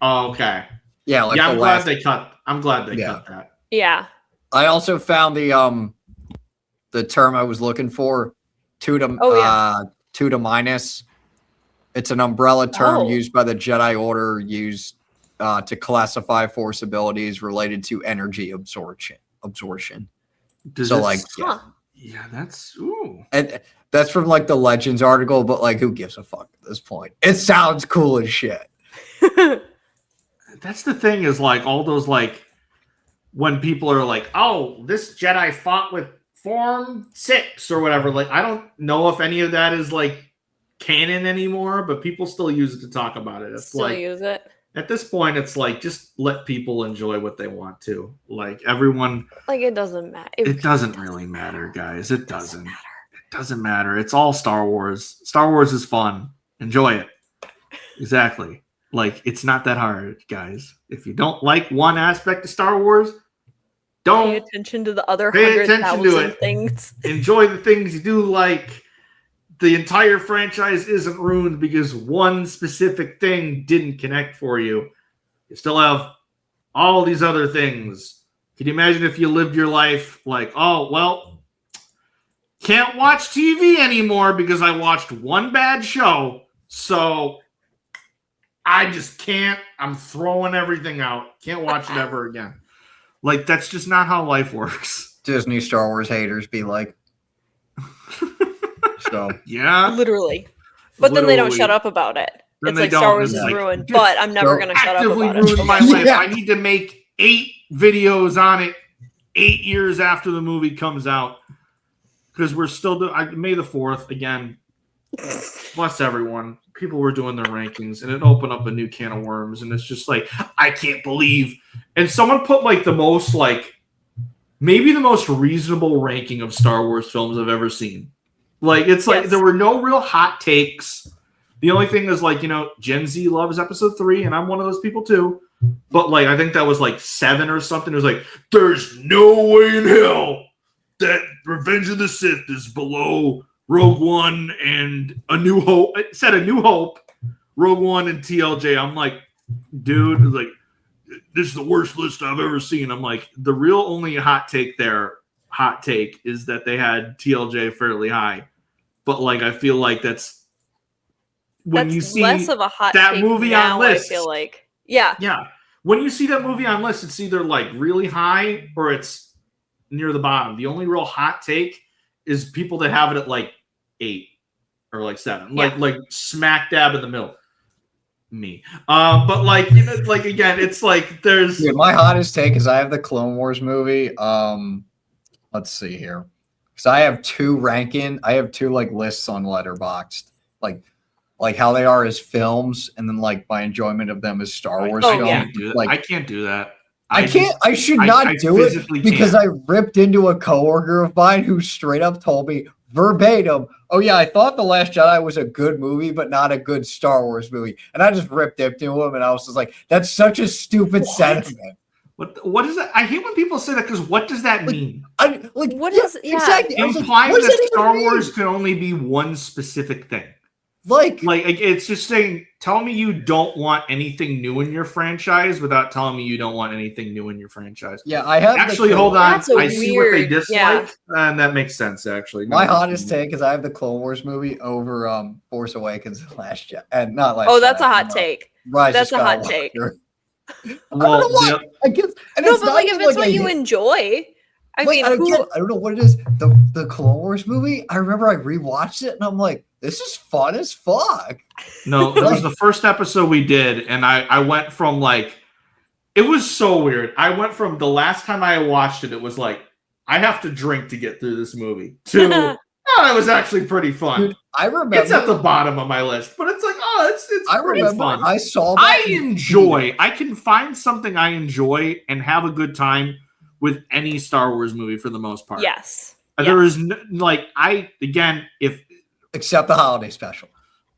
Oh, okay. Yeah, like I'm the glad last. they cut. I'm glad they cut that. Yeah. I also found the term I was looking for, two to minus. It's an umbrella term used by the Jedi Order, used to classify force abilities related to energy absorption. Yeah, that's ooh. And that's from like the Legends article, but like who gives a fuck at this point? It sounds cool as shit. That's the thing is like all those like when people are like, oh, this Jedi fought with Form 6 or whatever. Like I don't know if any of that is like canon anymore, but people still use it to talk about it. It's still like use it. At this point, it's like just let people enjoy what they want to. Like everyone, like it doesn't matter. It doesn't really matter, guys. It doesn't. It doesn't matter. It's all Star Wars. Star Wars is fun. Enjoy it. Exactly. Like, it's not that hard, guys. If you don't like one aspect of Star Wars, Pay don't attention to the other pay attention to 100,000 it. things. Enjoy the things you do like. The entire franchise isn't ruined because one specific thing didn't connect for you. You still have all these other things. Can you imagine if you lived your life like, oh, well, can't watch TV anymore because I watched one bad show, so I just can't. I'm throwing everything out. Can't watch it ever again. Like, that's just not how life works. Disney Star Wars haters be like. So Yeah. Literally. But then they don't shut up about it. Then It's they like Star don't. Wars It's is like, ruined, just but I'm never going to shut up actively about ruined it. my Okay. life. Yeah. I need to make 8 videos on it 8 years after the movie comes out because we're still doing May the 4th again. Bless everyone. People were doing their rankings and it opened up a new can of worms, and it's just like, I can't believe. And someone put like the most, like, maybe the most reasonable ranking of Star Wars films I've ever seen. Like, it's like, Yes. there were no real hot takes. The only thing is, like, you know, Gen Z loves episode 3, and I'm one of those people too. But, like, I think that was like 7 or something. It was like, there's no way in hell that Revenge of the Sith is below Rogue One and A New Hope. It said A New Hope, Rogue One, and TLJ. I'm like, dude, like, this is the worst list I've ever seen. I'm like, the real only hot take is that they had TLJ fairly high. But, like, I feel like that's when you see less of a hot that take movie now, on lists. I feel like. Yeah. Yeah. When you see that movie on lists, it's either like really high or it's near the bottom. The only real hot take is people that have it at like 8 or like 7. Like smack dab in the middle. Me. But like, you know, like, again, it's like there's dude, my hottest take is I have the Clone Wars movie. Let's see here. Because I have two like lists on Letterboxd. Like how they are as films, and then like my enjoyment of them as Star Wars films. yeah. Like, I can't do that. I should not do it because I ripped into a coworker of mine who straight up told me verbatim, oh yeah, I thought The Last Jedi was a good movie, but not a good Star Wars movie. And I just ripped into him, and I was just like, that's such a stupid sentiment. What is that? I hate when people say that, because what does that mean? Exactly. Implying that Star Wars can only be one specific thing. Like it's just saying, tell me you don't want anything new in your franchise without telling me you don't want anything new in your franchise. Yeah, I have actually hold on. I see what they dislike, yeah. and that makes sense actually. My hottest take is I have the Clone Wars movie over Force Awakens and Last Jedi, and not Last. Oh, that's Jedi, a hot take. Rise That's of a hot Skywalker. take. Well, I guess, and No, it's but not like if even it's like what you enjoy, I mean, I don't know what it is. The Clone Wars movie. I remember I rewatched it, and I'm like, this is fun as fuck. No, that was the first episode we did, and I went from like, it was so weird. I went from the last time I watched it, it was like, I have to drink to get through this movie, to oh, it was actually pretty fun. Dude, I remember it's at the bottom of my list, but it's like, oh, it's I remember it's fun. I saw that. I can find something I enjoy and have a good time with any Star Wars movie for the most part. yes. There is except the holiday special.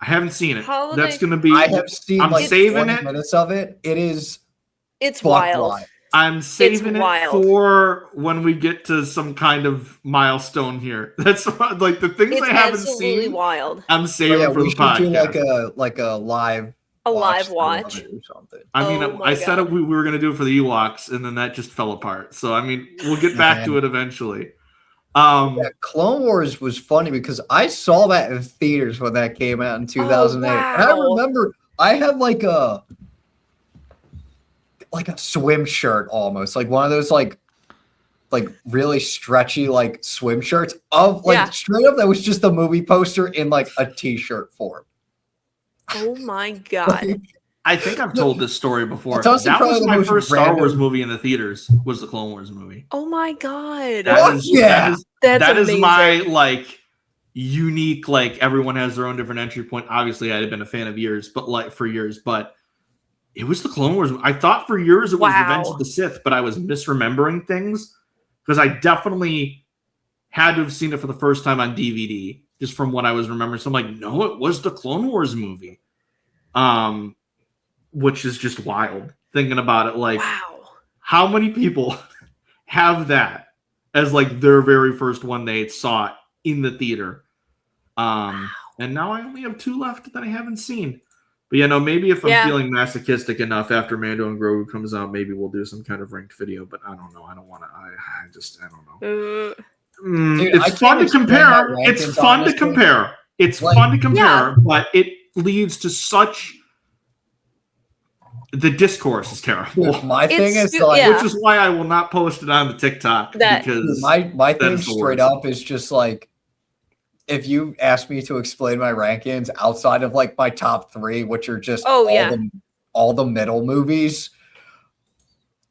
I haven't seen it. Holiday- That's going to be. I have seen I'm like saving 20 it. minutes of it. It is It's fuck wild. I'm saving it wild. for when we get to some kind of milestone here. That's like the things It's I haven't absolutely seen. wild. I'm saving for we the should do podcast. like a live Live through watch. of it or something. I mean, Oh my I said God. we were going to do it for the Ewoks, and then that just fell apart. So I mean, we'll get back to it eventually. Yeah, Clone Wars was funny because I saw that in theaters when that came out in 2008. And I wow. remember I had like a swim shirt almost, like one of those like really stretchy like swim shirts of like Yeah. straight up that was just the movie poster in like a t-shirt form. Oh my god. I think I've told this story before. It's honestly That probably was the my most first Star random- Wars movie in the theaters. Was the Clone Wars movie? Oh my god. Fuck yeah. That's that is amazing. my like unique, like everyone has their own different entry point. Obviously, I had been a fan of years, but like for years, but it was the Clone Wars. I thought for years it was Wow. Revenge of the Sith, but I was misremembering things because I definitely had to have seen it for the first time on DVD, just from what I was remembering. So I'm like, no, it was the Clone Wars movie. which is just wild thinking about it. Like, Wow. how many people have that as like their very first one they saw in the theater? And now I only have 2 left that I haven't seen. But maybe if I'm feeling masochistic enough after Mando and Grogu comes out, maybe we'll do some kind of ranked video. But I don't know. I don't want to. I don't know. Dude, it's fun to compare. It's fun to compare. It's fun to compare, but it leads to such. The discourse is terrible. My thing is which is why I will not post it on the TikTok because my thing straight up is just like, if you ask me to explain my rankings outside of like my top 3, which are just all the middle movies,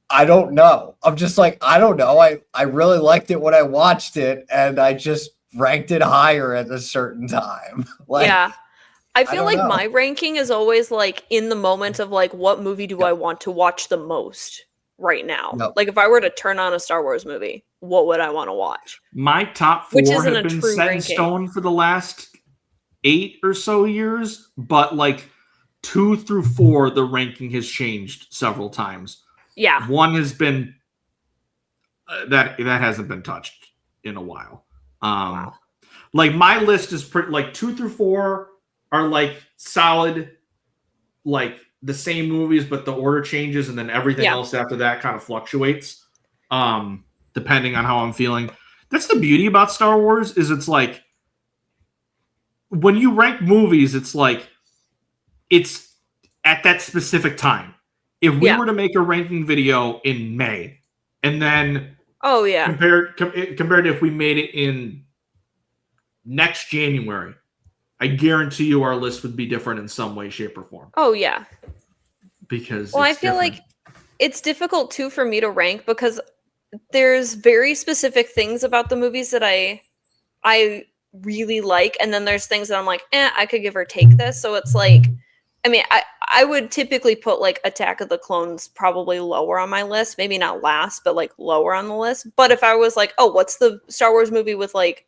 I don't know. I'm just like, I don't know. I really liked it when I watched it, and I just ranked it higher at a certain time. I feel like my ranking is always like in the moment of like, what movie do I want to watch the most right now? Like if I were to turn on a Star Wars movie, what would I want to watch? My top 4 have been set in stone for the last 8 or so years, but like 2 through 4, the ranking has changed several times. Yeah. 1 has been that hasn't been touched in a while. Like my list is pretty like 2 through 4 are like solid, like the same movies, but the order changes, and then everything else after that kind of fluctuates, depending on how I'm feeling. That's the beauty about Star Wars, is it's like when you rank movies, it's like it's at that specific time. If we were to make a ranking video in May, and then compared to if we made it in next January, I guarantee you our list would be different in some way, shape, or form. Oh, yeah. Because I feel like it's difficult, too, for me to rank because there's very specific things about the movies that I really like, and then there's things that I'm like, I could give or take this. So it's like, I mean, I would typically put, like, Attack of the Clones probably lower on my list. Maybe not last, but, like, lower on the list. But if I was like, oh, what's the Star Wars movie with, like,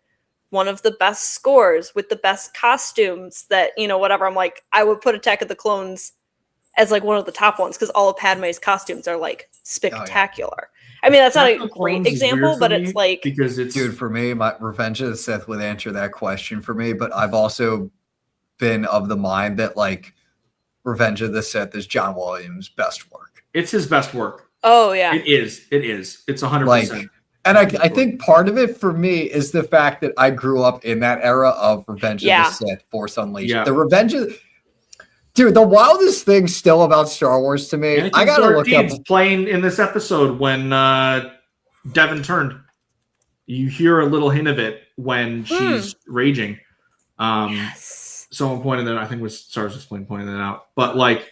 one of the best scores with the best costumes that, whatever. I'm like, I would put Attack of the Clones as like one of the top ones because all of Padme's costumes are like spectacular. I mean, that's not a great example, but it's like, because it's for me, my Revenge of the Sith would answer that question for me. But I've also been of the mind that like Revenge of the Sith is John Williams' best work. It's his best work. Oh yeah, it is. It's 100%. And I think part of it for me is the fact that I grew up in that era of Revenge of the Sith, Force Unleashed. Yeah. Dude, the wildest thing still about Star Wars to me, I gotta look up. Playing in this episode when Devon turned. You hear a little hint of it when she's raging. Someone pointed that out. I think it was Stars Explained pointing that out. But like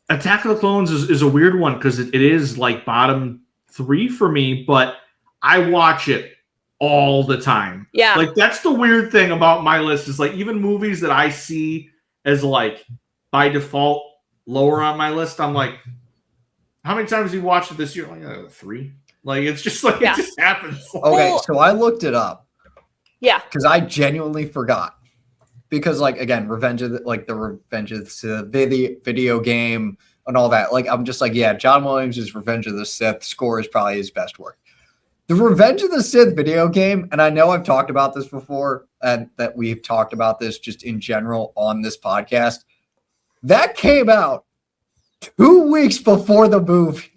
Attack of the Clones is a weird one because it is like bottom 3 for me, but I watch it all the time. Yeah. Like that's the weird thing about my list is like even movies that I see as like by default lower on my list, I'm like, how many times have you watched it this year? Like 3. Like it's just like it just happens. Okay, so I looked it up. Yeah. Because I genuinely forgot. Because like again, the Revenge of the video game and all that. Like I'm just like, John Williams' Revenge of the Sith score is probably his best work. The Revenge of the Sith video game, and I know I've talked about this before, and that we've talked about this just in general on this podcast, that came out 2 weeks before the movie.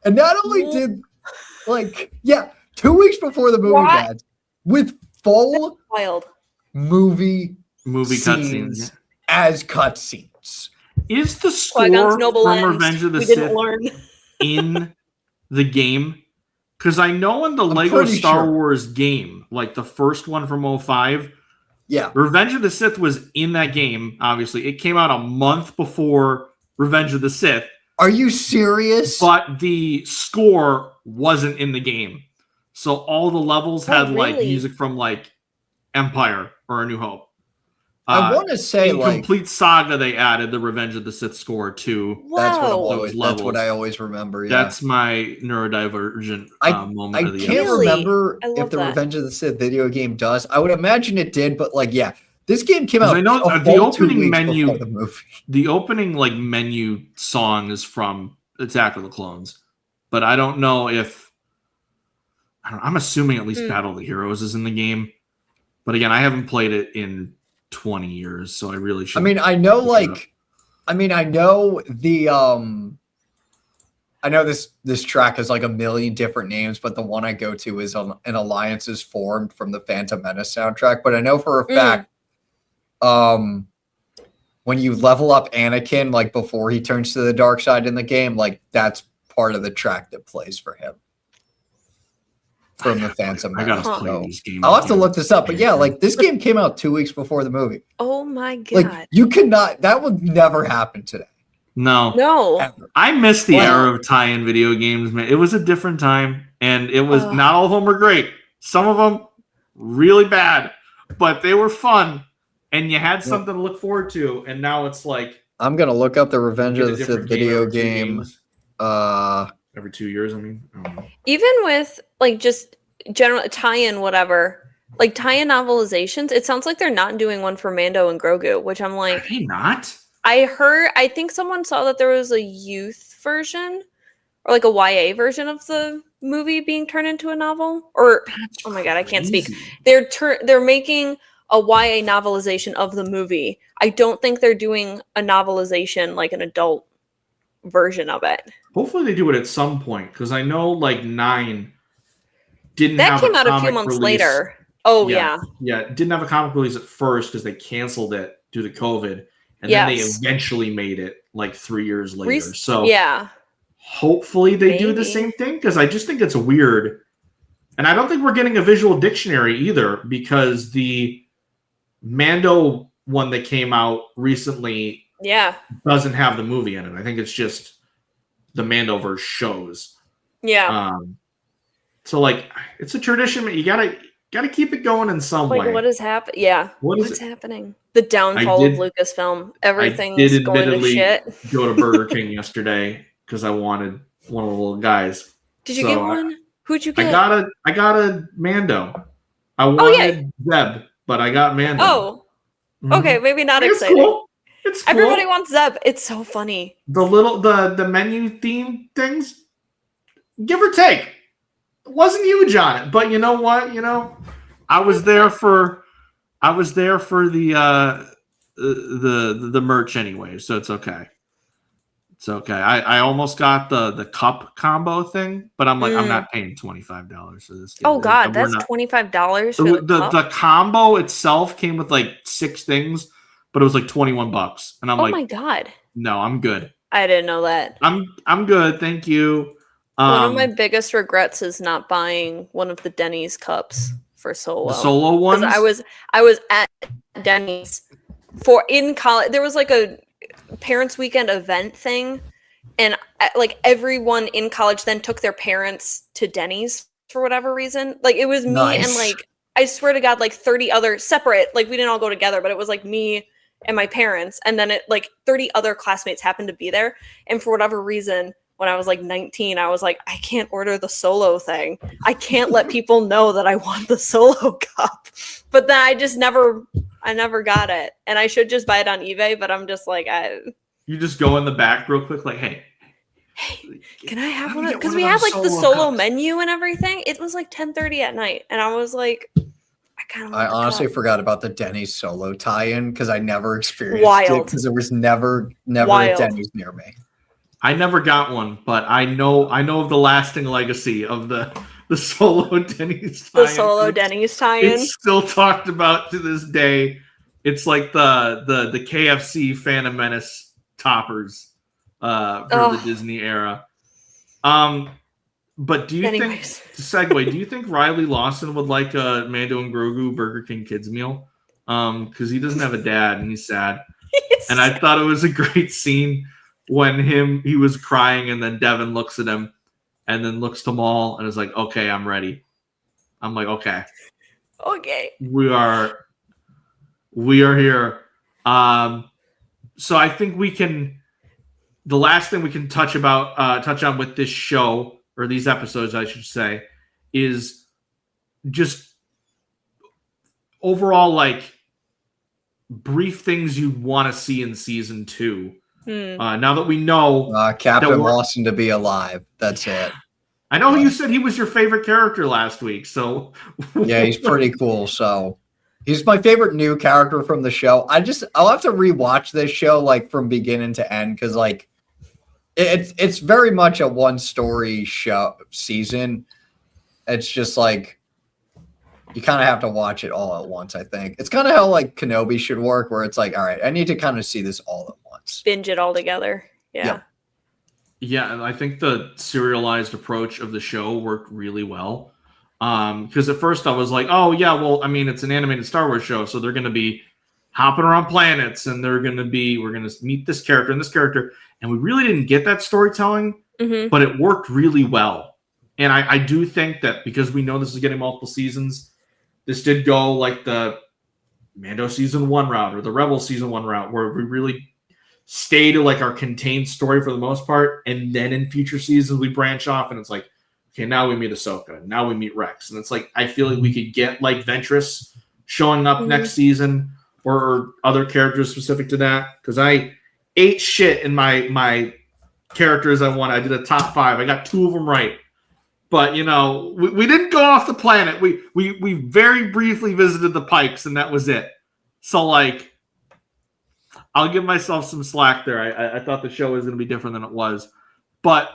And not only did 2 weeks before the movie, guys, with full movie cutscenes as cutscenes. Is the score from Revenge of the Sith in the game? Because I know in the Lego Star Wars game, like the first one from 2005, Revenge of the Sith was in that game, obviously. It came out a month before Revenge of the Sith. Are you serious? But the score wasn't in the game. So all the levels had like music from like Empire or A New Hope. I want to say in Complete Saga they added the Revenge of the Sith score too. That's what I always remember. Yeah. That's my neurodivergent moment of the episode. I can't remember if the Revenge of the Sith video game does. I would imagine it did, but like This game came out. I know a the full 2 opening weeks menu, before the movie. the opening like menu song is from Attack of the Clones, but I don't know if I'm assuming at least Battle of the Heroes is in the game. But again, I haven't played it in 20 years, so I really should. I mean, I know the I know this track has like a million different names, but the one I go to is an alliance is formed from the Phantom Menace soundtrack. But I know for a fact, when you level up Anakin, like before he turns to the dark side in the game, like that's part of the track that plays for him from the Phantom Menace. I gotta play this game. I'll have to look this up, but yeah, like this game came out 2 weeks before the movie. Oh my god! Like you could not. That would never happen today. No. Ever. I miss the era of tie-in video games, man. It was a different time, and it was not all of them were great. Some of them really bad, but they were fun, and you had something to look forward to. And now it's like I'm gonna look up the Revenge of the Sith video game. Every 2 years, I mean. Even with like just general tie-in, whatever, like tie-in novelizations, it sounds like they're not doing one for Mando and Grogu, which I'm like, are they not? I think someone saw that there was a youth version or like a YA version of the movie being turned into a novel. Or oh my god, I can't speak. They're making a YA novelization of the movie. I don't think they're doing a novelization like an adult version of it. Hopefully they do it at some point, because I know like 9 didn't that have came a out a few comic months release. later. Oh yeah. Yeah, didn't have a comic release at first because they canceled it due to COVID, and then they eventually made it like 3 years later. So yeah, hopefully they do the same thing, because I just think it's weird, and I don't think we're getting a visual dictionary either, because the Mando one that came out recently doesn't have the movie in it. I think it's just the Mandoverse shows. So like it's a tradition, but you gotta keep it going in some way. What is happening? Yeah, what's happening? The downfall of Lucasfilm. Everything's going to shit. Go to Burger King yesterday because I wanted one of the little guys. Did you get one? Who'd you get? I got a Mando. I wanted Zeb, but I got Mando. Oh, okay, maybe not exciting. Cool. It's cool. Everybody wants Zeb. It's so funny. The menu theme things, give or take, wasn't huge on it. But you know what? I was there for the merch anyway, so it's okay. It's okay. I almost got the cup combo thing, but I'm like, I'm not paying $25 for this game. Oh god, that's $25 for the combo itself came with like 6 things, but it was like $21, and I'm like, oh my god, no, I'm good. I didn't know that. I'm good, thank you. One of my biggest regrets is not buying one of the Denny's cups for Solo. The Solo ones? I was at Denny's in college. There was like a parents' weekend event thing, and like everyone in college then took their parents to Denny's for whatever reason. Like it was me and like I swear to God, like 30 other separate. Like we didn't all go together, but it was like me and my parents, and then it like 30 other classmates happened to be there, and for whatever reason, when I was like 19, I was like, I can't order the Solo thing. I can't let people know that I want the Solo cup. But then I never got it, and I should just buy it on eBay. But I'm just like, you just go in the back real quick, like, hey, can I have one? Because we had like the Solo menu and everything. It was like 10:30 at night, and I was like, I honestly forgot about the Denny's Solo tie-in because I never experienced it because there was never a Denny's near me. I never got one, but I know of the lasting legacy of the Solo Denny's tie-in. The Solo Denny's tie-in. It's still talked about to this day. It's like the KFC Phantom Menace toppers for the Disney era. But do you think, to segue, do you think Riley Lawson would like a Mando and Grogu Burger King kids meal? Because he doesn't have a dad and he's sad. And I thought it was a great scene when he was crying and then Devon looks at him and then looks to Maul and is like, okay, I'm ready. I'm like, okay. Okay. We are here. So I think the last thing we can touch on with this show, or these episodes, I should say, is just overall, like, brief things you want to see in season 2. Now that we know Captain Lawson to be alive. That's it. I know you said he was your favorite character last week, so yeah, he's pretty cool. So he's my favorite new character from the show. I'll have to rewatch this show like from beginning to end because like it's very much a one story season. It's just like you kind of have to watch it all at once. I think it's kind of how like Kenobi should work, where it's like, all right, I need to kind of see this all at once, binge it all together. Yeah. Yeah, and I think the serialized approach of the show worked really well. Because at first I was like, oh, yeah, well, I mean, it's an animated Star Wars show, so they're going to be hopping around planets, and we're going to meet this character and this character. And we really didn't get that storytelling, but it worked really well. And I do think that because we know this is getting multiple seasons, this did go like the Mando season 1 route or the Rebel season 1 route, where we really stay to like our contained story for the most part, and then in future seasons we branch off and it's like, okay, now we meet Ahsoka, now we meet Rex, and it's like I feel like we could get like Ventress showing up next season or other characters specific to that, because I ate shit in my characters I did a top 5. I got 2 of them right, but you know we didn't go off the planet. We very briefly visited the Pikes and that was it. So like I'll give myself some slack there. I thought the show was going to be different than it was. But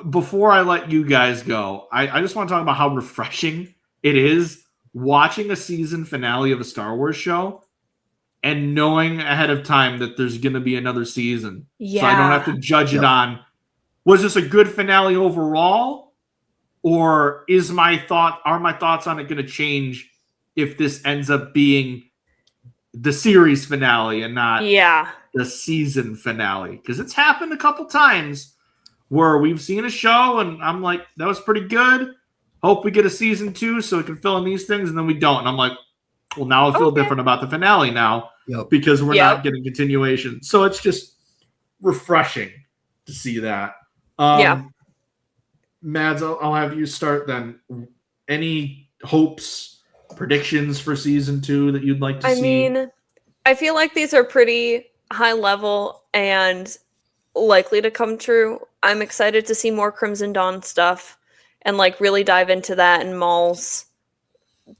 before I let you guys go, I just want to talk about how refreshing it is watching a season finale of a Star Wars show and knowing ahead of time that there's going to be another season. Yeah. So I don't have to judge it on, was this a good finale overall? Or are my thoughts on it going to change if this ends up being the series finale and not the season finale? Because it's happened a couple times where we've seen a show and I'm like, that was pretty good. Hope we get a season 2 so it can fill in these things, and then we don't. And I'm like, well, now I feel different about the finale now because we're not getting continuation. So it's just refreshing to see that. Mads, I'll have you start then. Any hopes, predictions for season 2 that you'd like to see? I mean, I feel like these are pretty high level and likely to come true. I'm excited to see more Crimson Dawn stuff and like really dive into that and Maul's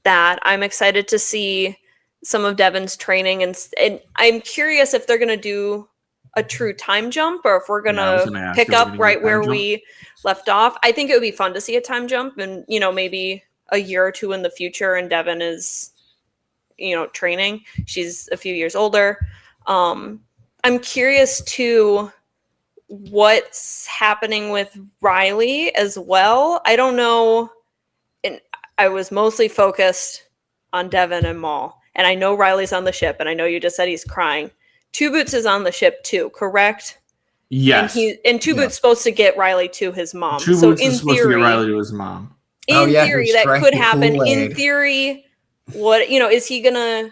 that. I'm excited to see some of Devon's training and I'm curious if they're going to do a true time jump or if we're going to pick up right where we left off. I think it would be fun to see a time jump and, you know, maybe a year or 2 in the future and Devon is, you know, training. She's a few years older. I'm curious to what's happening with Riley as well. I don't know. And I was mostly focused on Devon and Maul. And I know Riley's on the ship, and I know you just said he's crying. Two Boots is on the ship too, correct? Yes. And Two Boots supposed to get Riley to his mom. Two Boots is supposed to get Riley to his mom. In theory, that could happen. In theory, what, you know, is he gonna,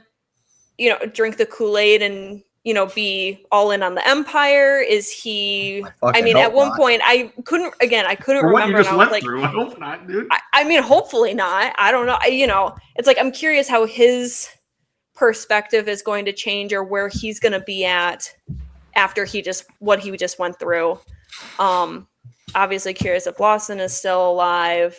you know, drink the Kool-Aid and, you know, be all in on the Empire? Is he? I mean, at one point, I couldn't remember. What you just went like, through, I hope not, dude. I mean, hopefully not. I don't know. You know, it's like I'm curious how his perspective is going to change or where he's going to be at after what he just went through. Obviously curious if Lawson is still alive.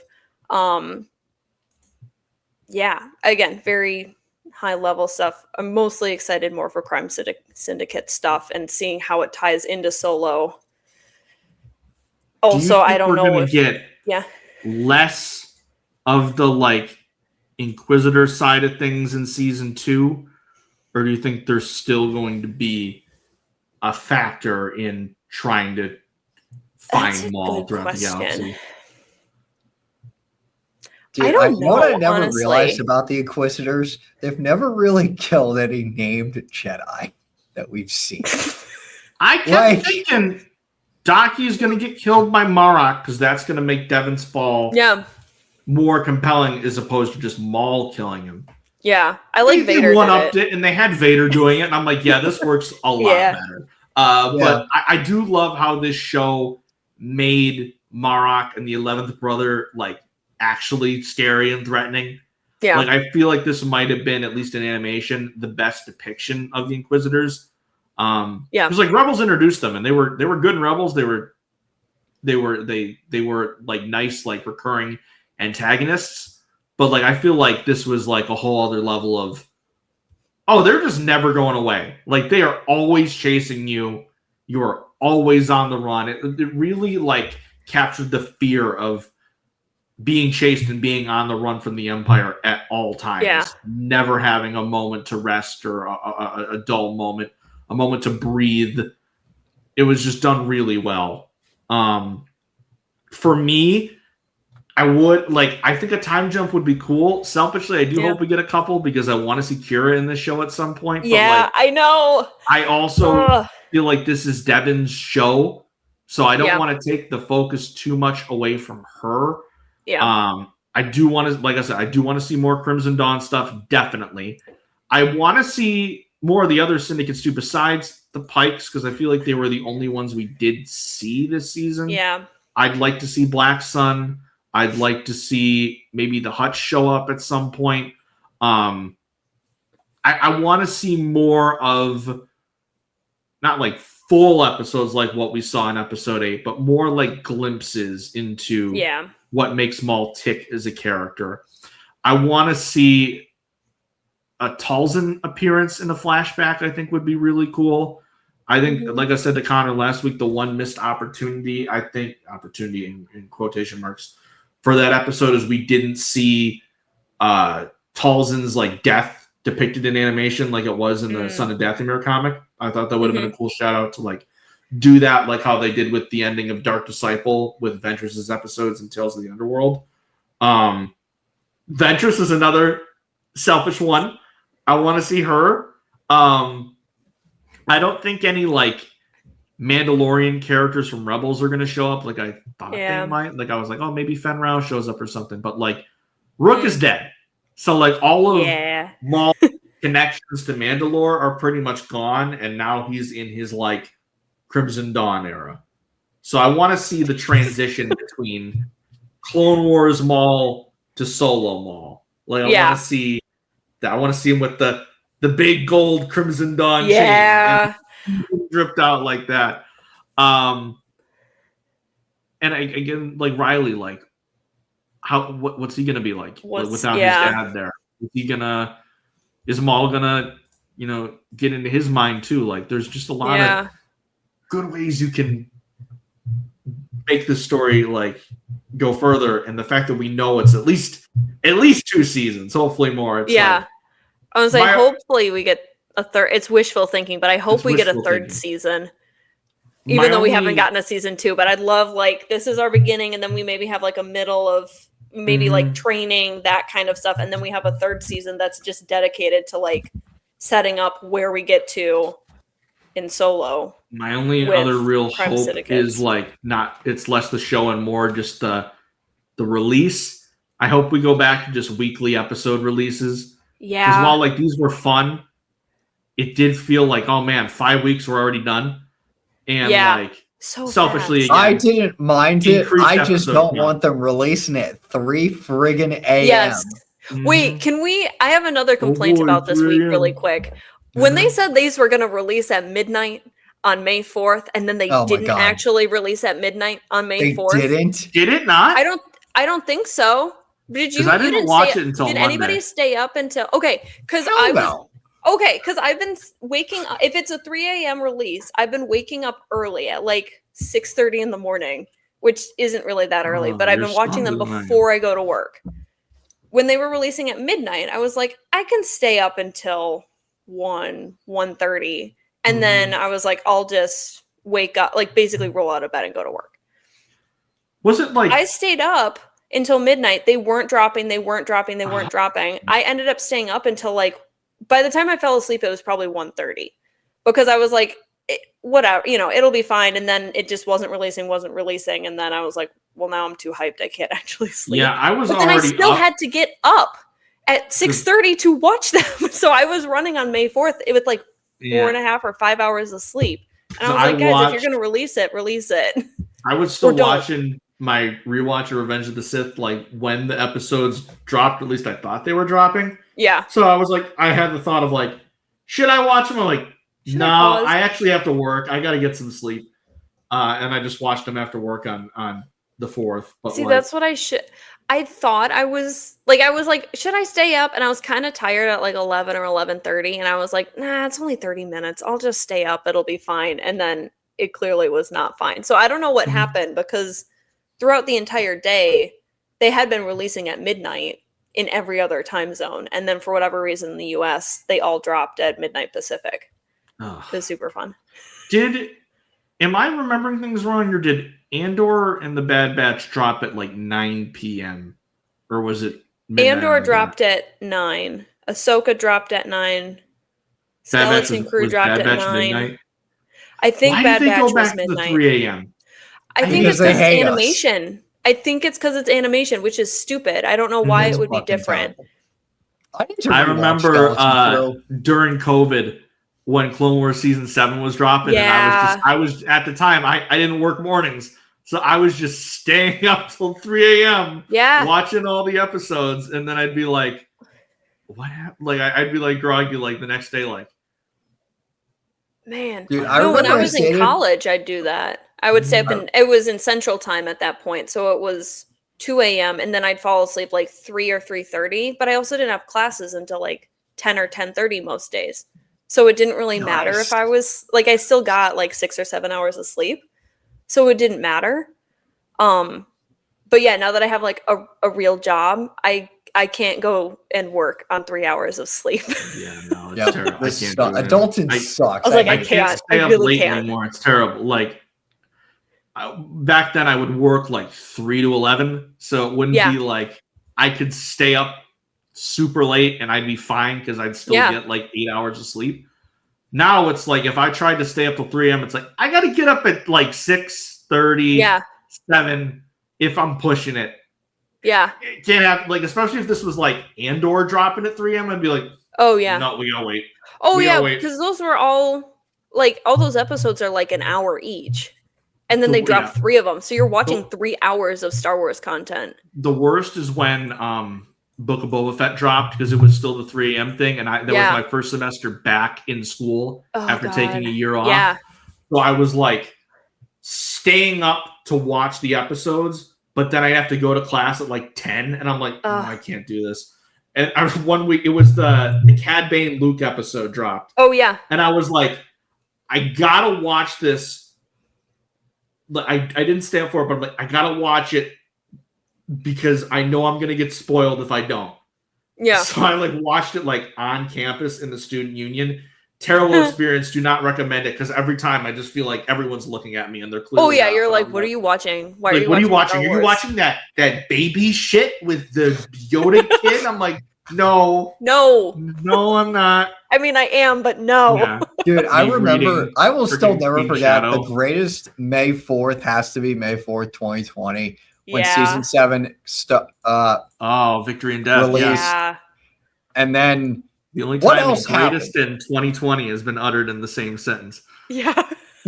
Yeah, again, very high level stuff. I'm mostly excited more for Crime Syndicate stuff and seeing how it ties into Solo. Also, I don't know if get less of the like Inquisitor side of things in season 2, or do you think there's still going to be a factor in trying to find Maul throughout the galaxy? Dude, I don't know. What I never honestly realized about the Inquisitors, they've never really killed any named Jedi that we've seen. I kept thinking Daki's going to get killed by Marok because that's going to make Devon's fall more compelling as opposed to just Maul killing him. Yeah, I like Vader. They one-upped it, and they had Vader doing it, and I'm like, yeah, this works a lot better. But I do love how this show made Marok and the 11th brother like actually scary and threatening. Yeah. Like, I feel like this might have been, at least in animation, the best depiction of the Inquisitors. Yeah. Because like Rebels introduced them, and they were good in Rebels. They were like nice, like recurring antagonists. But like I feel like this was like a whole other level of, oh, they're just never going away. Like they are always chasing you. You are always on the run. It really like captured the fear of being chased and being on the run from the Empire at all times. Yeah. Never having a moment to rest or a dull moment, a moment to breathe. It was just done really well. For me, I think a time jump would be cool. Selfishly, I do hope we get a couple because I want to see Kira in this show at some point. Yeah, but I know. I also feel like this is Devon's show, so I don't want to take the focus too much away from her. Yeah. I do want to, like I said, I do want to see more Crimson Dawn stuff, definitely. I want to see more of the other syndicates too, besides the Pikes, because I feel like they were the only ones we did see this season. Yeah. I'd like to see Black Sun. I'd like to see maybe the Hutch show up at some point. I want to see more of, not like full episodes like what we saw in episode 8, but more like glimpses into what makes Maul tick as a character. I want to see a Talzin appearance in a flashback. I think would be really cool. I think, like I said to Conor last week, the one missed opportunity, I think, opportunity in quotation marks, for that episode is we didn't see Talzin's like death depicted in animation like it was in the Son of Dathomir comic. I thought that would have been a cool shout out to like do that, like how they did with the ending of Dark Disciple with Ventress's episodes and Tales of the Underworld. Ventress is another selfish one. I want to see her. I don't think any like Mandalorian characters from Rebels are going to show up like I thought they might. Like I was like, oh, maybe Fen Rao shows up or something. But like Rook is dead. So like all of Maul's connections to Mandalore are pretty much gone. And now he's in his like Crimson Dawn era. So I want to see the transition between Clone Wars Maul to Solo Maul. Like I want to see that. I want to see him with the big gold Crimson Dawn chain. And dripped out like that. And again, like Riley, like what's he gonna be like without his dad there? Is Maul gonna, get into his mind too? Like there's just a lot of good ways you can make the story like go further, and the fact that we know it's at least 2 seasons, hopefully more. It's I was like, hopefully we get a third. It's wishful thinking, but I hope we get a third season, even though we haven't gotten a season 2. But I'd love like this is our beginning, and then we maybe have like a middle of maybe like training, that kind of stuff, and then we have a third season that's just dedicated to like setting up where we get to in Solo. My only other real hope is like it's less the show and more just the release. I hope we go back to just weekly episode releases. Yeah. Because while like these were fun, it did feel like, oh man, 5 weeks were already done. And like so selfishly again, I didn't mind it. I just don't want them releasing it 3 friggin' a.m. Yes. Wait, can we I have another complaint about this week really quick. When they said these were going to release at midnight on May 4th, and then they didn't actually release at midnight on May 4th. They didn't? Did it not? I don't think so. Did you? I didn't watch it until Did Monday. Anybody stay up until? Okay, because I've been waking up. If it's a 3 a.m. release, I've been waking up early at like 6:30 in the morning, which isn't really that early, but I've been watching them before I go to work. When they were releasing at midnight, I was like, I can stay up until 1:30, and then I was like, I'll just wake up, like basically roll out of bed and go to work. Was it like I stayed up until midnight? They weren't dropping. I ended up staying up until like, by the time I fell asleep, it was probably 1:30, because I was like, whatever, it'll be fine. And then it just wasn't releasing. And then I was like, well, now I'm too hyped. I can't actually sleep. Yeah, I was but already then I still up. had to get up at 6:30 to watch them. So I was running on May 4th with like 4.5 or 5 hours of sleep. And I was like, guys, if you're going to release it, release it. I was still watching my rewatch of Revenge of the Sith, like when the episodes dropped, at least I thought they were dropping. Yeah. So I was like, I had the thought of like, should I watch them? I'm like, Should no, I pause? I actually have to work. I got to get some sleep. And I just watched them after work on the 4th. But See, like, that's what I thought I was like, should I stay up? And I was kind of tired at like 11 or 11:30. And I was like, nah, it's only 30 minutes. I'll just stay up. It'll be fine. And then it clearly was not fine. So I don't know what happened because throughout the entire day, they had been releasing at midnight in every other time zone. And then for whatever reason in the US, they all dropped at midnight Pacific. ugh. It was super fun. Am I remembering things wrong, or did Andor and the Bad Batch drop at like 9 p.m.? Or was it midnight? Andor dropped at 9. Ahsoka dropped at 9. Skeleton Crew dropped at 9. Midnight? I think Why Bad did they Batch go was back to the midnight. 3 a.m.? I think Because it's they because it's hate us. animation. I think it's because it's animation, which is stupid. I don't know why It's it would be fucking different. terrible. I need to I rewatch remember Skeleton Crew. during COVID when Clone Wars season 7 was dropping, Yeah. and I was at the time I didn't work mornings, so I was just staying up till 3 a.m. Yeah. watching all the episodes, and then I'd be like, "What happened?" Like I'd be like groggy, like the next day, like, Man. Dude, I No, when I remember was in stayed in- college, I'd do that. I would stay up and it was in Central Time at that point. So it was 2 a.m. and then I'd fall asleep like 3 or 3:30. But I also didn't have classes until like 10 or 10:30 most days. So it didn't really matter Nice. if I was like I still got like 6 or 7 hours of sleep. So it didn't matter. But yeah, now that I have like a real job, I can't go and work on 3 hours of sleep. "Yeah, no, it's Yep, terrible. I this can't sucks. do it." Adulting I- sucks. I was like, I I can't can't. stay I up really late can't. anymore. It's terrible. Like back then, I would work like 3 to 11, so it wouldn't Yeah. be like I could stay up super late and I'd be fine because I'd still Yeah. get like 8 hours of sleep. Now it's like if I tried to stay up till 3 a.m., it's like I got to get up at like 6:30, Yeah. 7 if I'm pushing it. Yeah. It can't have like, especially if this was like Andor dropping at 3 a.m., I'd be like, Oh yeah. no, we gotta wait. Oh We yeah, gotta wait. because those were all those episodes are like an hour each. And then they Yeah. drop 3 of them. So you're watching 3 hours of Star Wars content. The worst is when Book of Boba Fett dropped because it was still the 3 a.m. thing, and that Yeah. was my first semester back in school Oh, after taking God. a year off. Yeah. So I was like staying up to watch the episodes, but then I have to go to class at like 10, and I'm like, no, Ugh. I can't do this. And one week it was the Cad Bane Luke episode dropped, Oh yeah. and I was like, I gotta watch this. I didn't stay up for it, but I'm like, I gotta watch it because I know I'm gonna get spoiled if I don't. Yeah. So I like watched it like on campus in the student union. Terrible experience. Do not recommend it because every time I just feel like everyone's looking at me and they're clearly. Oh yeah, not, you're but like, I'm what are you watching? Why Like, what are you watching? Star Are you Wars? watching that baby shit with the Yoda kid? I'm like, no, No. no, I'm not. I mean I am, but no. Yeah. Dude, I Me remember, reading I will still freaking never King forget Shadow. the greatest May 4th has to be May 4th, 2020, when Yeah. season 7 Oh, Victory and Death. Release. Yes. Yeah. and then The only What time else the greatest in 2020 has been uttered in the same sentence. Yeah.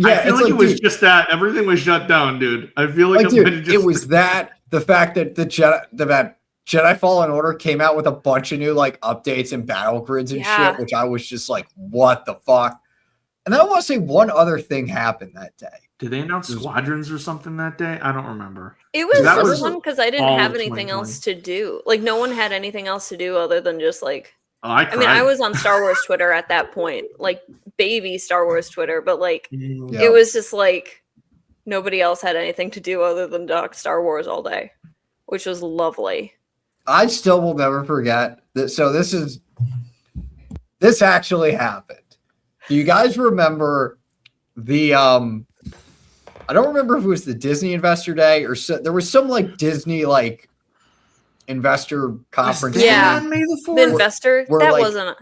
I feel like it was dude, just that everything was shut down, dude. I feel like, like, it, dude, might have just it was that the fact that the Jedi Fallen Order came out with a bunch of new like updates and battle grids and Yeah. shit, which I was just like, what the fuck? And then I want to say one other thing happened that day. Did they announce squadrons or something that day? I don't remember. It was That just was fun because I didn't all have of anything 2020. else to do. Like no one had anything else to do other than just like Oh, I I mean, I was on Star Wars Twitter at that point, like baby Star Wars Twitter, but like Yeah. it was just like nobody else had anything to do other than talk Star Wars all day, which was lovely. I still will never forget that. So this actually happened. Do you guys remember the I don't remember if it was the Disney Investor Day or there was some like Disney like investor conference. Yeah. On May the The 4th? investor We're that like- wasn't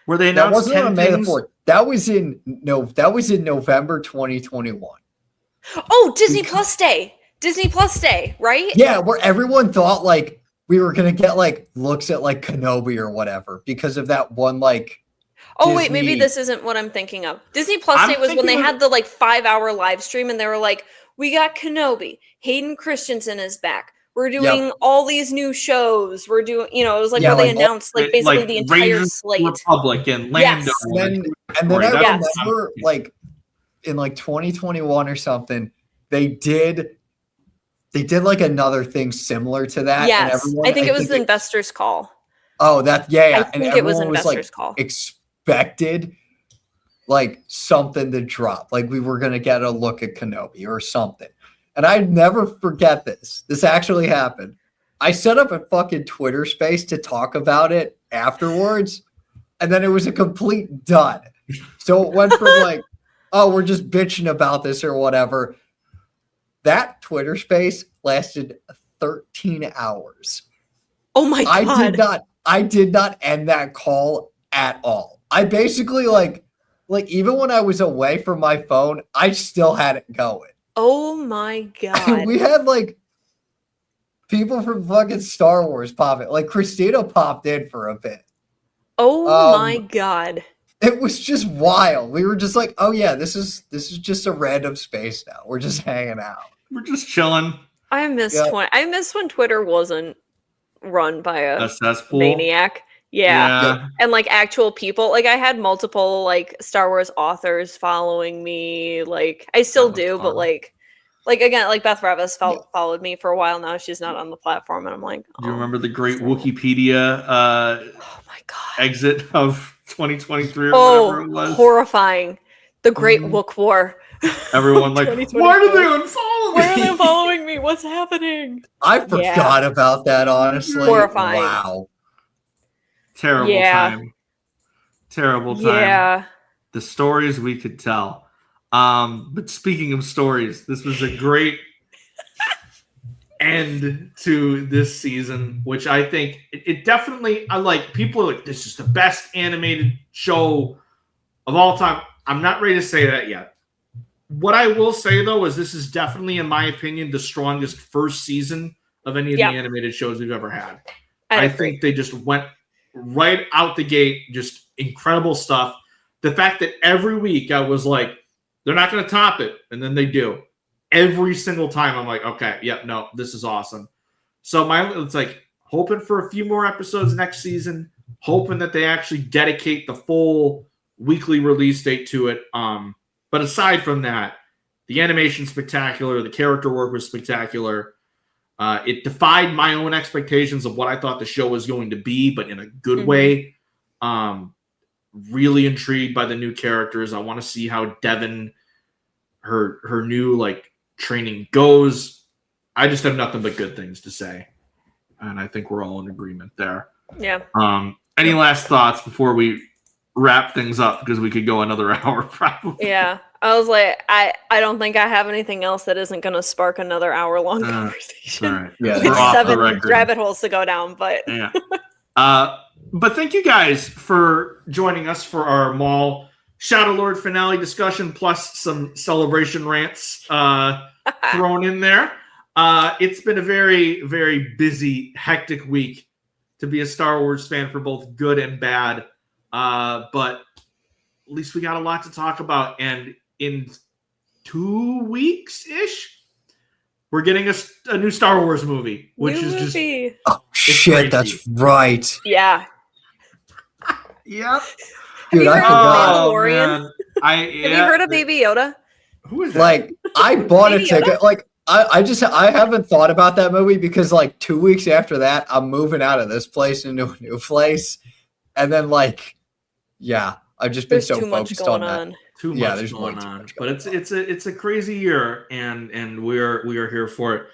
Where they That announced wasn't 10 on May the things? 4th. That was in November 2021. Oh, Disney Plus Day. Disney Plus Day, right? Yeah, where everyone thought like we were gonna get like looks at like Kenobi or whatever because of that one like Oh wait, maybe Disney- this isn't what I'm thinking of. Disney Plus I'm Day was when they thinking of- had the like 5-hour live stream and they were like, We got Kenobi. Hayden Christensen is back. We're doing all these new shows. We're doing, it was like where they announced like basically the entire Rangers slate. Republic and Lando. And then I remember like in like 2021 or something, they did like another thing similar to that. Yes, and I think it was the investors call. Oh, that I think it was investors call. Expected like something to drop, like we were gonna get a look at Kenobi or something. And I never forget this. This actually happened. I set up a fucking Twitter space to talk about it afterwards, and then it was a complete dud. So it went from like, oh, we're just bitching about this or whatever. That Twitter space lasted 13 hours. Oh my God. I did not end that call at all. I basically like even when I was away from my phone, I still had it going. Oh my God. We had like people from fucking Star Wars pop in. Like Christina popped in for a bit. Oh my God. It was just wild. We were just like, oh yeah, this is just a random space now. We're just hanging out. We're just chilling. I miss when Twitter wasn't run by a maniac. Yeah. And like actual people. Like I had multiple like Star Wars authors following me. Like I still do, but like again, like Beth Revis followed me for a while now. She's not on the platform, and I'm like, do you remember the great Wikipedia oh my God, exit of 2023 or whatever it was? Horrifying. The Great Wook War. Everyone like, why are they unfollowing me? Why are they following me? What's happening? I forgot about that, honestly. Horrifying. Wow. Terrible time. Terrible time. Yeah. The stories we could tell. But speaking of stories, this was a great end to this season, which I think it definitely, I like, people are like, this is the best animated show of all time. I'm not ready to say that yet. What I will say, though, is this is definitely, in my opinion, the strongest first season of any of the animated shows we've ever had. I think they just went right out the gate, just incredible stuff. The fact that every week I was like, they're not going to top it, and then they do. Every single time I'm like, okay, no, this is awesome. So it's like hoping for a few more episodes next season, hoping that they actually dedicate the full weekly release date to it. But aside from that, the animation's spectacular, the character work was spectacular. It defied my own expectations of what I thought the show was going to be, but in a good way. Really intrigued by the new characters. I want to see how Devon, her new like training goes. I just have nothing but good things to say, and I think we're all in agreement there. Yeah. Any last thoughts before we wrap things up, because we could go another hour probably. Yeah. I was like, I don't think I have anything else that isn't going to spark another hour-long conversation. All right. Yeah, with 7 rabbit holes to go down, but yeah. But thank you guys for joining us for our Maul Shadow Lord finale discussion, plus some celebration rants thrown in there. It's been a very, very busy, hectic week to be a Star Wars fan for both good and bad. But at least we got a lot to talk about. And in 2 weeks-ish, we're getting a new Star Wars movie, which is just... Oh, shit, that's right. Yeah. Yep. Dude, I forgot. Mandalorian? Have you heard of Baby Yoda? Who is that? Like, I bought a ticket. Like, I haven't thought about that movie because, like, 2 weeks after that, I'm moving out of this place into a new place. And then, like, yeah, I've just been so focused on that. Too much going on. But it's a crazy year, and we are here for it.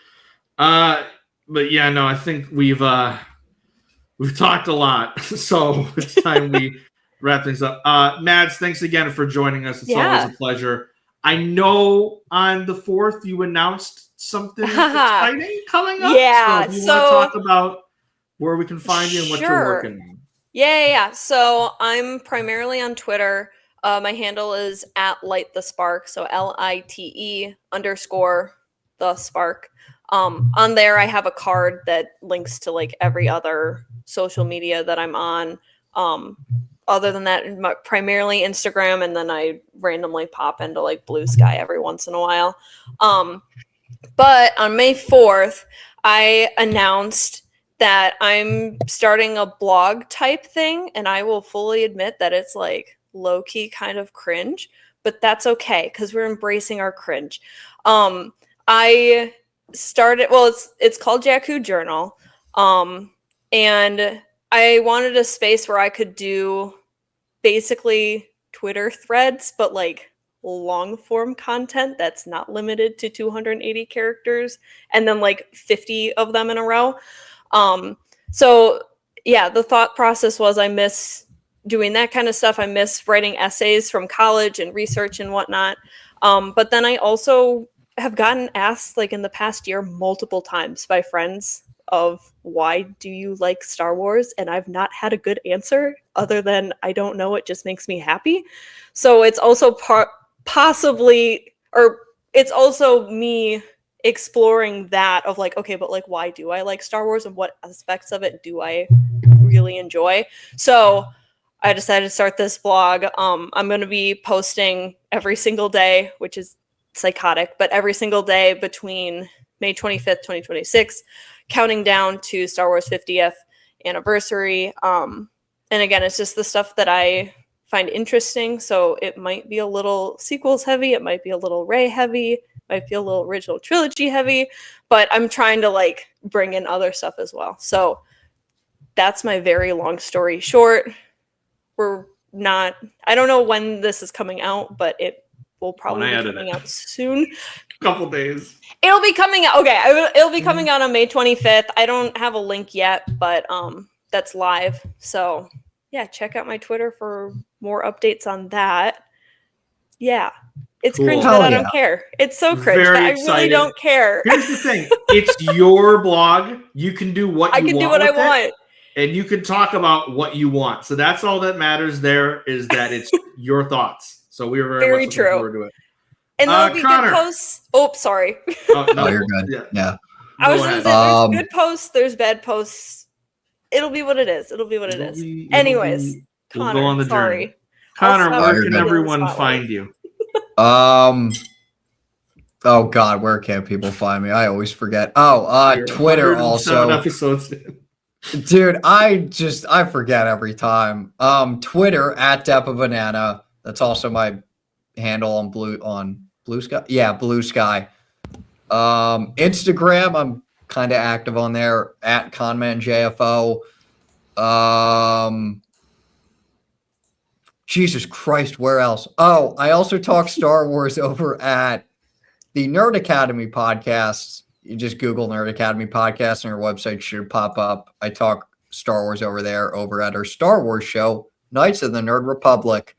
But yeah, no, I think we've talked a lot, so it's time we wrap things up. Mads, thanks again for joining us. It's always a pleasure. I know on the 4th you announced something exciting coming up. Yeah, so if you want to talk about where we can find you and what you're working on. Yeah. So I'm primarily on Twitter. My handle is @LightTheSpark, so LITE_the_spark. On there, I have a card that links to like every other social media that I'm on. Other than that, primarily Instagram, and then I randomly pop into like Blue Sky every once in a while. But on May 4th, I announced that I'm starting a blog type thing, and I will fully admit that it's like low-key kind of cringe, but that's okay because we're embracing our cringe. I started, well, it's called Jakku Journal, and I wanted a space where I could do basically Twitter threads, but like long form content that's not limited to 280 characters and then like 50 of them in a row. So yeah, the thought process was I miss doing that kind of stuff. I miss writing essays from college and research and whatnot. But then I also have gotten asked like in the past year multiple times by friends of why do you like Star Wars? And I've not had a good answer other than I don't know, it just makes me happy. So it's also possibly, or it's also me exploring that of like, okay, but like why do I like Star Wars and what aspects of it do I really enjoy? So I decided to start this blog. I'm going to be posting every single day, which is psychotic, but every single day between May 25th, 2026, counting down to Star Wars 50th anniversary. And again, it's just the stuff that I find interesting. So it might be a little sequels heavy. It might be a little Rey heavy. It might be a little original trilogy heavy. But I'm trying to like bring in other stuff as well. So that's my very long story short. We're not, I don't know when this is coming out, but it will probably be coming out soon. Couple days. It'll be coming out. Okay, it'll be coming out on May 25th. I don't have a link yet, but that's live. So yeah, check out my Twitter for more updates on that. Yeah, it's Cool. cringe Hell that I yeah. don't care. It's so cringe Very that I excited. really don't care. Here's the thing: it's your blog. You can do what I you can want do what I with it, want. and you can talk about what you want. So that's all that matters. There is that it's your thoughts. So we are very much looking forward to it. And there'll be Conor. good posts. Oh, sorry. Oh, No, you're good. Yeah. I was Go going to ahead. say, there's good posts, there's bad posts. It'll be what it is. It'll be what it is. Anyways, we'll Conor, go on the sorry. journey. Conor, I'll where stop can putting you in the everyone spotlight. find you? Oh God, where can people find me? I always forget. Oh, You're Twitter 107 also. episodes. Dude, I forget every time. Twitter at @DepaBanana. That's also my handle on Blue Sky. Yeah, Blue Sky. Instagram, I'm kind of active on there at ConmanJFO. Jesus Christ, where else? Oh, I also talk Star Wars over at the Nerd Academy podcast. You just Google Nerd Academy podcast and our website should pop up. I talk Star Wars over there over at our Star Wars show, Knights of the Nerd Republic.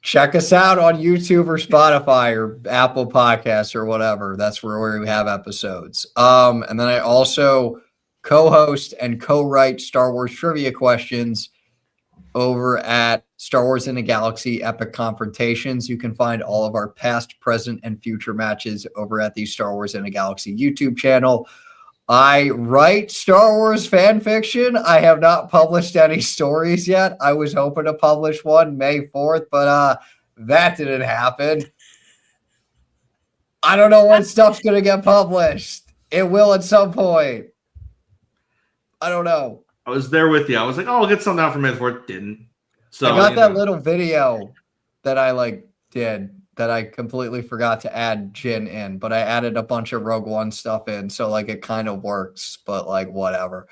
Check us out on YouTube or Spotify or Apple Podcasts or whatever. That's where we have episodes. And then I also co-host and co-write Star Wars trivia questions over at Star Wars in a Galaxy Epic Confrontations. You can find all of our past, present, and future matches over at the Star Wars in a Galaxy YouTube channel. I write Star Wars fan fiction. I have not published any stories yet. I was hoping to publish one May 4th, but that didn't happen. I don't know when stuff's going to get published. It will at some point. I don't know. I was there with you. I was like, oh, I'll get something out for May 4th. Didn't. So I got that little video that I did that I completely forgot to add Jin in, but I added a bunch of Rogue One stuff in, so it kind of works, but whatever.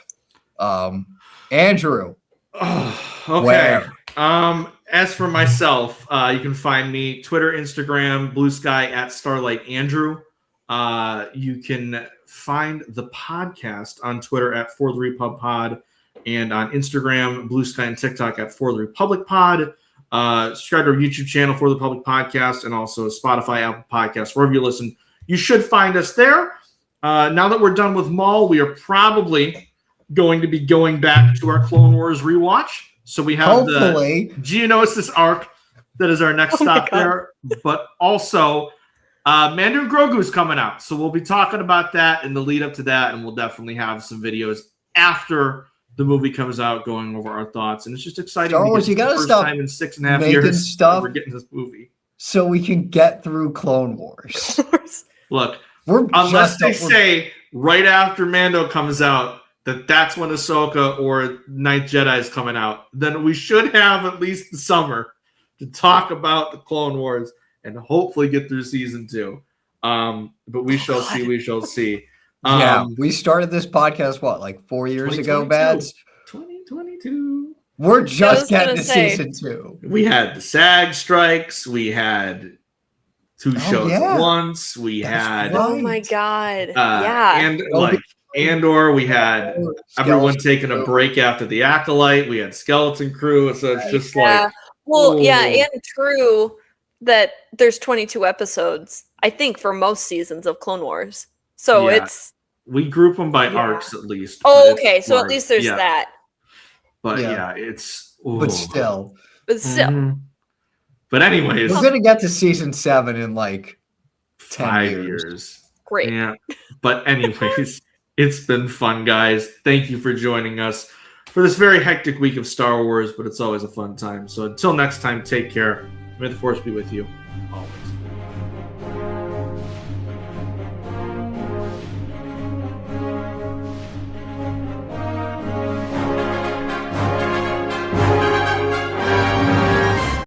Andrew. Oh, okay. Where? As for myself, you can find me Twitter, Instagram, Blue Sky at Starlight Andrew. You can find the podcast on Twitter at For the Repub Pod and on Instagram, Blue Sky, and TikTok at For the Republic Pod. Subscribe to our YouTube channel For the Public Podcast and also Spotify, Apple Podcasts, wherever you listen. You should find us there. Now that we're done with Maul, we are probably going to be going back to our Clone Wars rewatch. So we have the Geonosis arc that is our next stop there. But also, Mandarin Grogu's coming out. So we'll be talking about that in the lead up to that. And we'll definitely have some videos after the movie comes out going over our thoughts. And it's just exciting. Star Wars, you got to stop time in 6.5 making years stuff. we're getting this movie. so we can get through Clone Wars. Look, We're unless just they say right after Mando comes out that's when Ahsoka or Ninth Jedi is coming out, then we should have at least the summer to talk about the Clone Wars and hopefully get through season 2. But we shall see. We shall see. Yeah, we started this podcast, what, like 4 years ago, 2022. Bads? 2022. We're just gonna getting to say. season 2. We had the SAG strikes. We had 2 shows yeah. at once. We That's had right. Oh my god. Yeah. and like Andor. We had everyone taking a Crew. break after the Acolyte. We had Skeleton Crew. So it's just like, Well, yeah, oh. and true that there's 22 episodes, I think, for most seasons of Clone Wars. So Yeah. it's we group them by Yeah. arcs at least. oh, but it's okay. So at like- least there's yeah, that. But Yeah. yeah, it's But ooh. still, But still, Mhm. But anyways, we're going to get to season 7 in like 10 5 years. years. great. Yeah. But anyways, it's been fun, guys. Thank you for joining us for this very hectic week of Star Wars, but it's always a fun time. So until next time, take care. May the Force be with you always.